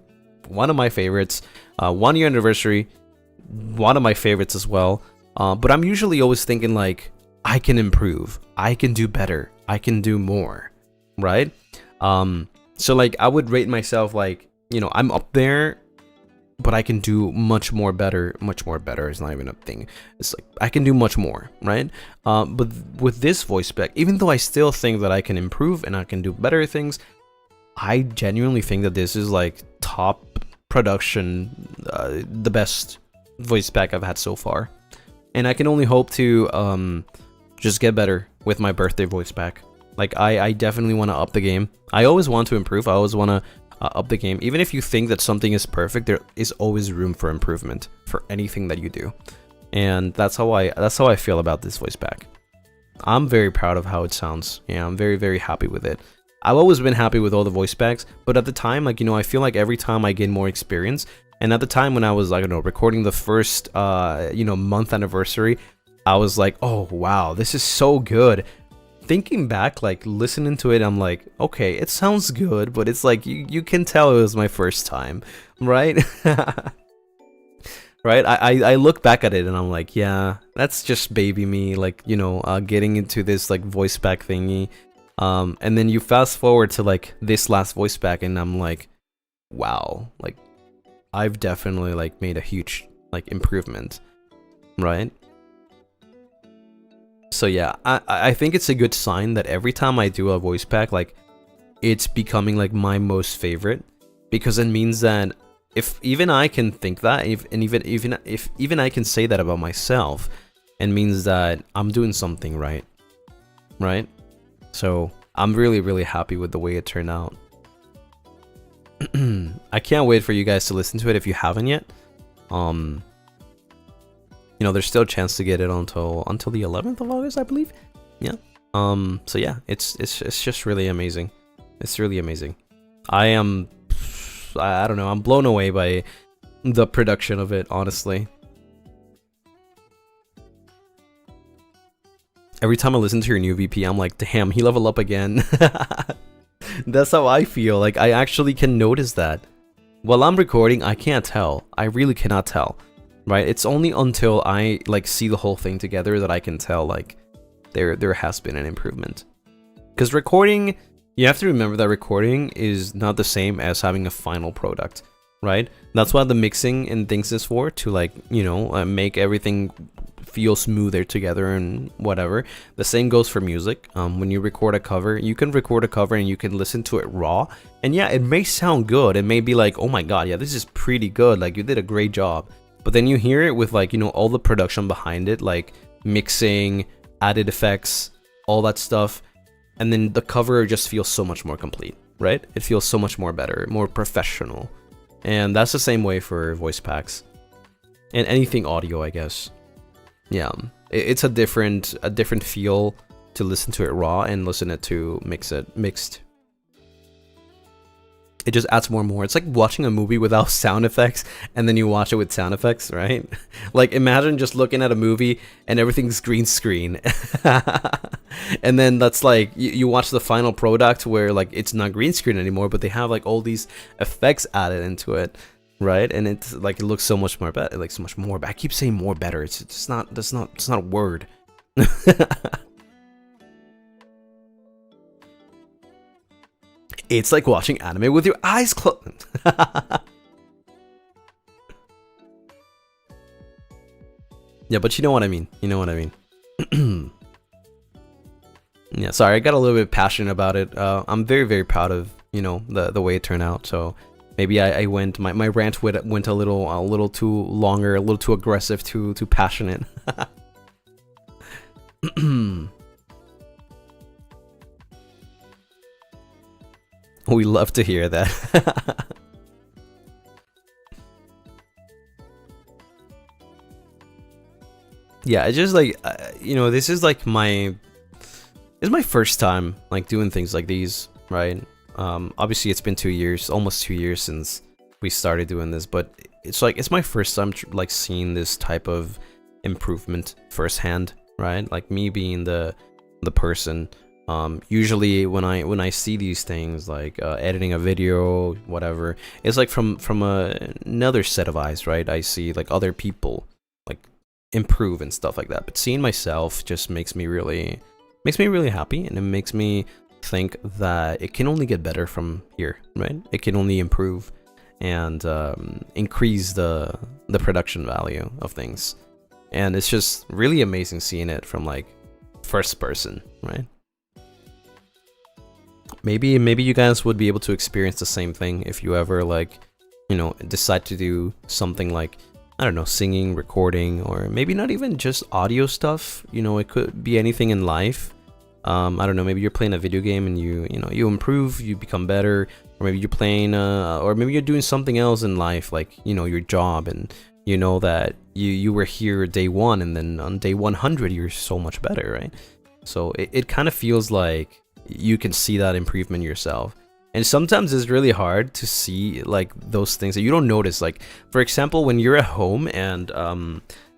one of my favorites. 1 year anniversary, one of my favorites as well. But I'm usually always thinking like I can improve, I can do better, I can do more, right? So like I would rate myself like, you know, I'm up there, but I can do much more better. Much more better is not even a thing. It's like I can do much more, right? But with this voice pack, even though I still think that I can improve and I can do better things, I genuinely think that this is like top production, the best voice pack I've had so far. And I can only hope to just get better with my birthday voice pack. Like I definitely want to up the game. I always want to improve. I always want to up the game. Even if you think that something is perfect, there is always room for improvement for anything that you do. And that's how I feel about this voice pack. I'm very proud of how it sounds. Yeah, I'm very, very happy with it. I've always been happy with all the voice packs, but at the time, like, you know, I feel like every time I gain more experience, and at the time when I was, I don't know, recording the first, you know, month anniversary, I was like, oh, wow, this is so good. Thinking back, like listening to it, I'm like, okay, it sounds good, but it's like you can tell it was my first time, right? Right? I look back at it and I'm like, yeah, that's just baby me, like, you know, getting into this like voice pack thingy. And then you fast forward to like this last voice pack and I'm like, wow, like I've definitely like made a huge like improvement, right? So yeah, I think it's a good sign that every time I do a voice pack, like it's becoming like my most favorite, because it means that if even I can think that, if even I can say that about myself, it means that I'm doing something right, right? So I'm really, really happy with the way it turned out. I can't wait for you guys to listen to it if you haven't yet. You know, there's still a chance to get it until the 11th of August, I believe. Yeah. So yeah, it's just really amazing. It's really amazing. I don't know, I'm blown away by the production of it, honestly. Every time I listen to your new VP, I'm like, damn, he leveled up again. That's how I feel. Like, I actually can notice that. While I'm recording, I can't tell. I really cannot tell. Right? It's only until I like see the whole thing together that I can tell like there has been an improvement. Because recording, you have to remember that recording is not the same as having a final product, right? That's what the mixing and things is for, to like, you know, make everything feel smoother together and whatever. The same goes for music. When you record a cover, you can record a cover and you can listen to it raw, and yeah, it may sound good. It may be like, oh my god, yeah, this is pretty good, like you did a great job. But then you hear it with like, you know, all the production behind it, like mixing, added effects, all that stuff. And then the cover just feels so much more complete, right? It feels so much more better, more professional. And that's the same way for voice packs. And anything audio, I guess. Yeah. It's a different feel to listen to it raw and listen it to mixed. It just adds more and more. It's like watching a movie without sound effects and then you watch it with sound effects, right? Like imagine just looking at a movie and everything's green screen. And then that's like you watch the final product where like it's not green screen anymore, but they have like all these effects added into it, right? And it's like it looks so much more better, like so much more. I keep saying more better. It's not a word. It's like watching anime with your eyes closed. Yeah, but you know what I mean. You know what I mean. Yeah, sorry, I got a little bit passionate about it. I'm very, very proud of, you know, the way it turned out. So maybe I went, my rant went a little too longer, a little too aggressive, too passionate. We love to hear that. Yeah, it's just like, you know, this is like it's my first time like doing things like these, right? Obviously it's been 2 years, almost 2 years since we started doing this, but it's like, it's my first time like seeing this type of improvement firsthand, right? Like me being the person. Usually when I see these things like editing a video, whatever, it's like from another set of eyes, right? I see like other people like improve and stuff like that, but seeing myself just makes me really happy, and it makes me think that it can only get better from here, right? It can only improve and increase the production value of things, and it's just really amazing seeing it from like first person, right? Maybe you guys would be able to experience the same thing if you ever like, you know, decide to do something like, I don't know, singing, recording, or maybe not even just audio stuff. You know, it could be anything in life. I don't know, maybe you're playing a video game and you improve, you become better, or maybe you're playing or maybe you're doing something else in life, like, you know, your job, and you know that you were here day 1 and then on day 100 you're so much better, right? So it kind of feels like you can see that improvement yourself. And sometimes it's really hard to see like those things that you don't notice. Like, for example, when you're at home and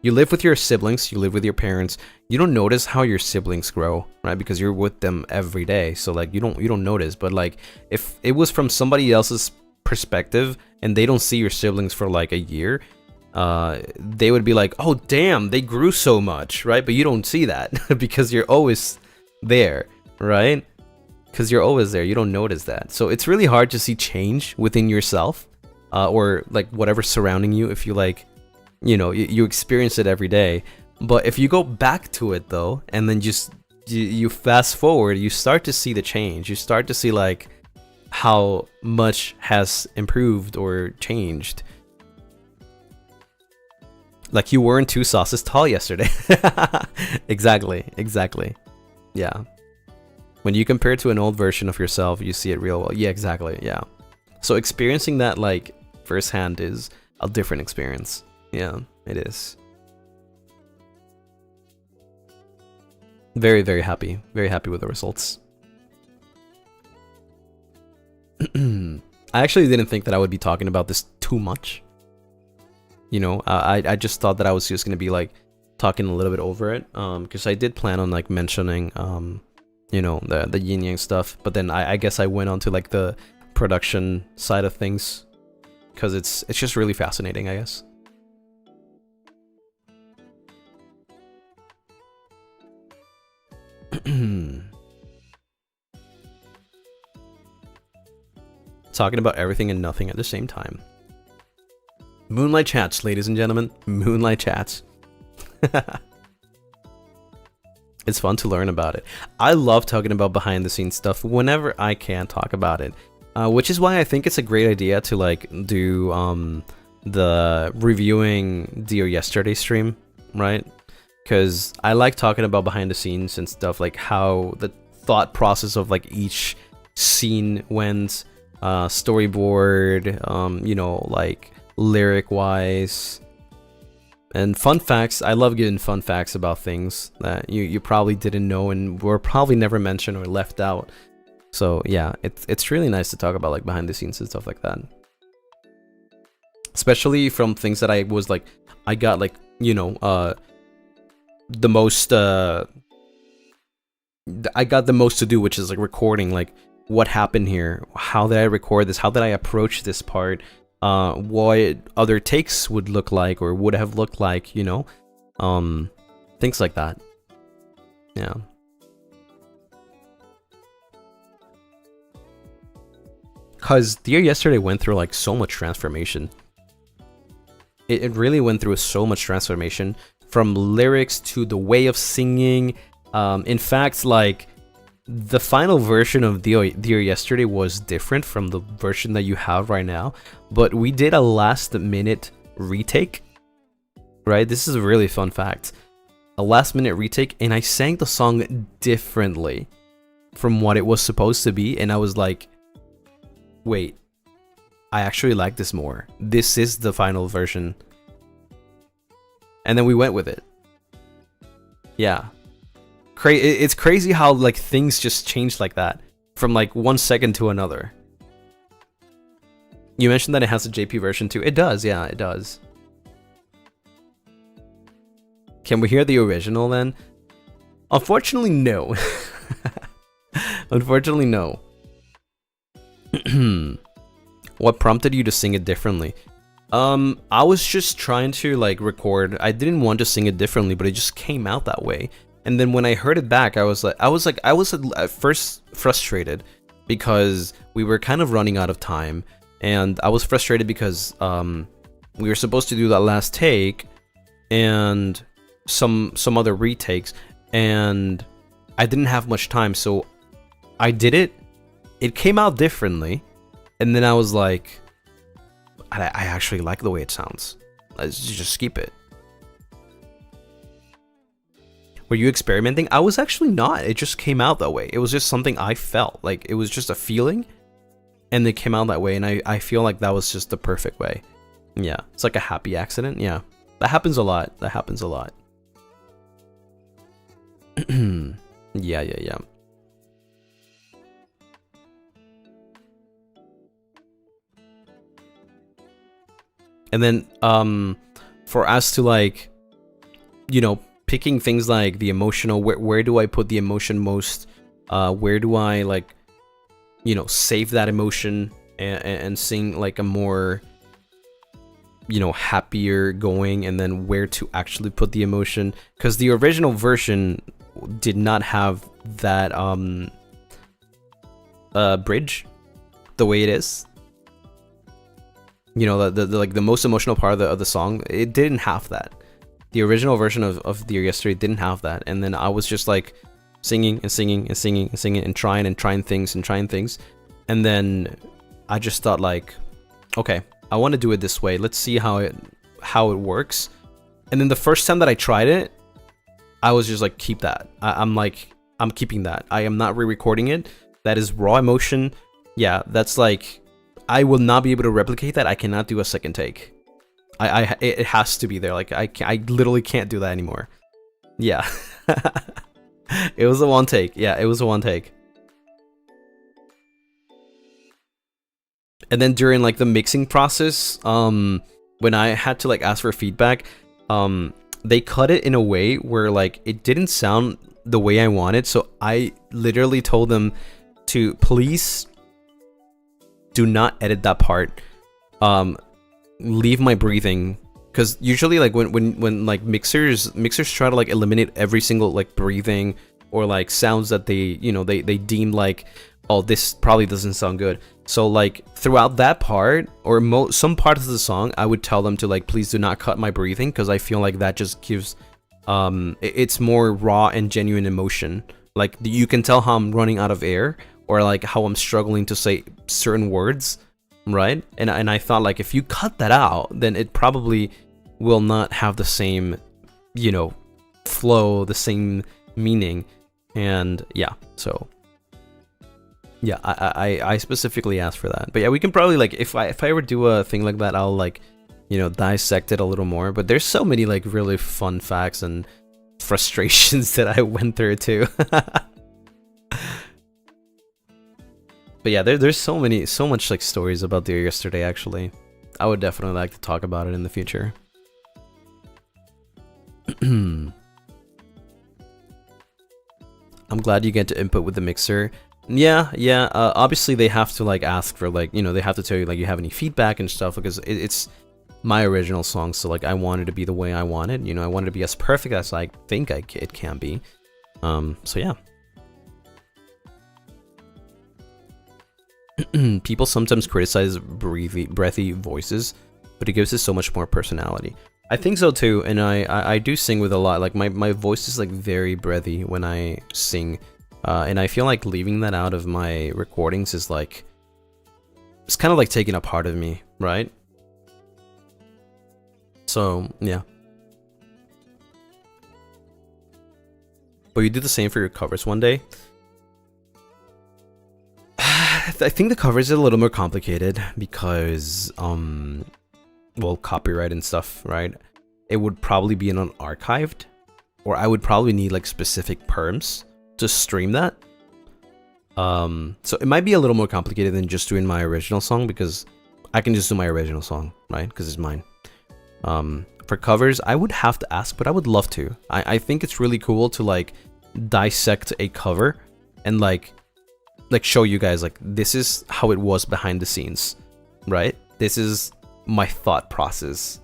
you live with your siblings, you live with your parents, you don't notice how your siblings grow, right? Because you're with them every day. So like you don't notice. But like if it was from somebody else's perspective and they don't see your siblings for like a year, they would be like, oh damn, they grew so much, right? But you don't see that because you're always there, right? Because you're always there, you don't notice that. So it's really hard to see change within yourself, or like whatever surrounding you, if you like, you know, you experience it every day. But if you go back to it though, and then just you fast forward, you start to see the change. You start to see like how much has improved or changed. Like you weren't 2 sauces tall yesterday. Exactly. Yeah. When you compare it to an old version of yourself, you see it real well. Yeah, exactly. Yeah. So experiencing that like firsthand is a different experience. Yeah, it is. Very, very happy. Very happy with the results. I actually didn't think that I would be talking about this too much. You know, I just thought that I was just going to be like talking a little bit over it. Because I did plan on like mentioning you know, the yin yang stuff, but then I guess I went on to like the production side of things because it's just really fascinating, I guess. Talking about everything and nothing at the same time. Moonlight Chats, ladies and gentlemen. Moonlight Chats. It's fun to learn about it. I love talking about behind the scenes stuff whenever I can talk about it, which is why I think it's a great idea to like do the reviewing Dear Yesterday stream, right? Because I like talking about behind the scenes and stuff, like how the thought process of like each scene went, storyboard, you know, like lyric wise, And fun facts, I love giving fun facts about things that you probably didn't know and were probably never mentioned or left out. So yeah, it's really nice to talk about like behind the scenes and stuff like that. Especially from things that I was like, I got like, you know, the most, I got the most to do, which is like recording, like what happened here, how did I record this, how did I approach this part, what other takes would look like or would have looked like, you know, things like that. Yeah. Cause Dear Yesterday went through like so much transformation. It really went through so much transformation, from lyrics to the way of singing. In fact, like the final version of Dear Yesterday was different from the version that you have right now, but we did a last minute retake, right? This is a really fun fact. A last minute retake, and I sang the song differently from what it was supposed to be, and I was like, wait, I actually like this more. This is the final version. And then we went with it. Yeah. It's crazy how like things just changed like that from like 1 second to another. You mentioned that it has a JP version too. It does, yeah, it does. Can we hear the original then? Unfortunately, no. Unfortunately, no. What prompted you to sing it differently? I was just trying to like record. I didn't want to sing it differently, but it just came out that way. And then when I heard it back, I was at first frustrated because we were kind of running out of time, and I was frustrated because we were supposed to do that last take and some other retakes, and I didn't have much time, so I did it. It came out differently, and then I was like, I actually like the way it sounds. Let's just keep it. Were you experimenting? I was actually not. It just came out that way. It was just something I felt. Like, it was just a feeling, and it came out that way, and I feel like that was just the perfect way. Yeah, it's like a happy accident. Yeah, that happens a lot. That happens a lot. Yeah. And then, for us to like, you know, picking things like the emotional, where do I put the emotion most? Where do I like, you know, save that emotion and sing like a more, you know, happier going, and then where to actually put the emotion? Because the original version did not have that bridge the way it is. You know, the like the most emotional part of the song, it didn't have that. The original version of Dear Yesterday didn't have that, and then I was just like singing and singing and singing and singing and trying things, and then I just thought like, okay, I want to do it this way. Let's see how it works. And then the first time that I tried it, I was just like, keep that. I'm keeping that. I am not re-recording it. That is raw emotion. Yeah, that's like, I will not be able to replicate that. I cannot do a second take. It has to be there. Like I literally can't do that anymore. Yeah. It was a one take. Yeah, it was a one take. And then during like the mixing process, when I had to like ask for feedback, they cut it in a way where like it didn't sound the way I wanted. So I literally told them to please do not edit that part. Leave my breathing, because usually like when like mixers try to like eliminate every single like breathing or like sounds that they, you know, they deem like, oh, this probably doesn't sound good. So like throughout that part or some parts of the song, I would tell them to like, please do not cut my breathing, because I feel like that just gives it's more raw and genuine emotion. Like you can tell how I'm running out of air, or like how I'm struggling to say certain words, right? And I thought like, if you cut that out, then it probably will not have the same, you know, flow, the same meaning. And yeah, so yeah, I specifically asked for that. But yeah, we can probably like, if I ever do a thing like that, I'll like you know, dissect it a little more. But there's so many like really fun facts and frustrations that I went through too. But yeah, there's so much like stories about Dear Yesterday actually. I would definitely like to talk about it in the future. I'm glad you get to input with the mixer. Yeah. Obviously they have to like ask for like, you know, they have to tell you like you have any feedback and stuff, because it's my original song, so like I want it to be the way I want it. You know, I want it to be as perfect as I think it can be. So yeah. People sometimes criticize breathy voices, but it gives it so much more personality. I think so too, and I do sing with a lot. Like my voice is like very breathy when I sing, and I feel like leaving that out of my recordings is like, it's kind of like taking a part of me, right? So yeah. But you do the same for your covers one day. I think the covers are a little more complicated because, well, copyright and stuff, right? It would probably be in an archived, or I would probably need like specific perms to stream that. So it might be a little more complicated than just doing my original song, because I can just do my original song, right? Because it's mine. For covers, I would have to ask, but I would love to. I think it's really cool to like dissect a cover and like show you guys like this is how it was behind the scenes, right? This is my thought process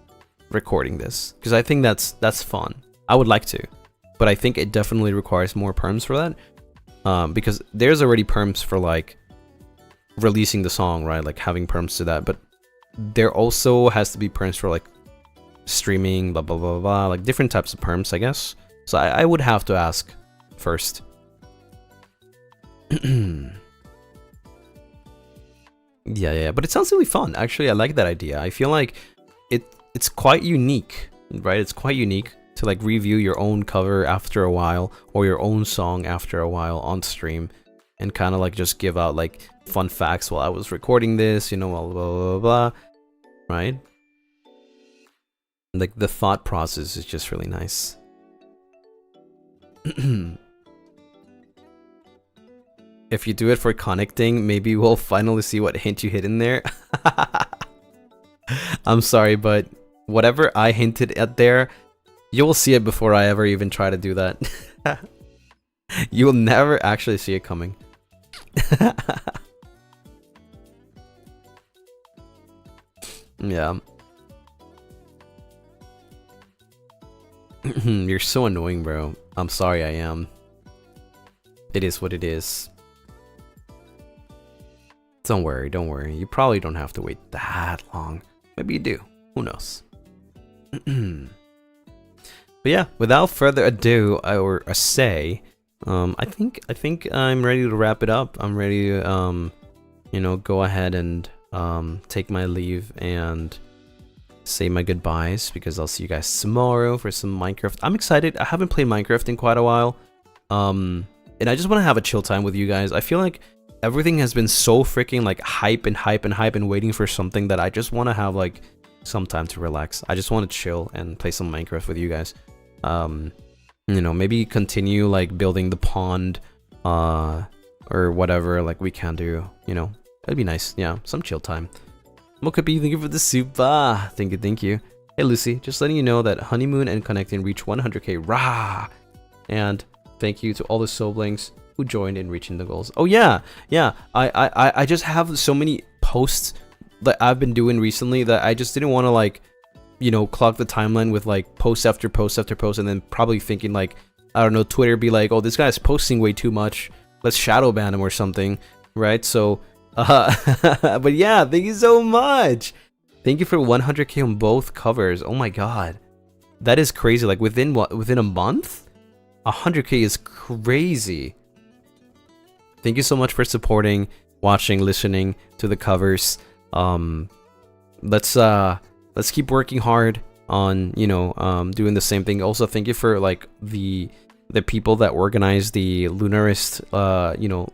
recording this, because I think that's fun. I would like to, but I think it definitely requires more perms for that, because there's already perms for like releasing the song, right? Like having perms to that, but there also has to be perms for like streaming, blah blah blah blah, like different types of perms, I guess. So I would have to ask first. Yeah, but it sounds really fun. Actually, I like that idea. I feel like it's quite unique, right? It's quite unique to like review your own cover after a while, or your own song after a while on stream, and kind of like just give out like fun facts while I was recording this, you know, blah blah blah blah, right? Like the thought process is just really nice. If you do it for connecting, maybe we'll finally see what hint you hit in there. I'm sorry, but whatever I hinted at there, you will see it before I ever even try to do that. You will never actually see it coming. Yeah. You're so annoying, bro. I'm sorry, I am. It is what it is. Don't worry, don't worry. You probably don't have to wait that long. Maybe you do. Who knows? But yeah, without further ado or a say, I think I'm ready to wrap it up. I'm ready to you know, go ahead and take my leave and say my goodbyes, because I'll see you guys tomorrow for some Minecraft. I'm excited. I haven't played Minecraft in quite a while. And I just want to have a chill time with you guys. I feel like everything has been so freaking like hype and waiting for something that I just want to have like some time to relax. I just want to chill and play some Minecraft with you guys. You know, maybe continue like building the pond or whatever like we can do, you know. That'd be nice. Yeah, some chill time. Mokapi, thank you for the super. Thank you. Hey Lucy, just letting you know that Honeymoon and Connecting reached 100k. Rah! And thank you to all the siblings who joined in reaching the goals. Oh yeah. I just have so many posts that I've been doing recently that I just didn't want to like, you know, clog the timeline with like post after post after post, and then probably thinking like, I don't know, Twitter be like, oh, this guy's posting way too much, let's shadow ban him or something, right? So but yeah, thank you so much. Thank you for 100k on both covers. Oh my god, that is crazy. Like within a month, 100k is crazy. Thank you so much for supporting, watching, listening to the covers. Let's keep working hard on, you know, doing the same thing. Also, thank you for like the people that organize the Lunaris, you know,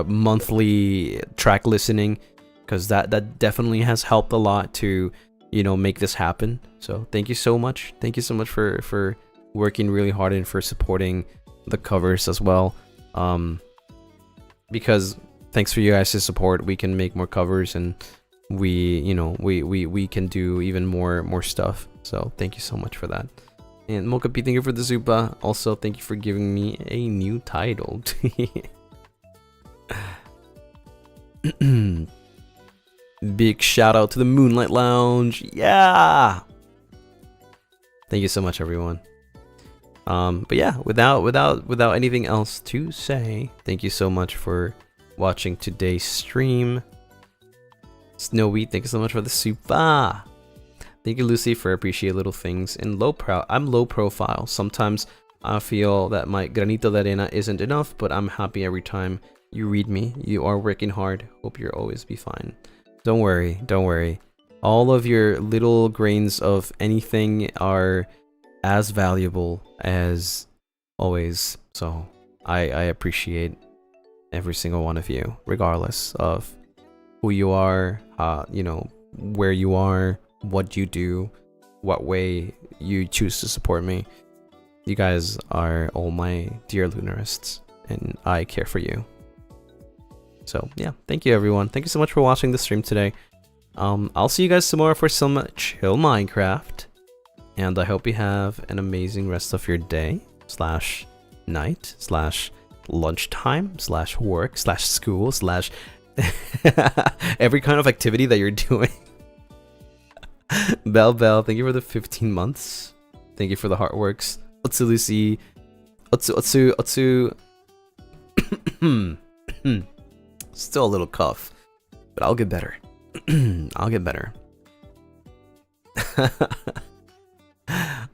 monthly track listening, because that definitely has helped a lot to you know, make this happen. So thank you so much. Thank you so much for working really hard and for supporting the covers as well. Because thanks for you guys' support, we can make more covers, and we, you know, we can do even more stuff. So thank you so much for that. And Mokapi, thank you for the Zupa. Also, thank you for giving me a new title. Big shout out to the Moonlight Lounge. Yeah. Thank you so much, everyone. But yeah, without anything else to say, thank you so much for watching today's stream. Snowy, thank you so much for the super. Thank you, Lucy, for appreciate little things. And I'm low profile. Sometimes I feel that my granito de arena isn't enough, but I'm happy every time you read me. You are working hard. Hope you'll always be fine. Don't worry, don't worry. All of your little grains of anything are as valuable as always. So I appreciate every single one of you, regardless of who you are, you know, where you are, what you do, what way you choose to support me. You guys are all my dear Lunarists, and I care for you. So yeah, thank you everyone. Thank you so much for watching the stream today. I'll see you guys tomorrow for some chill Minecraft, and I hope you have an amazing rest of your day slash night slash lunchtime slash work slash school slash every kind of activity that you're doing. Bell, thank you for the 15 months. Thank you for the heartworks. Otsu Lucy. Otsu. Still a little cough, but I'll get better. I'll get better.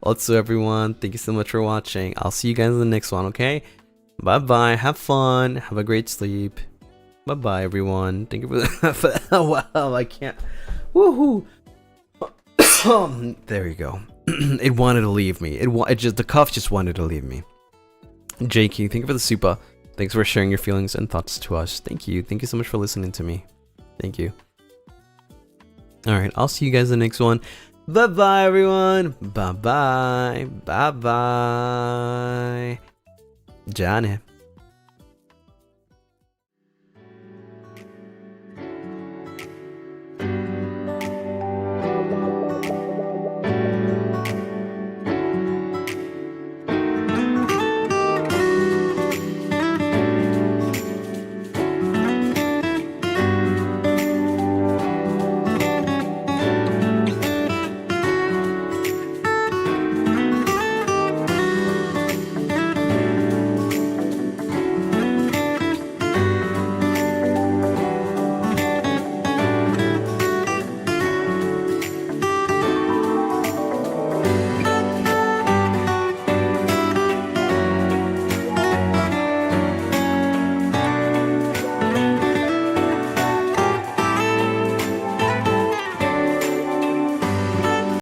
Also, everyone, thank you so much for watching. I'll see you guys in the next one, okay? Bye bye. Have fun. Have a great sleep. Bye bye, everyone. Thank you for the. Wow, I can't. Woohoo! There you go. It wanted to leave me. It just, the cough just wanted to leave me. JK, thank you for the super. Thanks for sharing your feelings and thoughts to us. Thank you. Thank you so much for listening to me. Thank you. Alright, I'll see you guys in the next one. Bye-bye, everyone. Bye-bye. Bye-bye. Jane.